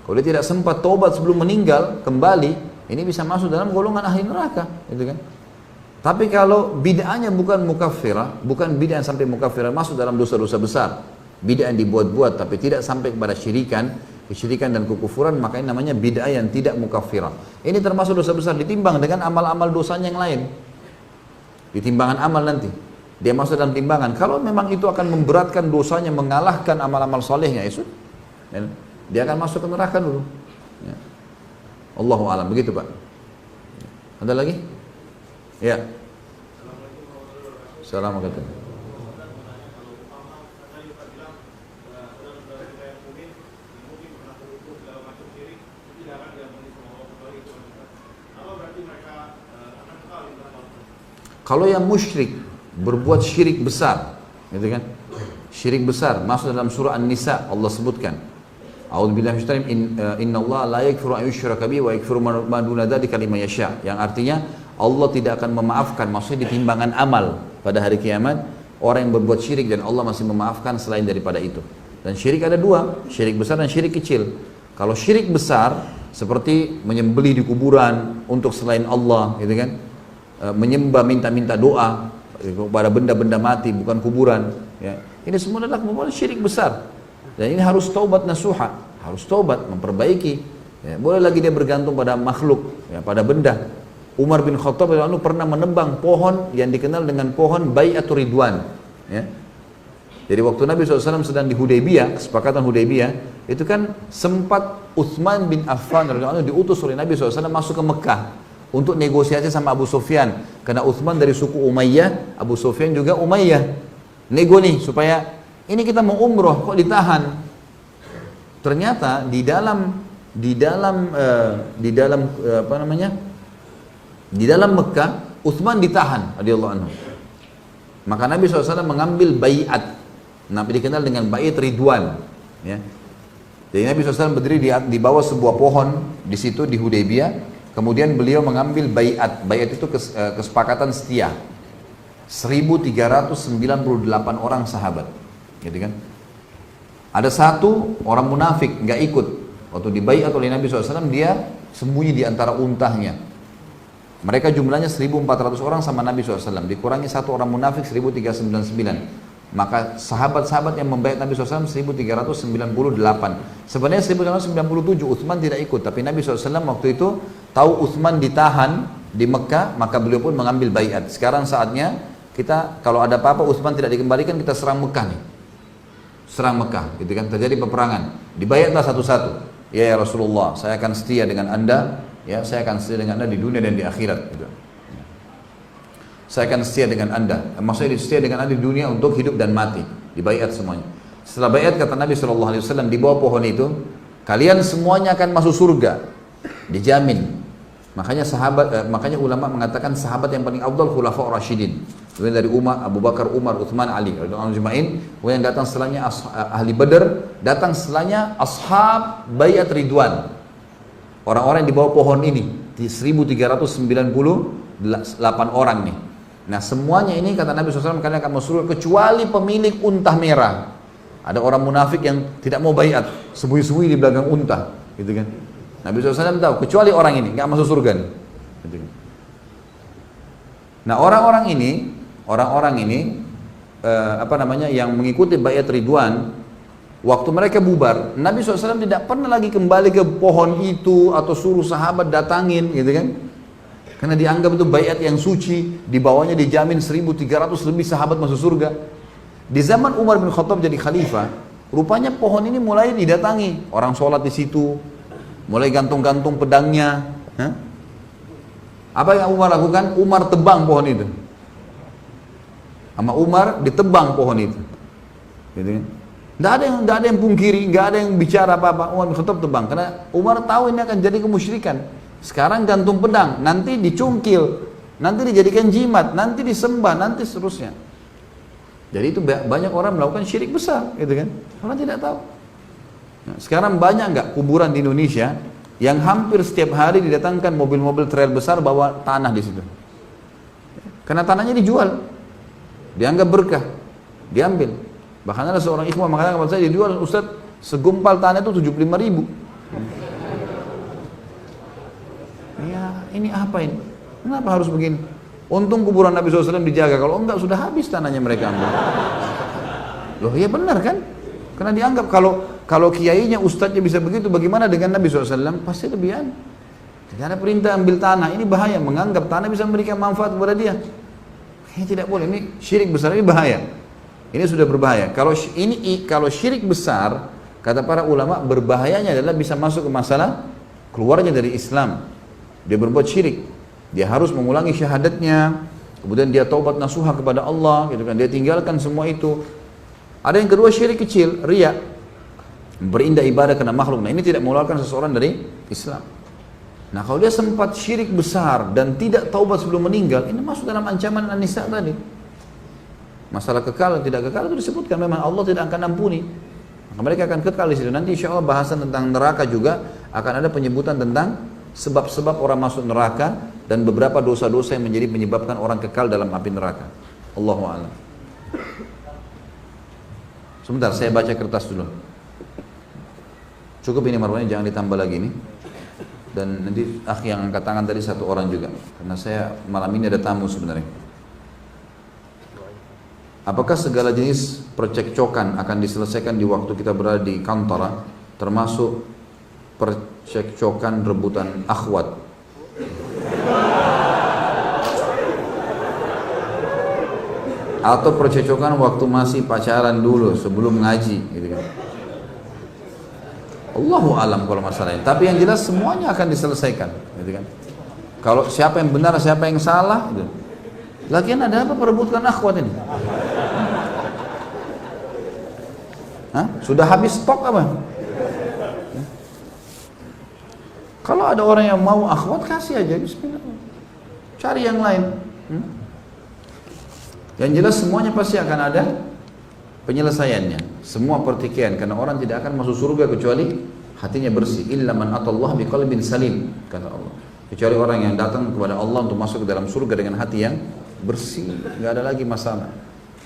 [SPEAKER 2] Kalau dia tidak sempat taubat sebelum meninggal, kembali, ini bisa masuk dalam golongan ahli neraka, gitu kan? Tapi kalau bid'ahnya bukan mukaffirah, bukan bid'ah yang sampai mukaffirah, masuk dalam dosa-dosa besar. Bid'ah yang dibuat-buat tapi tidak sampai kepada kesyirikan dan kekufuran, maka ini namanya bid'ah yang tidak mukaffirah. Ini termasuk dosa besar, ditimbang dengan amal-amal dosanya yang lain. Ditimbangan amal nanti. Dia masuk dalam timbangan. Kalau memang itu akan memberatkan dosanya, mengalahkan amal-amal solehnya, ya sudah. Dia akan masuk ke neraka dulu. Ya. Allahu a'lam, begitu Pak. Ada lagi? Ya. Assalamualaikum. Kalau yang musyrik berbuat syirik besar, gitu kan? Syirik besar masuk dalam surah An-Nisa, Allah sebutkan. A'udzubillahi minasyaitonir rajim. Innallaha la yaghfiru an yushraka bihi wa yaghfiru ma duna dzalika liman yasha. Yang artinya Allah tidak akan memaafkan, maksudnya di timbangan amal pada hari kiamat orang yang berbuat syirik dan Allah masih memaafkan selain daripada itu. Dan syirik ada dua, syirik besar dan syirik kecil. Kalau syirik besar seperti menyembelih di kuburan untuk selain Allah, gitu kan? Menyembah, minta-minta doa kepada benda-benda mati, bukan kuburan, ya. Ini semua adalah merupakan syirik besar, dan ini harus taubat nasuha, harus taubat, memperbaiki, ya. Boleh lagi dia bergantung pada makhluk, ya, pada benda. Umar bin Khattab pernah menebang pohon yang dikenal dengan pohon Bai'atur Ridwan, ya. Jadi waktu Nabi SAW sedang di Hudaybiyah, kesepakatan Hudaybiyah, itu kan sempat Utsman bin Affan diutus oleh Nabi SAW masuk ke Mekah untuk negosiasi sama Abu Sufyan, karena Utsman dari suku Umayyah, Abu Sufyan juga Umayyah. Nego nih supaya ini kita mau umroh kok ditahan. Ternyata di dalam Mekah Utsman ditahan radhiyallahu anhu. Maka Nabi SAW mengambil baiat, Nabi dikenal dengan baiat Ridwan, ya. Jadi Nabi SAW berdiri di bawah sebuah pohon di situ di Hudaybiyah. Kemudian beliau mengambil baiat. Baiat itu kesepakatan setia. 1398 orang sahabat, gitu kan? Ada satu orang munafik nggak ikut. Waktu dibaiat oleh Nabi SAW, dia sembunyi di antara untahnya. Mereka jumlahnya 1400 orang sama Nabi SAW. Dikurangi satu orang munafik 1399. Maka sahabat-sahabat yang membaiat Nabi SAW 1398. Sebenarnya 1397 Utsman tidak ikut, tapi Nabi SAW waktu itu tahu Utsman ditahan di Mekah, maka beliau pun mengambil baiat. Sekarang saatnya kita kalau ada apa-apa Utsman tidak dikembalikan, kita serang Mekah nih. Serang Mekah, gitu kan? Terjadi peperangan. Dibaiatlah satu-satu. Ya Rasulullah, saya akan setia dengan Anda, ya, saya akan setia dengan Anda di dunia dan di akhirat, gitu. Saya akan setia dengan Anda. Maksudnya setia dengan Anda di dunia untuk hidup dan mati. Dibaiat semuanya. Setelah baiat kata Nabi SAW, di bawah pohon itu, kalian semuanya akan masuk surga. Dijamin. Makanya ulama mengatakan sahabat yang paling afdal khulafaur rasyidin. Kemudian dari Abu Bakar, Umar, Utsman, Ali radhiyallahu anhum. Kemudian datang setelahnya ahli Badar, datang setelahnya ashab baiat Ridwan. Orang-orang yang di bawah pohon ini, 1398 orang nih. Nah semuanya ini kata Nabi SAW kalian akan masuk surga kecuali pemilik unta merah. Ada orang munafik yang tidak mau baiat, sembunyi-sembunyi di belakang unta, gitu kan? Nabi SAW tahu kecuali orang ini nggak masuk surga nih. Gitu. Nah orang-orang ini yang mengikuti baiat Ridwan, waktu mereka bubar, Nabi SAW tidak pernah lagi kembali ke pohon itu atau suruh sahabat datangin, gitu kan? Karena dianggap itu baiat yang suci, di bawahnya dijamin 1300 lebih sahabat masuk surga. Di zaman Umar bin Khattab jadi khalifah, rupanya pohon ini mulai didatangi, orang sholat di situ, mulai gantung-gantung pedangnya. Apa yang Umar lakukan? Umar tebang pohon itu. Sama Umar ditebang pohon itu. Gitu kan? Nggak ada yang pungkiri, nggak ada yang bicara apa-apa. Umar bin Khattab tebang, karena Umar tahu ini akan jadi kemusyrikan. Sekarang gantung pedang, nanti dicungkil, nanti dijadikan jimat, nanti disembah, nanti seterusnya. Jadi itu banyak orang melakukan syirik besar, gitu kan? Orang tidak tahu. Nah, sekarang banyak nggak kuburan di Indonesia yang hampir setiap hari didatangkan mobil-mobil trail besar bawa tanah di situ. Karena tanahnya dijual, dianggap berkah, diambil. Bahkan ada seorang ikhwan mengatakan kepada saya, dijual Ustaz segumpal tanah itu 75.000. Ya ini apa ini? Kenapa harus begini? Untung kuburan Nabi SAW dijaga, kalau enggak sudah habis tanahnya mereka ambil. Loh ya benar kan? Karena dianggap kalau kiainya, ustadznya bisa begitu, bagaimana dengan Nabi SAW? Pasti lebih aneh. Tidak ada perintah ambil tanah, ini bahaya, menganggap tanah bisa memberikan manfaat kepada dia. Ini tidak boleh, ini syirik besar, ini bahaya. Ini sudah berbahaya. Kalau syirik besar, kata para ulama, berbahayanya adalah bisa masuk ke masalah keluarnya dari Islam. Dia berbuat syirik, dia harus mengulangi syahadatnya, kemudian dia taubat nasuha kepada Allah, gitu kan. Dia tinggalkan semua itu. Ada yang kedua syirik kecil, riya, berindah ibadah karena makhluk. Nah ini tidak mengeluarkan seseorang dari Islam. Nah kalau dia sempat syirik besar dan tidak taubat sebelum meninggal, ini masuk dalam ancaman An-Nisa tadi. Masalah kekal dan tidak kekal itu disebutkan, memang Allah tidak akan ampuni. Maka mereka akan kekal di situ. Nanti insya Allah bahasan tentang neraka juga akan ada penyebutan tentang sebab-sebab orang masuk neraka dan beberapa dosa-dosa yang menjadi menyebabkan orang kekal dalam api neraka. Allahu a'lam. Sebentar, saya baca kertas dulu. Cukup ini marwahnya, jangan ditambah lagi nih. Dan nanti yang angkat tangan tadi satu orang juga, karena saya malam ini ada tamu sebenarnya. Apakah segala jenis percekcokan akan diselesaikan di waktu kita berada di kantor, termasuk percekcokan rebutan akhwat? Atau percekcokan waktu masih pacaran dulu sebelum ngaji, gitu kan? Allahu alam kalau masalahnya. Tapi yang jelas semuanya akan diselesaikan, gitu kan? Kalau siapa yang benar, siapa yang salah, gitu. Lagian ada apa perebutan akhwat ini? Hah? Sudah habis stok apa? Kalau ada orang yang mau akhwat, kasih aja, bismillah. Cari yang lain. Yang jelas semuanya pasti akan ada penyelesaiannya. Semua pertikaian, karena orang tidak akan masuk surga kecuali hatinya bersih. Illa man atallah biqalbin salim, kata Allah. Kecuali orang yang datang kepada Allah untuk masuk ke dalam surga dengan hati yang bersih, nggak ada lagi masalah.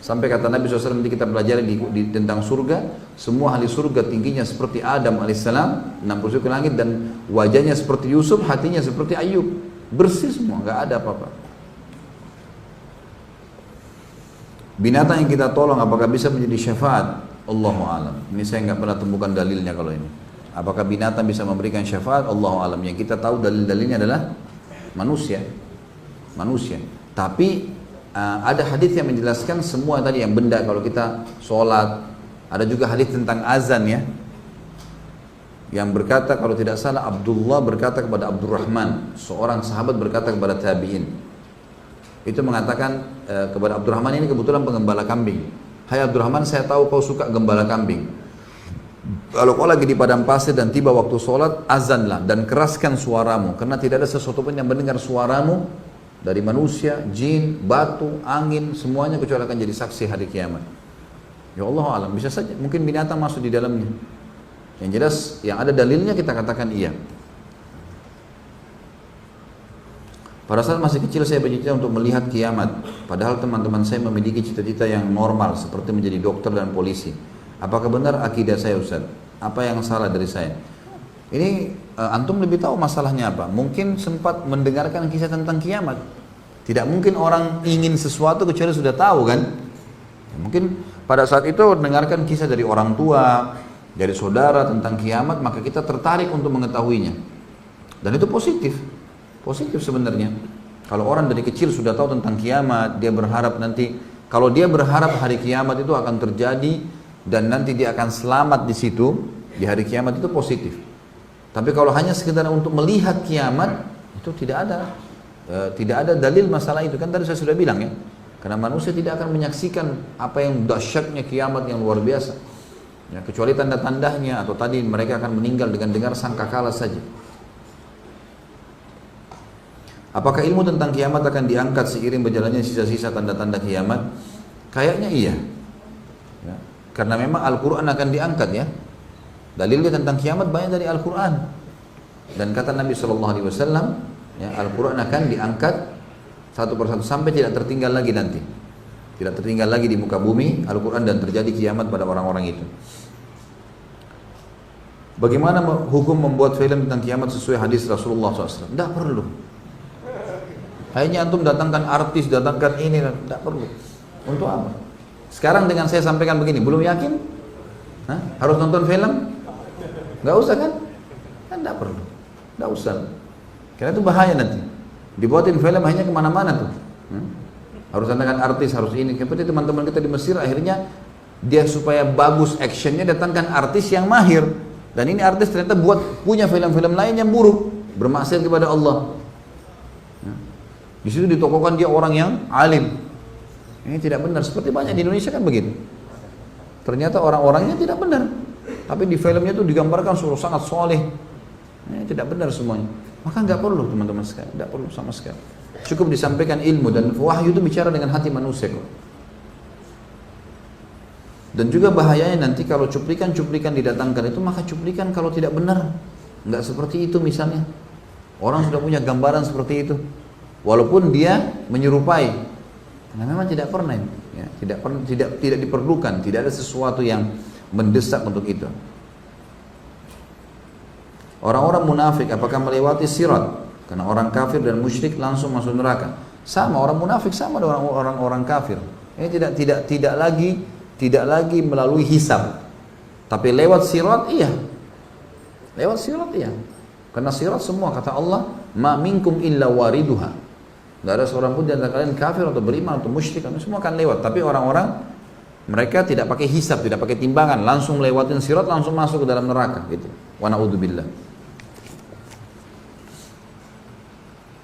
[SPEAKER 2] Sampai kata Nabi SAW, nanti kita pelajari tentang surga, semua ahli surga tingginya seperti Adam alaihissalam, 60 ke langit, dan wajahnya seperti Yusuf, hatinya seperti Ayub, bersih semua, nggak ada apa-apa. Binatang yang kita tolong apakah bisa menjadi syafaat? Allahu alam. Ini saya nggak pernah temukan dalilnya kalau ini. Apakah binatang bisa memberikan syafaat? Allahu alam. Yang kita tahu dalil-dalilnya adalah manusia. Tapi ada hadis yang menjelaskan semua tadi yang benda, kalau kita sholat. Ada juga hadis tentang azan ya, yang berkata kalau tidak salah Abdullah berkata kepada Abdurrahman, seorang sahabat berkata kepada tabi'in, itu mengatakan kepada Abdurrahman, ini kebetulan pengembala kambing, hai Abdurrahman, saya tahu kau suka gembala kambing. Kalau kau lagi di padang pasir dan tiba waktu sholat, azanlah dan keraskan suaramu, karena tidak ada sesuatu pun yang mendengar suaramu dari manusia, jin, batu, angin, semuanya kecuali akan jadi saksi hari kiamat. Ya Allah alam, bisa saja, mungkin binatang masuk di dalamnya. Yang jelas, yang ada dalilnya kita katakan iya. Pada saat masih kecil saya bercita untuk melihat kiamat, padahal teman-teman saya memiliki cita-cita yang normal seperti menjadi dokter dan polisi. Apakah benar akidah saya Ustaz? Apa yang salah dari saya? Ini antum lebih tahu masalahnya apa. Mungkin sempat mendengarkan kisah tentang kiamat. Tidak mungkin orang ingin sesuatu kecuali sudah tahu kan. Mungkin pada saat itu mendengarkan kisah dari orang tua, dari saudara tentang kiamat, maka kita tertarik untuk mengetahuinya. Dan itu positif. Positif sebenarnya. Kalau orang dari kecil sudah tahu tentang kiamat, dia berharap nanti, kalau dia berharap hari kiamat itu akan terjadi dan nanti dia akan selamat di situ, di hari kiamat, itu positif. Tapi kalau hanya sekedar untuk melihat kiamat, itu tidak ada dalil masalah itu. Kan tadi saya sudah bilang ya, karena manusia tidak akan menyaksikan apa yang dahsyatnya kiamat yang luar biasa ya, kecuali tanda-tandanya, atau tadi mereka akan meninggal dengan dengar sangkakala saja. Apakah ilmu tentang kiamat akan diangkat seiring berjalannya sisa-sisa tanda-tanda kiamat? Kayaknya iya ya, karena memang Al-Quran akan diangkat ya. Dalilnya tentang kiamat banyak dari Al-Quran. Dan kata Nabi SAW, ya, Al-Quran akan diangkat satu persatu sampai tidak tertinggal lagi nanti. Tidak tertinggal lagi di muka bumi Al-Quran dan terjadi kiamat pada orang-orang itu. Bagaimana hukum membuat film tentang kiamat sesuai hadis Rasulullah SAW? Tidak perlu. Hanya antum datangkan artis, datangkan ini, tidak perlu. Untuk apa? Sekarang dengan saya sampaikan begini, belum yakin? Hah? Harus nonton film? Nggak usah kan? Kan tidak perlu. Nggak usah. Karena itu bahaya nanti. Dibuatin film hanya kemana-mana tuh. Harus datangkan artis, harus ini. Seperti teman-teman kita di Mesir, akhirnya dia supaya bagus actionnya datangkan artis yang mahir. Dan ini artis ternyata punya film-film lain yang buruk, bermaksiat kepada Allah. Di situ ditokohkan dia orang yang alim. Ini tidak benar. Seperti banyak di Indonesia kan begitu. Ternyata orang-orangnya tidak benar. Tapi di filmnya itu digambarkan suruh sangat soleh. Ini tidak benar semuanya. Maka nggak perlu teman-teman sekalian, nggak perlu sama sekali. Cukup disampaikan ilmu dan wahyu itu bicara dengan hati manusia kok. Dan juga bahayanya nanti kalau cuplikan-cuplikan didatangkan itu, maka cuplikan kalau tidak benar, nggak seperti itu misalnya. Orang sudah punya gambaran seperti itu, walaupun dia menyerupai, karena memang tidak pernah, ya, tidak diperlukan, tidak ada sesuatu yang mendesak untuk itu. Orang-orang munafik apakah melewati sirat? Karena orang kafir dan musyrik langsung masuk neraka. Sama orang munafik sama dengan orang-orang kafir. Ini tidak lagi melalui hisab, tapi lewat sirat iya. Lewat sirat iya. Karena sirat semua kata Allah, ma minkum illa wariduha. Enggak ada seorang pun di antara kalian kafir atau beriman atau musyrik, semua akan lewat. Tapi orang-orang mereka tidak pakai hisab, tidak pakai timbangan, langsung lewatin sirat, langsung masuk ke dalam neraka gitu. Wa na'udzubillah.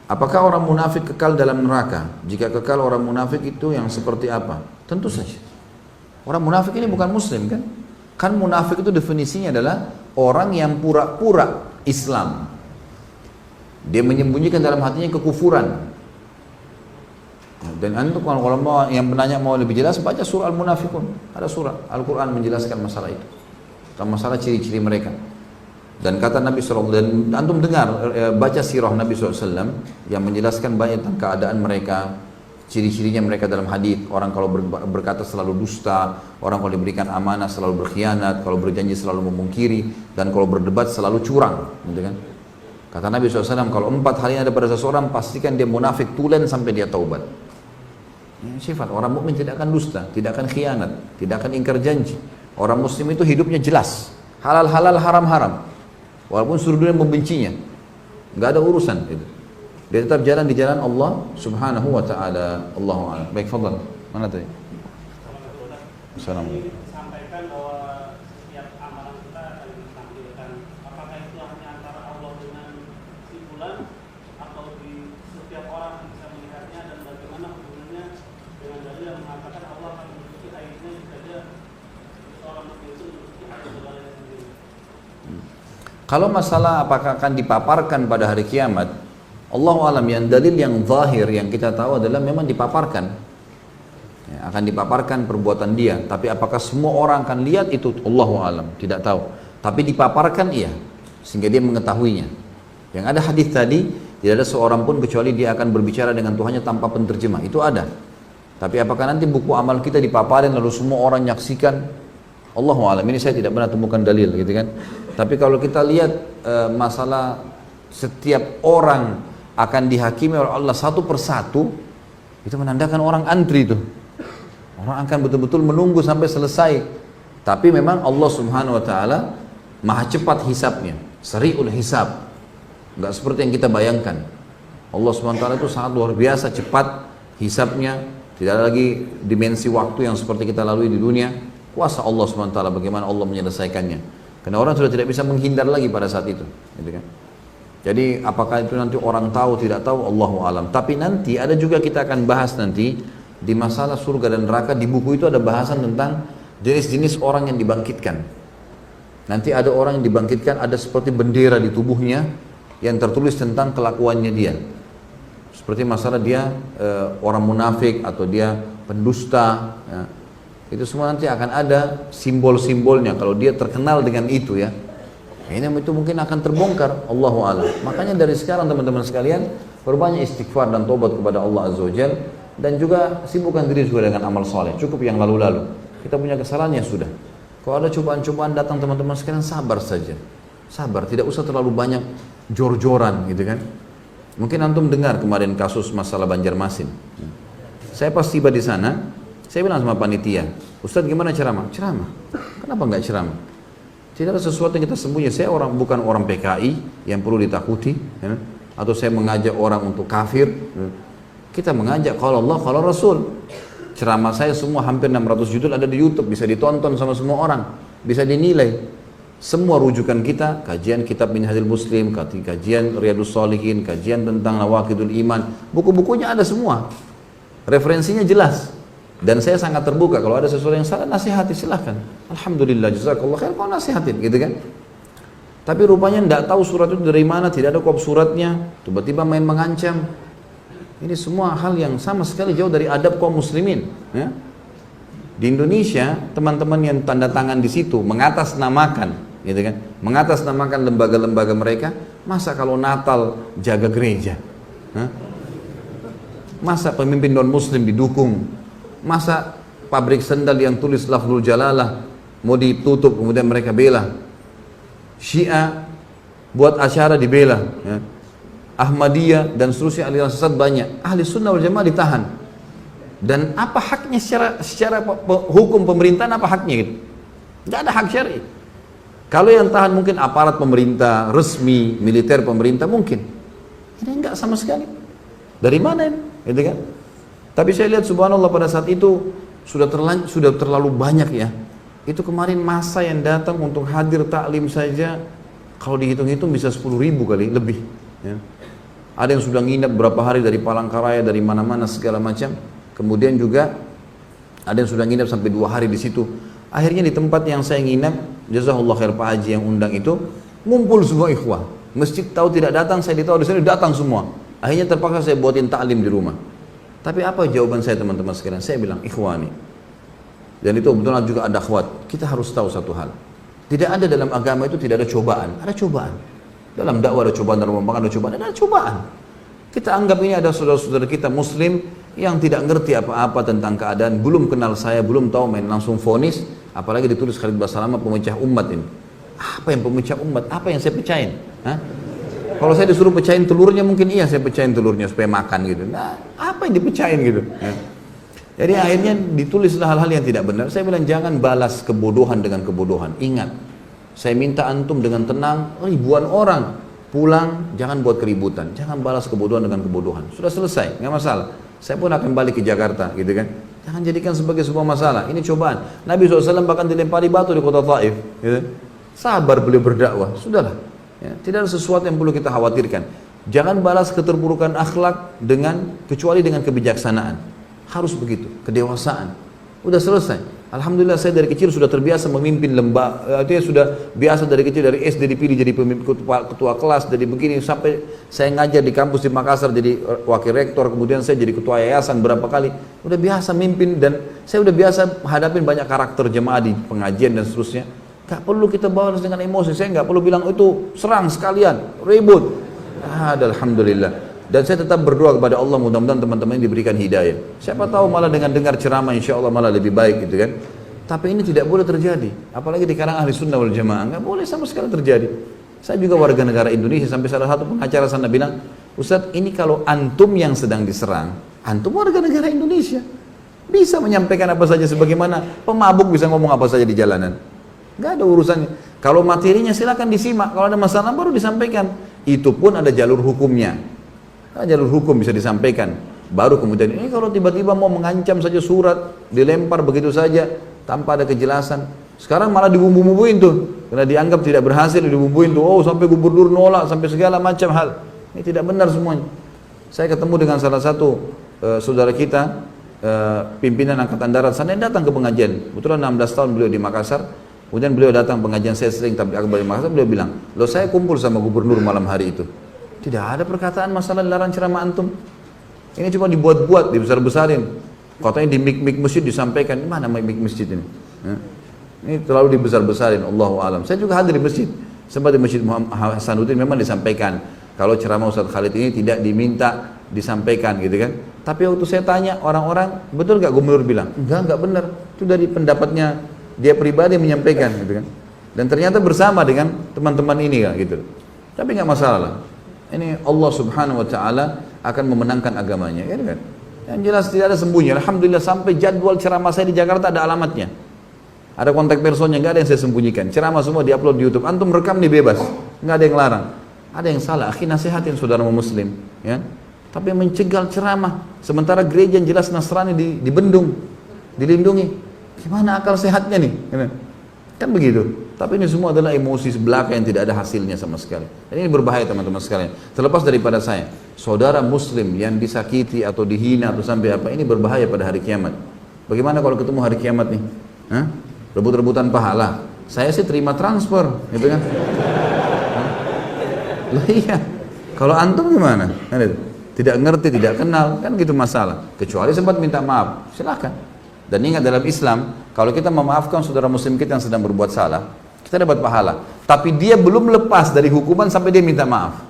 [SPEAKER 2] Apakah orang munafik kekal dalam neraka? Jika kekal, orang munafik itu yang seperti apa? Tentu saja. Orang munafik ini bukan muslim kan? Kan munafik itu definisinya adalah orang yang pura-pura Islam. Dia menyembunyikan dalam hatinya kekufuran. Dan antum kalau mau yang penanya mau lebih jelas, baca surah Al-Munafikun. Ada surah Al-Quran menjelaskan masalah itu. Tentang masalah ciri-ciri mereka. Dan kata Nabi SAW, dan antum dengar, baca sirah Nabi SAW yang menjelaskan banyak tentang keadaan mereka, ciri-cirinya mereka dalam hadis. Orang kalau berkata selalu dusta, orang kalau diberikan amanah selalu berkhianat, kalau berjanji selalu memungkiri, dan kalau berdebat selalu curang, gitu kan? Kata Nabi SAW, kalau 4 hal ini ada pada seseorang, pastikan dia munafik tulen sampai dia taubat. Ini sifat orang mukmin, tidak akan dusta, tidak akan khianat, tidak akan ingkar janji. Orang muslim itu hidupnya jelas, halal-halal, haram-haram. Walaupun seluruh dunia membencinya, nggak ada urusan itu. Dia tetap jalan di jalan Allah Subhanahu wa taala. Allahu a'lam. Baik, fadhal. Mana tadi? Assalamualaikum.
[SPEAKER 3] Sampaikan bahwa setiap amalan kita akan ditampilkan. Apakah itu hanya antara Allah dengan si fulan atau di setiap orang bisa melihatnya, dan bagaimana hubungannya dengan dalil yang mengatakan Allah akan menutupi aibnya jika dia seorang mukmin itu menutupi aib saudaranya sendiri.
[SPEAKER 2] Kalau masalah apakah akan dipaparkan pada hari kiamat, Allahu a'lam, yang dalil yang zahir yang kita tahu adalah memang dipaparkan. Ya, akan dipaparkan perbuatan dia, tapi apakah semua orang akan lihat itu Allahu a'lam, tidak tahu. Tapi dipaparkan iya, sehingga dia mengetahuinya. Yang ada hadis tadi, tidak ada seorang pun kecuali dia akan berbicara dengan Tuhannya tanpa penterjemah. Itu ada. Tapi apakah nanti buku amal kita dipaparin lalu semua orang nyaksikan? Allahu a'lam, ini saya tidak pernah temukan dalil gitu kan. Tapi kalau kita lihat masalah setiap orang akan dihakimi oleh Allah satu persatu, itu menandakan orang antri itu. Orang akan betul-betul menunggu sampai selesai. Tapi memang Allah Subhanahu wa taala maha cepat hisabnya, sari'ul hisab. Enggak seperti yang kita bayangkan. Allah Subhanahu wa taala itu sangat luar biasa cepat hisabnya, tidak ada lagi dimensi waktu yang seperti kita lalui di dunia. Kuasa Allah Subhanahu wa taala bagaimana Allah menyelesaikannya. Karena orang sudah tidak bisa menghindar lagi pada saat itu, gitu kan? Jadi apakah itu nanti orang tahu tidak tahu, Allahu alam. Tapi nanti ada juga kita akan bahas nanti di masalah surga dan neraka. Di buku itu ada bahasan tentang jenis-jenis orang yang dibangkitkan. Nanti ada orang yang dibangkitkan ada seperti bendera di tubuhnya yang tertulis tentang kelakuannya dia. Seperti masalah dia orang munafik atau dia pendusta. Ya. Itu semua nanti akan ada simbol-simbolnya kalau dia terkenal dengan itu ya. Ini itu mungkin akan terbongkar, Allahu a'lam. Makanya dari sekarang teman-teman sekalian, perbanyak istighfar dan tobat kepada Allah Azza wa Jalla dan juga sibukkan diri juga dengan amal soleh. Cukup yang lalu-lalu. Kita punya kesalahan ya sudah. Kalau ada cobaan-cobaan datang teman-teman sekalian, sabar saja. Sabar, tidak usah terlalu banyak jor-joran gitu kan. Mungkin antum dengar kemarin kasus masalah Banjarmasin. Saya pas tiba di sana, saya bilang sama panitia, Ustadz gimana ceramah? Ceramah. Kenapa nggak ceramah? Tidak ada sesuatu yang kita sembunyi. Saya bukan orang PKI yang perlu ditakuti, ya? Atau saya mengajak orang untuk kafir. Ya? Kita mengajak kalau Allah, kalau Rasul. Ceramah saya semua hampir 600 judul ada di YouTube, bisa ditonton sama semua orang, bisa dinilai. Semua rujukan kita, kajian kitab Minhajul Muslim, kajian Riyadhus Shalihin, kajian tentang Nawaqidul Iman, buku-bukunya ada semua. Referensinya jelas. Dan saya sangat terbuka, kalau ada sesuatu yang salah, nasihati silahkan. Alhamdulillah, jazakallah khair, kalau nasihatin, gitu kan. Tapi rupanya tidak tahu surat itu dari mana, tidak ada kop suratnya, tiba-tiba main mengancam. Ini semua hal yang sama sekali jauh dari adab kaum muslimin. Ya. Di Indonesia, teman-teman yang tanda tangan di situ, mengatasnamakan, gitu kan, mengatasnamakan lembaga-lembaga mereka, masa kalau Natal jaga gereja? Hah? Masa pemimpin non-muslim didukung? Masa pabrik sendal yang tulis lafzul jalalah mau ditutup kemudian mereka bela? Syiah buat acara dibela, ya. Ahmadiyah dan seterusnya aliran sesat banyak. Ahli sunnah wal jamaah ditahan. Dan apa haknya secara hukum pemerintahan, apa haknya gitu? Tidak ada hak syar'i. Kalau yang tahan mungkin aparat pemerintah resmi, militer pemerintah mungkin. Ini enggak sama sekali. Dari mana ini? Gitu kan? Tapi saya lihat subhanallah pada saat itu sudah terlalu banyak ya. Itu kemarin masa yang datang untuk hadir taklim saja, kalau dihitung-hitung bisa 10.000 kali lebih. Ya. Ada yang sudah nginap berapa hari dari Palangkaraya, dari mana-mana segala macam. Kemudian juga ada yang sudah nginap sampai 2 hari di situ. Akhirnya di tempat yang saya nginap, jazakallah khair Pak Haji yang undang itu, ngumpul semua ikhwah. Masjid tahu tidak datang, saya ditahu di sini datang semua. Akhirnya terpaksa saya buatin taklim di rumah. Tapi apa jawaban saya teman-teman sekalian? Saya bilang, ikhwani. Dan itu betul-betul juga ada akhwat. Kita harus tahu satu hal. Tidak ada dalam agama itu tidak ada cobaan. Ada cobaan. Dalam dakwah ada cobaan, dalam makan ada cobaan. Ada cobaan. Kita anggap ini ada saudara-saudara kita muslim yang tidak ngerti apa-apa tentang keadaan. Belum kenal saya, belum tahu, main langsung vonis. Apalagi ditulis Khalid Basalamah pemecah umat ini. Apa yang pemecah umat? Apa yang saya pecahin? Hah? Kalau saya disuruh pecahin telurnya mungkin iya saya pecahin telurnya supaya makan gitu. Nah, apa yang dipecahin gitu? Ya. Jadi akhirnya ditulislah hal-hal yang tidak benar. Saya bilang jangan balas kebodohan dengan kebodohan. Ingat, saya minta antum dengan tenang, ribuan orang pulang, jangan buat keributan, jangan balas kebodohan dengan kebodohan. Sudah selesai, nggak masalah. Saya pun akan balik ke Jakarta, gitu kan? Jangan jadikan sebagai sebuah masalah. Ini cobaan. Nabi SAW bahkan dilempari batu di kota Taif. Gitu. Sabar beliau berdakwah, sudahlah. Ya, tidak ada sesuatu yang perlu kita khawatirkan. Jangan balas keterburukan akhlak kecuali dengan kebijaksanaan. Harus begitu, kedewasaan. Udah selesai. Alhamdulillah saya dari kecil sudah terbiasa memimpin lembaga. Artinya sudah biasa dari kecil, dari SD dipilih jadi pemimpin ketua kelas, dari begini sampai saya ngajar di kampus di Makassar jadi wakil rektor, kemudian saya jadi ketua yayasan berapa kali. Udah biasa mimpin dan saya udah biasa hadapin banyak karakter jemaah di pengajian dan seterusnya. Gak perlu kita balas dengan emosi. Saya gak perlu bilang itu serang sekalian, ribut. Alhamdulillah. Dan saya tetap berdoa kepada Allah mudah-mudahan teman-teman ini diberikan hidayah. Siapa tahu malah dengan dengar ceramah insya Allah malah lebih baik gitu kan. Tapi ini tidak boleh terjadi. Apalagi di kalangan ahli sunnah wal jamaah. Gak boleh sama sekali terjadi. Saya juga warga negara Indonesia sampai salah satu pengacara sana bilang, Ustadz ini kalau antum yang sedang diserang, antum warga negara Indonesia. Bisa menyampaikan apa saja sebagaimana pemabuk bisa ngomong apa saja di jalanan. Gak ada urusannya. Kalau materinya silakan disimak. Kalau ada masalah baru disampaikan. Itu pun ada jalur hukumnya. Jalur hukum bisa disampaikan. Baru kemudian ini kalau tiba-tiba mau mengancam saja surat, dilempar begitu saja tanpa ada kejelasan. Sekarang malah dibumbu-bumbuin tuh. Karena dianggap tidak berhasil dibumbuin tuh. Oh sampai gubernur nolak, sampai segala macam hal. Ini tidak benar semuanya. Saya ketemu dengan salah satu saudara kita, pimpinan Angkatan Darat sana yang datang ke pengajian. Kebetulan 16 tahun beliau di Makassar. Kemudian beliau datang pengajian saya sering tabligh akbar di Makassar, beliau bilang, "Loh saya kumpul sama gubernur malam hari itu. Tidak ada perkataan masalah dilarang ceramah antum. Ini cuma dibuat-buat, dibesar-besarin. Katanya di mik-mik masjid disampaikan. Mana mik masjid ini? Ini terlalu dibesar-besarin, Allahu a'lam. Saya juga hadir di masjid. Sempat di Masjid Muhammad Hasanuddin memang disampaikan kalau ceramah Ustaz Khalid ini tidak diminta disampaikan gitu kan. Tapi waktu saya tanya orang-orang, betul nggak gubernur bilang? Enggak benar. Itu dari pendapatnya dia pribadi menyampaikan gitu kan. Dan ternyata bersama dengan teman-teman ini kan gitu. Tapi nggak masalah lah. Ini Allah Subhanahu wa taala akan memenangkan agamanya, ya kan? Yang jelas tidak ada sembunyi. Alhamdulillah sampai jadwal ceramah saya di Jakarta ada alamatnya. Ada kontak personnya, nggak ada yang saya sembunyikan. Ceramah semua diupload di YouTube. Antum rekam nih bebas, nggak ada yang larang. Ada yang salah, akhi nasihatin saudara muslim, ya. Tapi mencegal ceramah, sementara gereja yang jelas Nasrani dibendung, dilindungi. Gimana akal sehatnya nih? Kan begitu. Tapi ini semua adalah emosi belaka yang tidak ada hasilnya sama sekali. Dan ini berbahaya teman-teman sekalian. Terlepas daripada saya, saudara muslim yang disakiti atau dihina atau sampai apa, ini berbahaya pada hari kiamat. Bagaimana kalau ketemu hari kiamat nih? Hah? Rebut-rebutan pahala. Saya sih terima transfer, gitu kan? Loh iya. Kalau antum gimana? Tidak ngerti, tidak kenal, kan gitu masalah. Kecuali sempat minta maaf, silakan. Dan ingat dalam Islam, kalau kita memaafkan saudara muslim kita yang sedang berbuat salah, kita dapat pahala. Tapi dia belum lepas dari hukuman sampai dia minta maaf.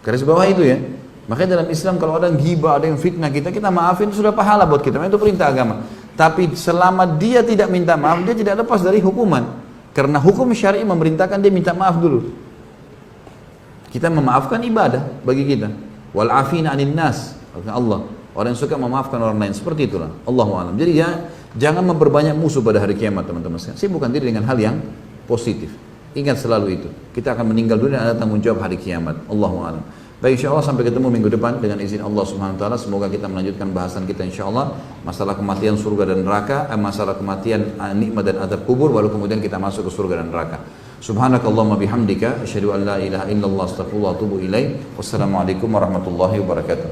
[SPEAKER 2] Garis bawah itu ya. Makanya dalam Islam kalau ada yang ghibah, ada yang fitnah kita maafin, sudah pahala buat kita. Itu perintah agama. Tapi selama dia tidak minta maaf, dia tidak lepas dari hukuman. Karena hukum syar'i memerintahkan dia minta maaf dulu. Kita memaafkan ibadah bagi kita. Wal afina 'anil nas. Allah. Orang yang suka memaafkan orang lain, seperti itulah. Allahu a'lam. Jadi ya, jangan memperbanyak musuh pada hari kiamat, teman-teman sekalian. Sibukkan diri dengan hal yang positif. Ingat selalu itu. Kita akan meninggal dunia dan ada tanggung jawab hari kiamat. Allahu a'lam. Baik, insyaallah sampai ketemu minggu depan dengan izin Allah Subhanahu wa taala. Semoga kita melanjutkan bahasan kita insyaallah masalah kematian surga dan neraka, masalah kematian nikmat dan adab kubur, baru kemudian kita masuk ke surga dan neraka. Subhanakallahumma bihamdika asyhadu an la ilaha illallah astaghfirullah wa atubu ilaik. Wassalamualaikum warahmatullahi wabarakatuh.